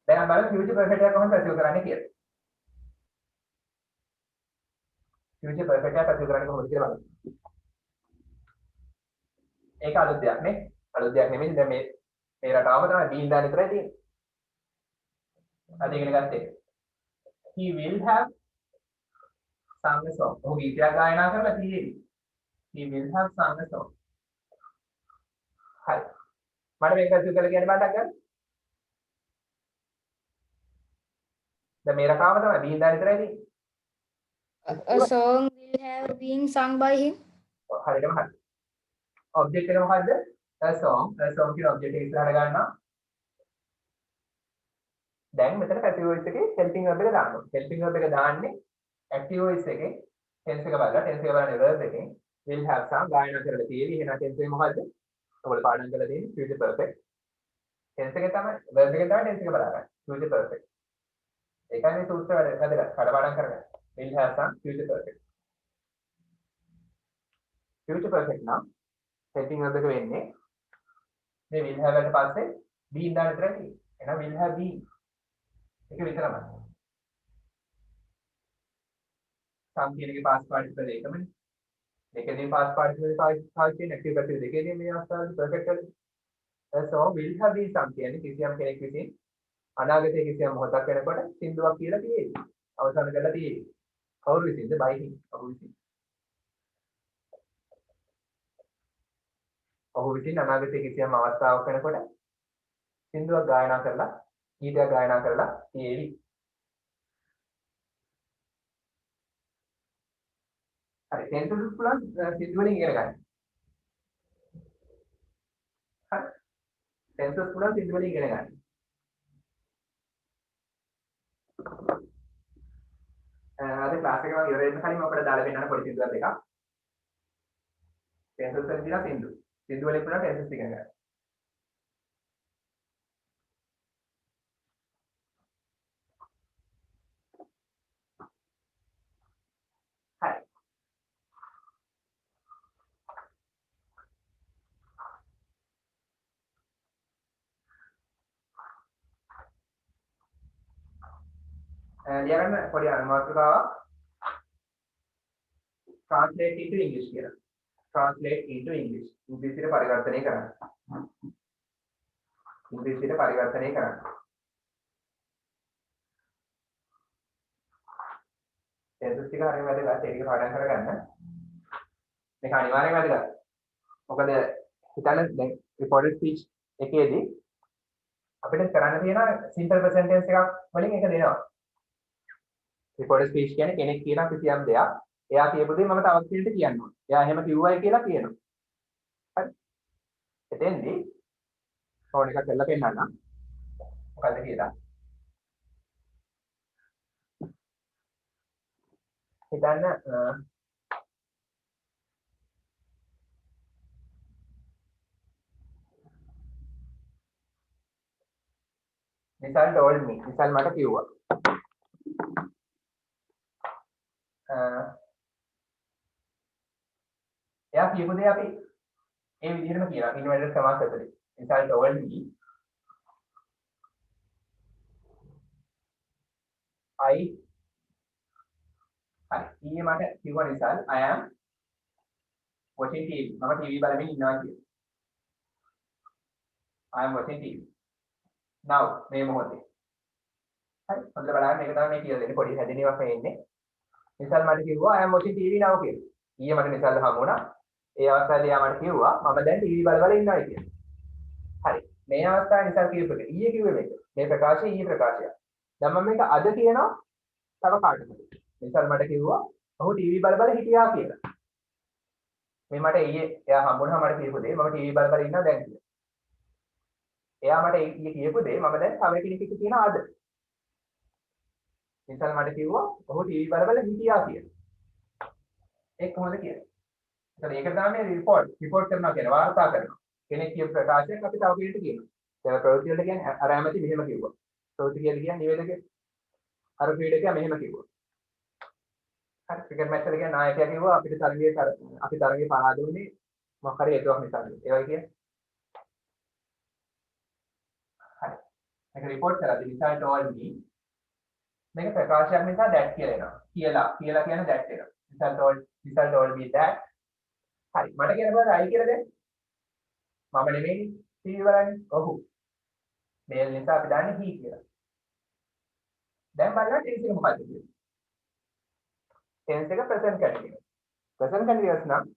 S1: දැන් බලන්න future perfect එක කොහොමද ඇසියුම් කරන්නේ කියලා. future perfect එක ඇසියුම් කරන්නේ කොහොමද කියලා බලන්න. ඒක අලුත් දෙයක් නේ. අලුත් දෙයක් නෙමෙයි දැන් මේ රටාවම තමයි බීන් දාන විතරයි තියෙන්නේ. අද ඉගෙන ගත්තේ. He will have sung a song. ඔහු ගීතයක් ගායනා කරලා තියෙන්නේ. He will have sung a song. හරි. මට මේක ඇසියුම් කරලා කියන්න බෑ ගන්න. දැන් මේ රටාවම තමයි බීන් දාන විතරයි තියෙන්නේ.
S2: A song will have been sung by him.
S1: හරියටම හරි. object එක මොකද්ද? a song කියන object එක ඉස්සරහට ගන්නවා. දැන් මෙතන passive voice එකේ helping verb එක දානවා. helping verb එක දාන්නේ active voice එකේ tense එක බලලා tense එක බලන්නේ verb එකෙන් will have sung ගායනා කරලා තියෙවි. එහෙනම් tense එක මොකද්ද? ඔයගොල්ලෝ පාඩම් කරලා තියෙන්නේ future perfect. tense එක තමයි verb එකෙන් තමයි tense එක බලාගන්නේ. future perfect. ඒකයි මේ සූත්‍ර වැදගත්. කඩපාඩම් කරගන්න. will have sung future perfect. future perfect නම් helping verb එක වෙන්නේ මේ will have එකට පස්සේ been දාන්න විතරයි තියෙන්නේ. එහෙනම් will have been ඒක විතරමයි. සම් කියන එකේ past participle එකමනේ. දෙකේදී past participle පාවිච්චි කරන active passive දෙකේදී මේ අවස්ථාවේදී perfect වලදී. so will have been some කියන්නේ කිසියම් කෙනෙක් විසින් අනාගතයේ කිසියම් මොහොතක් වෙනකොට සින්දුවක් කියලා තියෙන්නේ. අවසන් කරලා තියෙන්නේ. කවුරු විසින්ද? by him. ඔහු විසින්. ඔහු විසින් අනාගතයේ කිසියම් අවස්ථාවක් වෙනකොට සින්දුවක් ගායනා කරලා ගීතයක් ගායනා කරලා තියෙවි. හරි tenses පුළුවන් සින්දු වලින් ඉගෙන ගන්න. හරි tenses පුළුවන් සින්දු වලින් ඉගෙන ගන්න. අද ක්ලාස් එක මම ඉවර වෙන්න කලින් ඔකට දාලා දෙන්නම් පොඩි සින්දුවක් දෙකක්. tenses වලින් දිනා සින්දු. සින්දු වලින් පුළුවන් tenses ඉගෙන ගන්න. හරි. ලියගන්න පොඩි අනුමාත්‍රකාවක් translate into English කියලා. translate into English. ඉංග්‍රීසියට පරිවර්තනය කරන්න. ඉංග්‍රීසියට පරිවර්තනය කරන්න. tenses ටික හරියම වැදගත්. ඒක පාඩම් කරගන්න. මේක අනිවාර්යයෙන්ම වැදගත්. මොකද හිතන්න දැන් recorded speech එකේදී අපිට කරන්න තියෙන simple present tense එකක් වලින් එක දෙනවා. recorded speech කියන්නේ කෙනෙක් කියන කිසියම් දෙයක් එයා කියපු දේ මම තවත් කෙනෙක්ට කියන්න ඕනේ. එයා එහෙම කිව්වයි කියලා කියනවා. හරි. එතෙන්දී ෆෝන් එක කරලා පෙන්නන්න. මොකද්ද කියලා. හිතන්න Nisal told me. Nisal මට කිව්වා. එයා කියපු දේ අපි ඒ විදිහටම කියනවා ඉන්වර්ටඩ් කමාස් ඇතුලේ. result told me I ඊයේ මට කිව්ව result I am watching TV. මම TV බලමින් ඉන්නවා කියලා. I am watching TV. now මේ මොහොතේ. හරි. හොඳට බලන්න මේක තමයි මේ කියලා දෙන්නේ පොඩි හැදෙනවක් වෙන්නේ. result මට කිව්වා I am watching TV now කියලා. ඊයේ මට result හමු වුණා. ඒ අවස්ථාවේදී යා මට කිව්වා මම දැන් TV බල බල ඉන්නවා කියලා. හරි. මේ අවස්ථාවේ result කියපු එක ඊයේ කිව්වේ මේක. මේ ප්‍රකාශය ඊයේ ප්‍රකාශය. දැන් මම මේක අද කියනවා තව කාටද? result මට කිව්වා ඔහු TV බල බල හිටියා කියලා. මේ මට ඊයේ එයා හම්බුනහම මට කියපු දේ මම TV බල බල ඉන්නවා දැන් කියලා. එයා මට ඊයේ කියපු දේ මම දැන් තව කෙනෙක් එක්ක කියන අද. result මට කිව්වා ඔහු TV බල බල හිටියා කියලා. ඒක කොහොමද කියන්නේ? ඒක තමයි report කරනවා කියන්නේ වාර්තා කරනවා. කෙනෙක් කියපු ප්‍රකාශයක් අපි තව කෙනෙක්ට කියනවා. දැන් ප්‍රවෘත්ති වලට කියන්නේ අර ඇමති මෙහෙම කිව්වා. ප්‍රවෘත්ති කියලා කියන්නේ නිවේදකයා අර ක්‍රීඩකයා මෙහෙම කිව්වා. හරි ක්‍රිකට් මැච් එකේ නායකයා කිව්වා අපිට තරගයේ පහා දුන්නේ මොකක් හරි හේතුවක් නිසා. ඒ වගේ කියන්නේ. හරි. මේක report කරලා result told me මේක ප්‍රකාශයක් නිසා that කියලා එනවා. කියලා කියන්නේ that එනවා. result told me that හරි මට කියන බල I කියලා දැන් මම නෙමෙයි TV බලන්නේ ඔහු මේල් නිසා අපි දාන්නේ he කියලා දැන් බලන්න tense එක මොකක්ද කියන්නේ tense එක present continuous නම්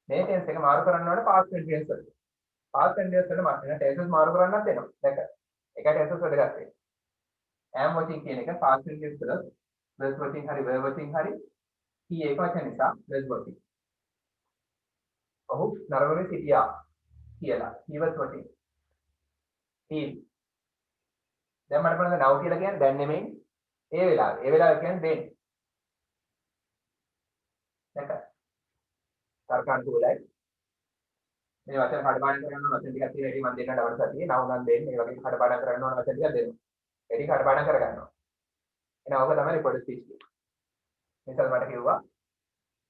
S1: මේ tense එක මාරු කරන්න ඕනේ past continuous වලට past continuous වලට මාරු කරන tenses මාරු කරන්නත් වෙනවා දැක එක tenses වලට ගත්තේ am watching කියන එක past continuous වල was watching හරි were watching හරි he එක වචන නිසා was watching ඔහු නරඹමින් සිටියා කියලා. he was watching. he දැන් මට බලන්න now කියලා කියන්නේ දැන් නෙමෙයි ඒ වෙලාවේ. ඒ වෙලාවේ කියන්නේ then. දැක්ක? තර්කානුකූලයි. මේ වචන කඩපාඩම් කරන්න ඕන වචන ටිකක් තියෙන හැටි මම දෙන්න දවස් සතියේ now නම් දෙන්නේ. මේ වගේ කඩපාඩම් කරන්න ඕන වචන ටිකක් දෙනවා. ඒ ටික කඩපාඩම් කරගන්නවා. එහෙනම් ඔක තමයි report speech කියන්නේ. misal මට කිව්වා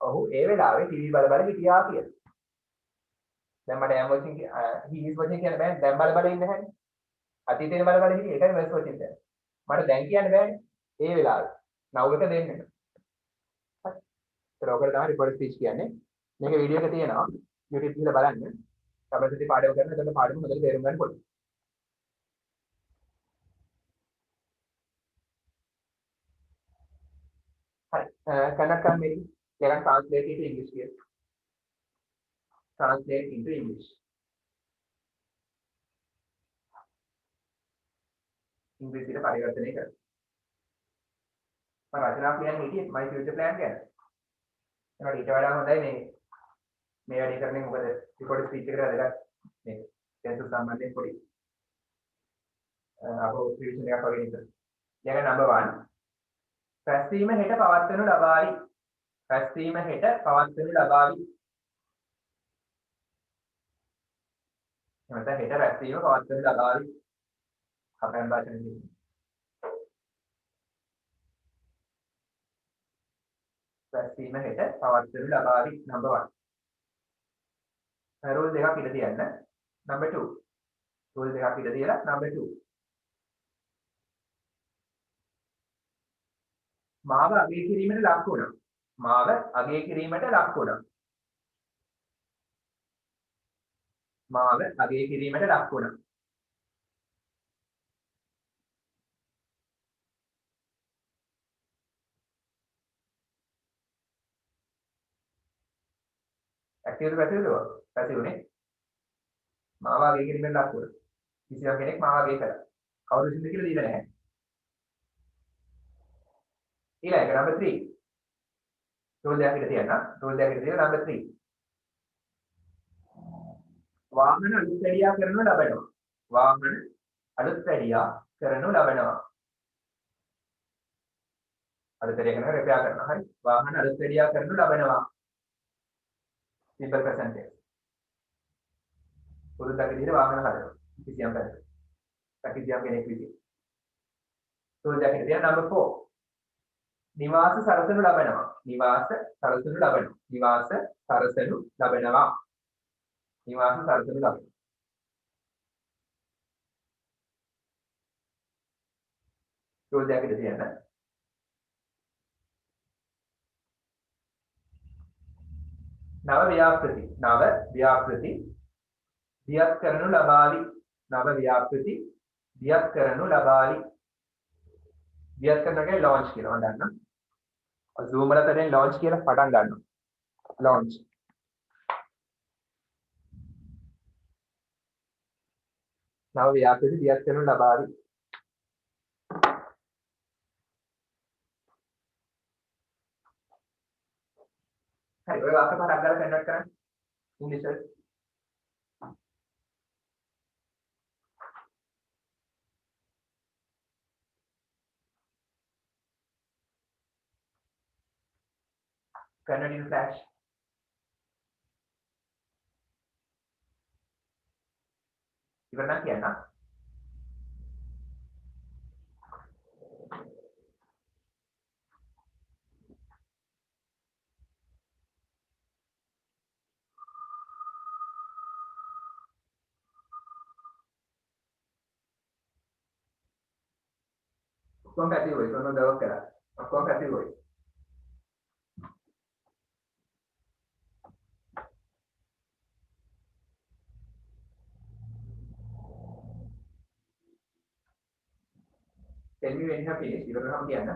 S1: ඔහු ඒ වෙලාවේ TV බල බල හිටියා කියලා. දැන් මට am watching he is watching කියන බෑනේ දැන් බල බල ඉන්න හැන්නේ අතීතේ බල බල හිටියේ ඒකයි was watching දැන් මට දැන් කියන්න බෑනේ ඒ වෙලාවේ now එක දෙන්නේ හරි ඒක ඔකට තමයි report speech කියන්නේ මේක වීඩියෝ එක තියෙනවා YouTube එකේ බලන්න සමහරවිට පාඩම කරන එතන පාඩම හොඳට තේරුම් ගන්න පුළුවන් හරි cannot come maybe you can translate it to English here translate into English. English එක පරිවර්තනය කරන්න. මම රචනා කියන්නේ හිටියේ my future plan ගැන. ඒකට ඊට වඩා හොඳයි මේ වැඩේ කරන්නේ මොකද report speech එකට වැදගත් මේ tense සම්බන්ධයෙන් පොඩි අපෝ revision එකක් වගේ ඉතින්. ඊළඟ number 1 පැස්වීම හෙට පවත්වනු ලබාවි. පැස්වීම හෙට පවත්වනු ලබාවි. එතන හෙට පැස්වීම පවත්වනු ලබාවි. අපෙන් භාෂාවෙන් පැස්වීම හෙට පවත්වනු ලබාවි number 1. රූල් දෙකක් ඉඳ තියන්න number 2. රූල් දෙකක් ඉඳ තියලා number 2. මාව අගය කිරීමට ලක් වුණා. මාව අගය කිරීමට ලක් වුණා. මාව අගය කිරීමට ලක් වුණා. ඇක්ටිව් පැසිව්නේ. මාව අගය කිරීමට ලක් වුණා. කිසියම් කෙනෙක් මාව අගය කළා. කවුරුද ඉන්නේ කියලා දීලා නැහැ. ඊළඟ number 3. රූල් දෙකක් ඉඳ තියන්න. රූල් දෙකක් ඉඳ තියලා number 3. වාහන අලුත්වැඩියා කරනු ලබනවා. වාහන අලුත්වැඩියා කරනු ලබනවා. අලුත්වැඩියා කරන රෙපෙයා කරනවා. හරි. වාහන අලුත්වැඩියා කරනු ලබනවා. simple present tense. පුරුද්දක් විදිහට වාහන හදනවා. කිසියම් පැත්තක. කිසියම් කෙනෙක් විදිහට. රූල් දෙකක් ඉඳ තියන්න number 4. නිවාස සරසනු ලබනවා. නිවාස සරසනු ලබනවා. නිවාස සරසනු ලබනවා. නිවාස සරසනු ලබනවා. චෝදයකට තියන්න. නව ව්‍යාපෘති. නව ව්‍යාපෘති දියත් කරනු ලබාවි. නව ව්‍යාපෘති දියත් කරනු ලබාවි. දියත් කරනකේ ලොන්ච් කියලා මම දන්නවා. Zoom වල තෙන් ලොන්ච් කියලා පටන් ගන්නවා. ලොන්ච්. නව ව්‍යාපෘති දියත් කරනු ලබාවි. හරි ඔය වාක්‍ය පහක් ගාලා කන්වර්ට් කරන්න. ඉංග්‍රීසි වලට. Convert in Flash. ඉවර නම් කියන්න. ඔක්කොම පැති වෙයි. ඔන්න දවස් කරා. ඔක්කොම පැති වෙයි. Tell me when you have finished. ඉවර නම් කියන්න.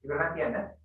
S1: ඉවර නම් කියන්න.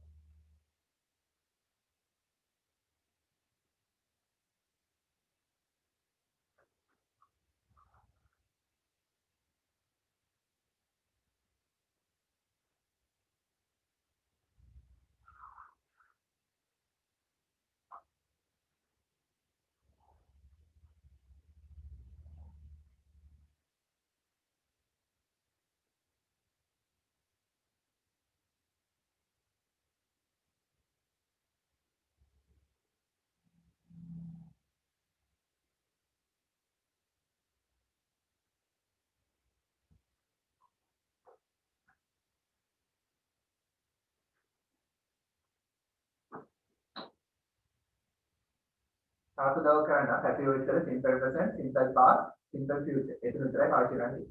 S1: සාතු දව කරන්න පැති වෙයි විතර simple present, simple past, simple future. ඒක විතරයි පාවිච්චි කරන්නේ.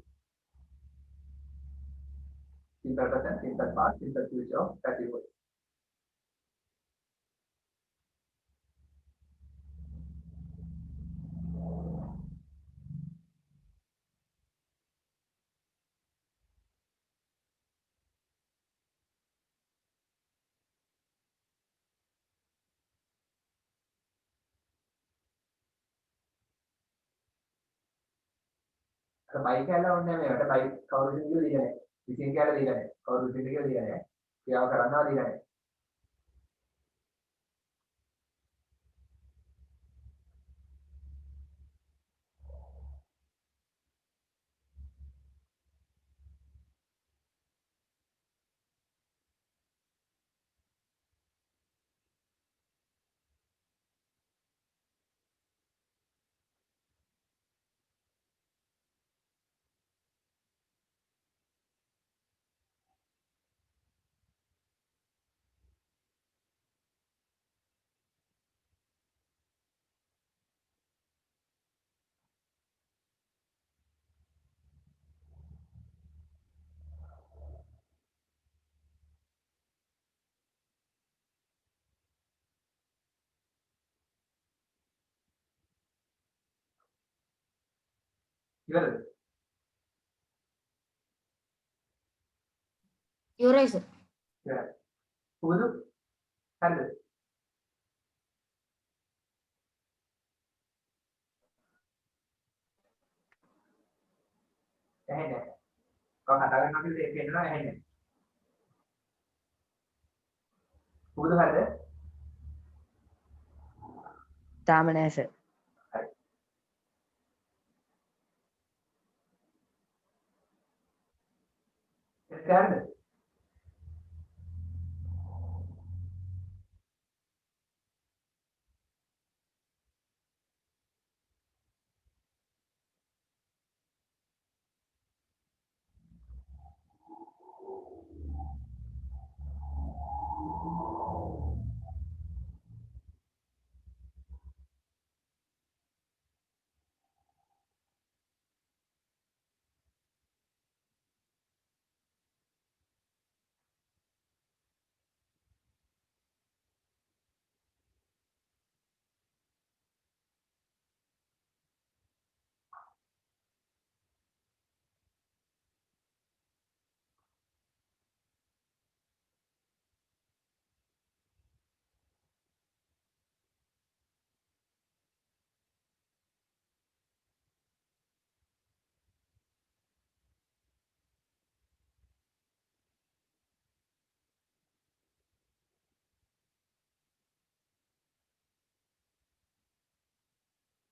S1: Simple present, simple past, simple future, පැති වෙයි. අර බයි කැලලා ඕනේ නැහැ මේකට බයි කවුරුද කියලා දීලා නැහැ. විසින් කියලා දීලා නැහැ. කවුරුද කියලා දීලා නැහැ. ක්‍රියාව කරන්නවා දීලා නැහැ. ඉවරද?
S2: ඉවරයි සර්.
S1: ඉවරයි. පුරුදු? හරිද? ඇහෙන්නේ නැහැ. කොහොම කතා කරනවා කියලා ඒක එන්නවා ඇහෙන්නේ නැහැ. පුරුදු හරිද?
S3: තාම නෑ සර්.
S1: හරි. ඒක හරිද?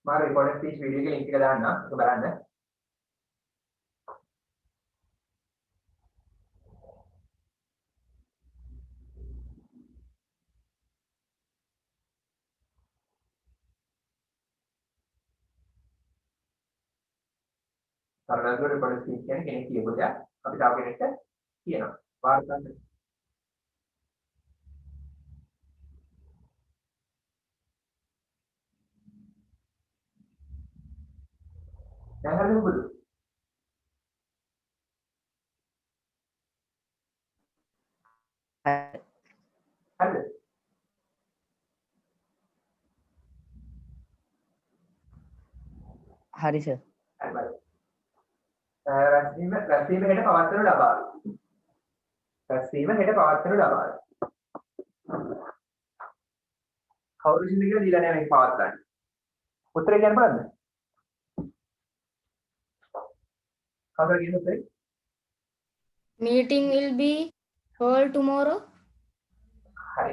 S1: මම රෙකෝඩඩ් ස්පීච් වීඩියෝ එකේ ලින්ක් එක දාන්නම්. ඒක බලන්න. සරලව රෙකෝඩඩ් ස්පීච් කියන්නේ කෙනෙක් කියපු දෙයක් අපි තව කෙනෙක්ට කියනවා. වාර්තා කරනවා. දැන් හරිද පුරුදු? හරිද?
S3: හරි සර්.
S1: හරි බලන්න. රැස්වීම හෙට පවත්වනු ලබාවි. රැස්වීම හෙට පවත්වනු ලබාවි. කවුරු විසින්ද කියලා දීලා නැහැ මේක පවත්වන්න. උත්තරේ කියන්න බලන්න. කවුරුද කියන උත්තරේ?
S2: Meeting will be held tomorrow.
S1: හරි.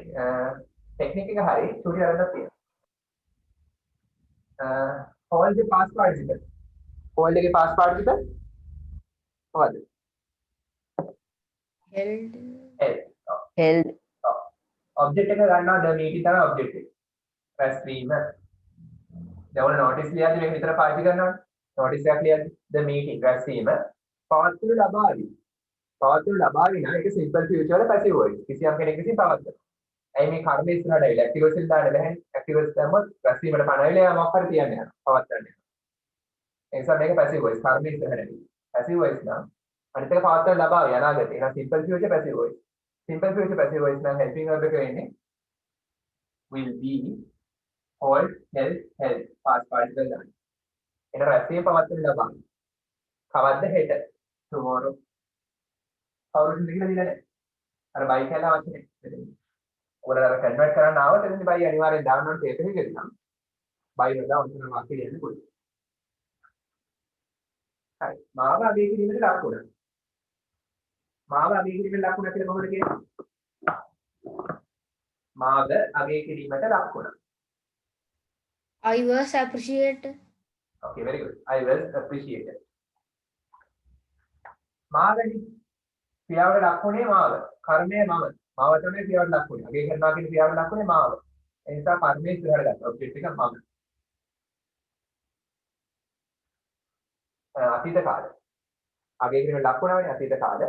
S1: ටෙක්නික් එක හරි. චූටි අරගෙන තියෙනවා. hold the past participle. hold එකේ past participle මොකද්ද?
S2: Held.
S3: held
S1: ඔබ්ජෙක්ට් එක ගන්නවා the meeting තමයි ඔබ්ජෙක්ට් එක. රැස්වීම. දැන් ඔන්න notice ලියද්දි මේක විතර පාවිච්චි කරනවනේ. notice එකක් ලියද්දි the meeting රැස්වීම පවත්වනු ලබාවි. පවත්වනු ලබාවි නම් ඒක simple future වල passive voice. කිසියම් කෙනෙක් විසින් පවත්වනවා. ඇයි මේ කර්ම ඉස්සරහට ඇවිල්ලා active voice දාන්න බැහැ. active voice දැම්මොත් රැස්වීමට පණවිලා මොකක් හරි තියන්න යනවා. පවත්වන්න යනවා. ඒ නිසා මේක passive voice කර්ම ඉස්සරහට ඇවිල්ලා. passive voice නම් අනිත් එක පවත්වනු ලබාවි අනාගතේ. එහෙනම් simple future passive voice. simple future passive voice නම් helping verb එක වෙන්නේ will be hold held held past participle දාන්න. එන රැස්වීම පවත්වනු ලබාවි. කවද්ද හෙට tomorrow. කවුරුද කියලා දීලා නැහැ. අර බයි කියලා වචනේ මෙතන. ඔයාලා අර කන්වර්ට් කරන්න ආවට එතනදී බයි අනිවාර්යෙන් දාන්න ඕනේ පේපර් එකේ නම් බයි වල දාන්න ඕන වාක්‍ය දෙන්න පුළුවන්. හරි. මාව අගය කිරීමට ලකුණ. මාව අගය කිරීමට ලකුණ කියලා කොහොමද කියන්නේ? මාව අගය කිරීමට ලකුණ.
S2: I was appreciated.
S1: Okay, very good. I was appreciated. මාවනි ක්‍රියාවට ලකුණේ මාව. කර්මය මම. මාව තමයි ක්‍රියාවට ලකුණේ. අගය කරනවා කියන ක්‍රියාවට ලකුණේ මාව. ඒ නිසා කර්මයේ ඉස්සරහට ගත්තා. ඔබ්ජෙක්ට් එක මම. අතීත කාල. අගය කිරීමට ලකුණවනේ අතීත කාල.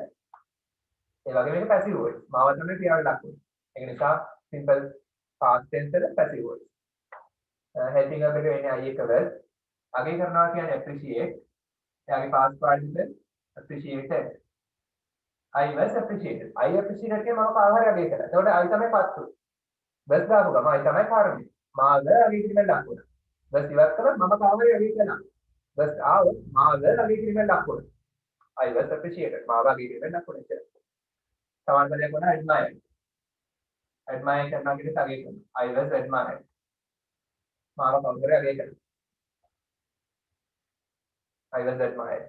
S1: ඒ වගේම මේක පැසිව් වොයිස්. මාව තමයි ක්‍රියාවට ලකුණේ. ඒක නිසා simple past tense වල පැසිව් වොයිස්. helping එකට වෙන්නේ I එක verb. අගය කරනවා කියන්නේ appreciate. එයාගේ past participle appreciated. I was appreciated. I appreciated කියන්නේ මම කාහරි අගය කළා. එතකොට I තමයි පත්තු. බස් දාපු ගම I තමයි කර්මය. මාද අගය කිරීමෙන් ලකුණ. බස් ඉවත් කළා මම කාහරි අගය කළා. බස් ආව මාද අගය කිරීමෙන් ලකුණ. I was appreciated. මාව අගය කිරීමෙන් ලකුණ ඉතින්. සමාන පදයක් වුණා admire. admire කරනවා කියන්නේ අගය කරනවා. I was admired. මාව කවුරුහරි අගය කළා. I was admired.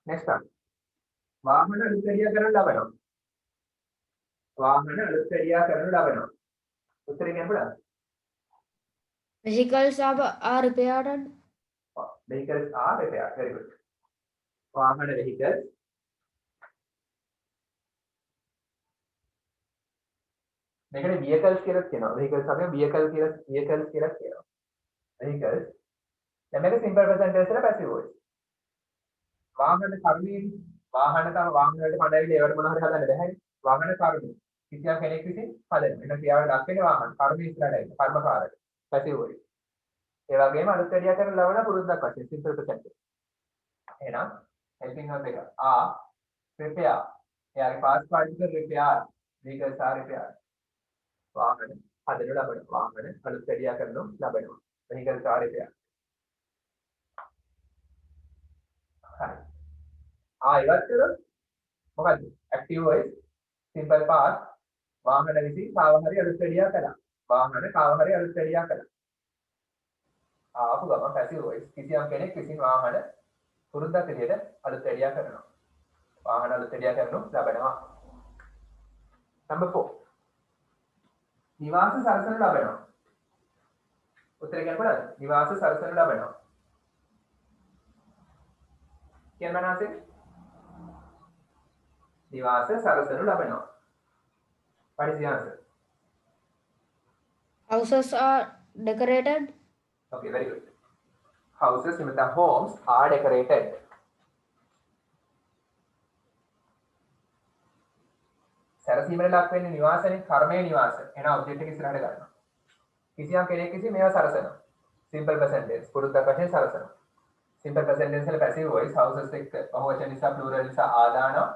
S1: Next one. වාහන අලුත්කරියා කරනු ලබනවා. වාහන අලුත්කරියා කරනු ලබනවා. උත්තරේ කියන්න පුළුවන්ද?
S2: Vehicles are repaired.
S1: Vehicles are repaired. Very good. වාහන vehicles. මේකට vehicles කියලා කියනවා. vehicles වගේ vehicles කියලා කියනවා. vehicles. දැන් මේක simple present tense වල passive voice. වාහන කර්මයේ වාහන තම වාහන වලට පඩවිල ඒවට මොනවා හරි හදන්න බැහැ. වාහන කර්මය. කිසියම් කෙනෙක් විසින් හදනවා. එන ක්‍රියාවට ලක් වෙන්නේ වාහන. කර්මයේ ඉස්සරහට එන කර්මකාරක. passive voice. ඒ වගේම අලුත් වැඩියා කරන ලවණ පුරුද්දක් වශයෙන් simple present. එහෙනම් helping verb එක repair. එයාගේ past participle repair. vehicles are repaired. වාහන හදනු ලබන වාහන අලුත් වැඩියා කරනු ලබනවා. vehicles are repaired. හරි. ඉවත් කරොත් මොකද්ද? active voice simple past වාහන විසින් කාව හරි අලුත් වැඩියා කළා. වාහන කාව හරි අලුත් වැඩියා කළා. ආපු ගම passive voice කිසියම් කෙනෙක් විසින් වාහන පුරුද්දක් විදිහට අලුත් වැඩියා කරනවා. වාහන අලුත් වැඩියා කරනු ලබනවා. number 4. නිවාස සරසනු ලබනවා. උත්තරේ කියන්න බලන්න. නිවාස සරසනු ලබනවා. කියන්න මනසේ නිවාස සරසනු ලබනවා. What is the answer?
S2: Houses are decorated.
S1: Okay, very good. Houses, the homes are decorated. සරසීමේ ලක් වෙන්නේ නිවාසනේ කර්මයේ නිවාස. එන ඔබ්ජෙක්ට් එක ඉස්සරහට ගන්නවා. කිසියම් කෙනෙක් විසින් මේවා සරසනවා. simple present tense පුරුද්දක් වශයෙන් සරසනවා. simple present tense වල passive voice houses එක්ක බහුවචන නිසා plural නිසා ආදානවා.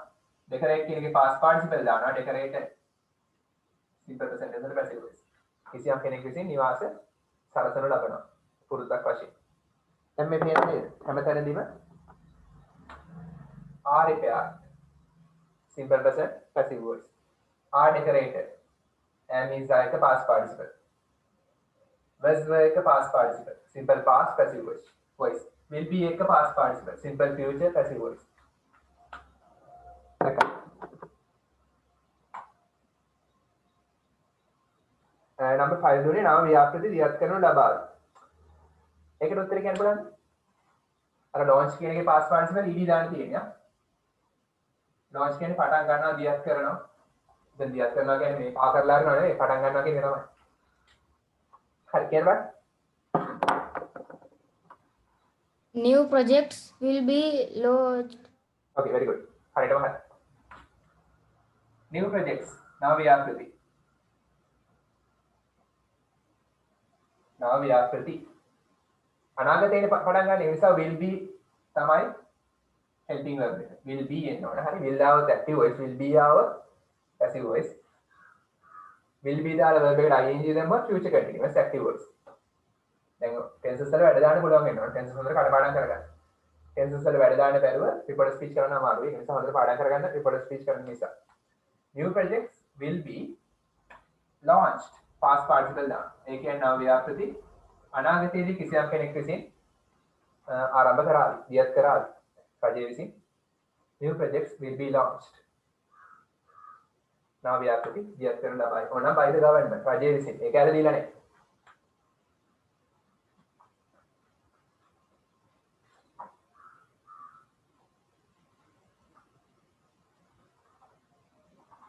S1: decorate කියන එකේ past participle දානවා. decorated. simple present tense වල passive voice. කිසියම් කෙනෙක් විසින් නිවාස සරසනු ලබනවා. පුරුද්දක් වශයෙන්. දැන් මේ පේන්නේ හැමතැනදීම are repaired. simple present passive voice. Are decorated. Am is like a past participle. Was like a past participle. Simple past passive voice. Will be like a past participle. Simple future passive voice. Okay. Number 5 දුන්නේ නාම ව්‍යාපෘති දියත් කරනු ලබාවි. ඒකට උත්තරේ කියන්න බලන්න. අර launch කියන එකේ past participle ed දාන්න තියෙනවා. launch කියන්නේ පටන් ගන්නවා දියත් කරනවා. දැන් දියත් කරනවා කියන්නේ මේ පා කරලා හරිනව නෙවෙයි පටන් ගන්නවා කියන්නේ තමයි. හරි කියන්න බෑ.
S2: New projects will be launched.
S1: Okay, very good. හරියටම හරි. New projects නව ව්‍යාපෘති. නව ව්‍යාපෘති. අනාගතයේ පටන් ගන්න නිසා will be තමයි helping verb එක. will be එනවනේ. හරි will આવත් active voice will be આવත් passive voice. will be දාලා verb එකට ing දැම්මොත් future continuous active voice. දැන් tenses වල වැඩ දාන්න පුළුවන් වෙනවා. tenses වල කඩපාඩම් කරගන්න. tenses වල වැඩ දාන්න බැරුව reported speech කරන්න අමාරුයි. ඒ නිසා හොඳට පාඩම් කරගන්න reported speech කරන නිසා. New projects will be launched. past participle දාන්න. ඒ කියන්නේ නව ව්‍යාපෘති අනාගතයේදී කිසියම් කෙනෙක් විසින් ආරම්භ කරાවි. දියත් කරાවි. රජය විසින් new projects will be launched. now ව්‍යාපෘති දියත් කරන ලබයි. ඕනම් by the government රජය විසින්. ඒක ඇද දීලා නැහැ.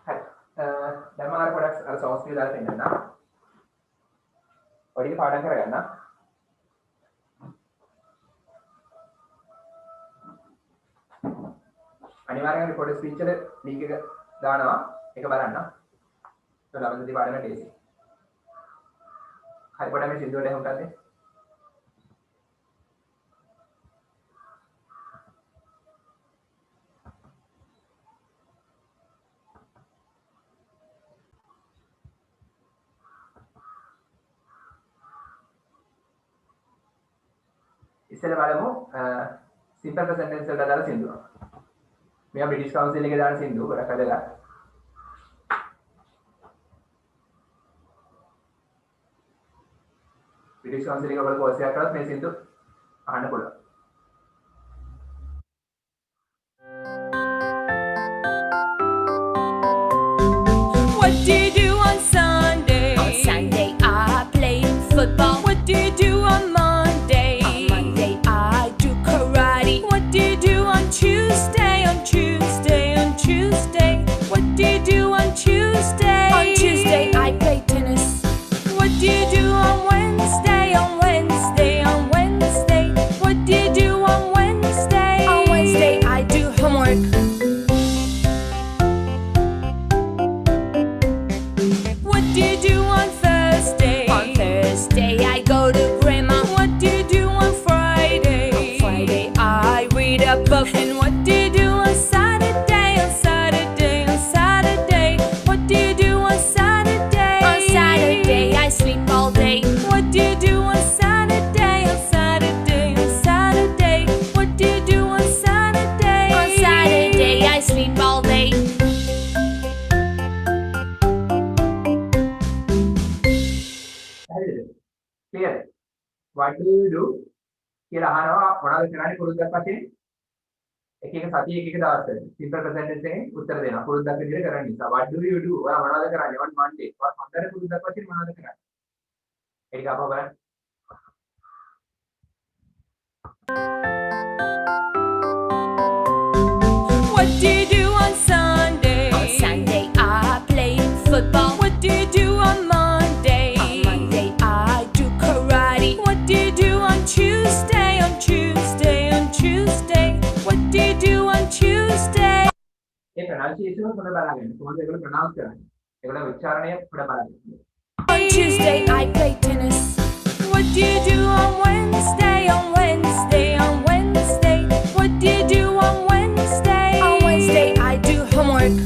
S1: හරි. දැන් මම අර පොඩක් අර source ටික දාලා පෙන්නන්න. ඔය ටික පාඩම් කරගන්න. අනිවාර්යයෙන්ම රිපෝර්ට් ස්පීච් වල ලින්ක් එක දානවා. ඒක බලන්න. ඒක ළමයි පාඩම ටෙස්ට්. හරි පොඩ්ඩක් මේ සින්දුවට එහෙම කරන්නේ. ඉස්සෙල්ලා බලමු සිම්පල් ප්‍රසන්ට් ටෙන්ස් වලට දාලා සින්දුවක්. මේවා බ්‍රිටිෂ් කවුන්සිල් එකේ දාන සින්දුව ගොඩක් වැදගත්. බ්‍රිටිෂ් කවුන්සිල් එකේ ඔයගොල්ලෝ කෝස් එකක් කරලා මේ සින්දුව අහන්න පුළුවන්.
S5: What do you do on Sunday?
S6: On Sunday I play football.
S5: What do you do on Monday?
S6: On Monday I do karate.
S5: What do you do on Tuesday? On Tuesday, on Tuesday. What do you do on Tuesday?
S6: On Tuesday I play tennis.
S5: What do you do on Wednesday? On Wednesday, on Wednesday. What do you do on Wednesday?
S6: On Wednesday I do homework.
S5: What do you do on Thursday?
S6: On Thursday I go to grandma.
S5: What do you do on Friday?
S6: On Friday I read a book.
S5: And what do you do on Saturday? On Saturday, on Saturday. What do you do on Saturday?
S6: On Saturday I sleep all day.
S5: What do you do on Saturday? On Saturday, on Saturday. What do you do on Saturday?
S6: On Saturday I sleep all day.
S1: හරිද? clear? what do you do කියලා අහනවා මොනවද කරන්නේ පුරුද්දක් වශයෙන් එක එක සතිය එක එක දවස් වල සිම්පල් ප්‍රසන්ට් ටෙන්ස් එකෙන් උත්තර දෙනවා පුරුද්දක් විදිහට කරන්න නිසා what do you do ඔයා මොනවද කරන්නේ on Monday ඔයා හොඳට පුරුද්දක් වශයෙන් මොනවද කරන්නේ ඒක අපව බලන්න
S5: What do you do on Sunday?
S6: On Sunday I play football.
S5: What do you do on Monday?
S6: On Monday I do karate.
S5: What do you do on Tuesday? On Tuesday, on Tuesday. What do you do on Tuesday?
S1: A pronunciation එක පොඩ්ඩක් බලන්න කොහොමද ඒගොල්ලෝ pronounce කරන්නේ ඒගොල්ලෝ උච්චාරණය පොඩ්ඩක් බලන්න
S6: On Tuesday I play tennis.
S5: What do you do on Wednesday? On Wednesday, on Wednesday. What do you do on Wednesday?
S6: On Wednesday I do homework.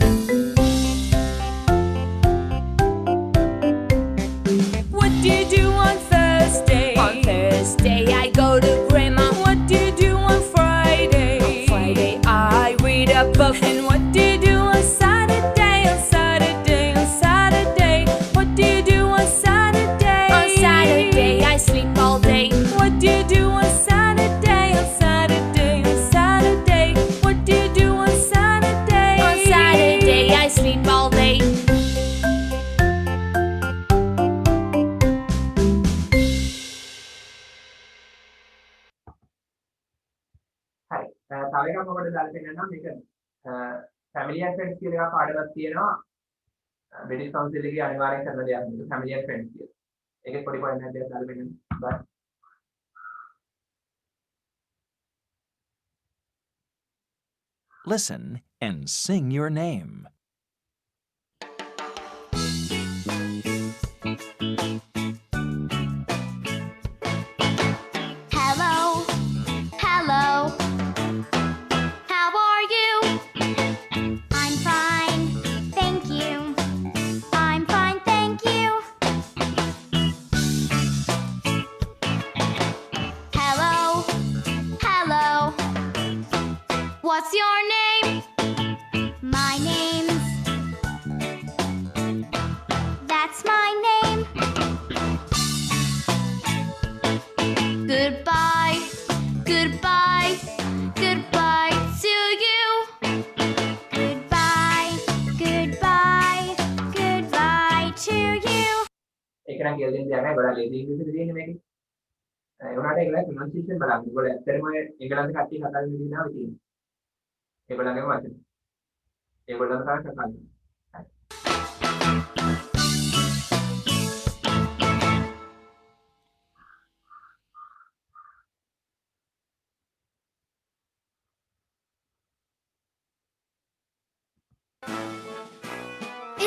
S5: What do you do on Thursday?
S6: On Thursday I go to grandma.
S5: What do you do on Friday?
S6: On Friday I read a book.
S5: And what do you do on Saturday? On Saturday, on Saturday. What do you do on Saturday?
S6: On Saturday I sleep all day.
S5: What do you do on Saturday? On Saturday, on Saturday. What do you do on Saturday?
S6: On Saturday I sleep all day.
S1: හරි තව එකක් ඔබට දාලා පෙන්නන්නම් මේක family and friends කියලා එකක් පාඩමක් තියෙනවා බ්‍රිටිෂ් කවුන්සිල් එකේ අනිවාර්යෙන් කරන දෙයක් මේක family and friends කියලා ඒකේ පොඩි පොයින්ට් එකක් දාලා පෙන්නන්න බයි
S7: Listen and sing your name.
S8: Hello, hello. How are you? I'm fine, thank you. I'm fine, thank you. Hello, hello. What's your name? My name to you.
S1: ඒක නම් කියලා දෙන්න දෙයක් නැහැ. ගොඩක් ලේසි ඉංග්‍රීසියෙන් තියෙන්නේ මේකේ. ඒ වුණාට ඒගොල්ලෝ ප්‍රොනන්සියේෂන් බලන්න. ඒගොල්ලෝ ඇත්තටම එංගලන්ත කට්ටිය කතා කරන විදිහ නාම තියෙන්නේ. ඒගොල්ලන්ගේම වචන. ඒගොල්ලන් තමයි කතා කරන්නේ.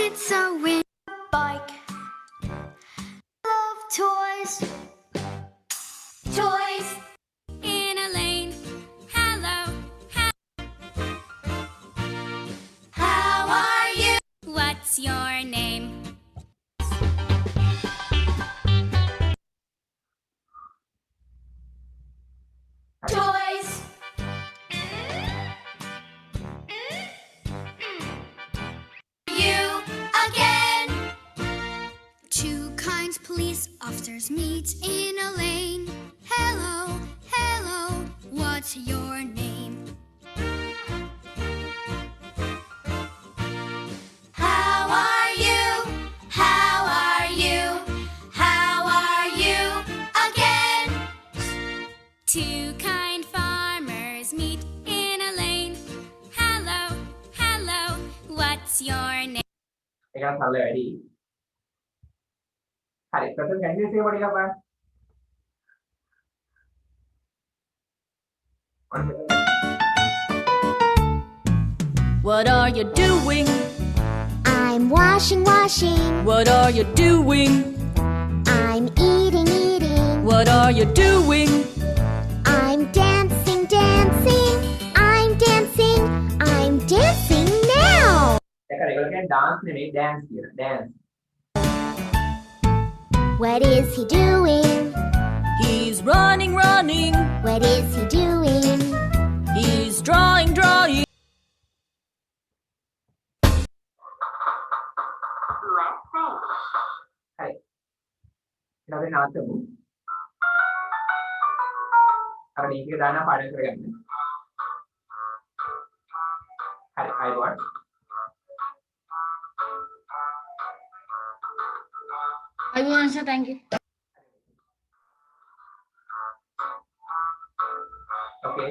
S8: It's a wind bike. Love toys. Toys in a lane. Hello. How are you? What's your name? Toys. You again. Two kind police officers meet in a lane. Hello, hello, what's your name? How are you? How are you? How are you again? Two kind farmers meet in a lane. Hello, hello, what's your name?
S1: ඒක නම් සරල වැඩි. හරි. ප්‍රථම candidate එක පොඩි කරපන්.
S6: What are you doing?
S8: I'm washing.
S6: What are you doing?
S8: I'm eating.
S6: What are you doing?
S8: I'm dancing. I'm dancing now.
S1: ඒක ඒගොල්ලෝ කියන්නේ dance නෙමෙයි dance කියලා. dance.
S8: What is he doing?
S6: He's running.
S8: What is he doing?
S6: He's drawing.
S1: හරි. ඊට අපි නාටමු. අර මේක දාන පාඩම් කරගන්න. හරි. අයවත්.
S2: Everyone, sir, thank you.
S1: Okay.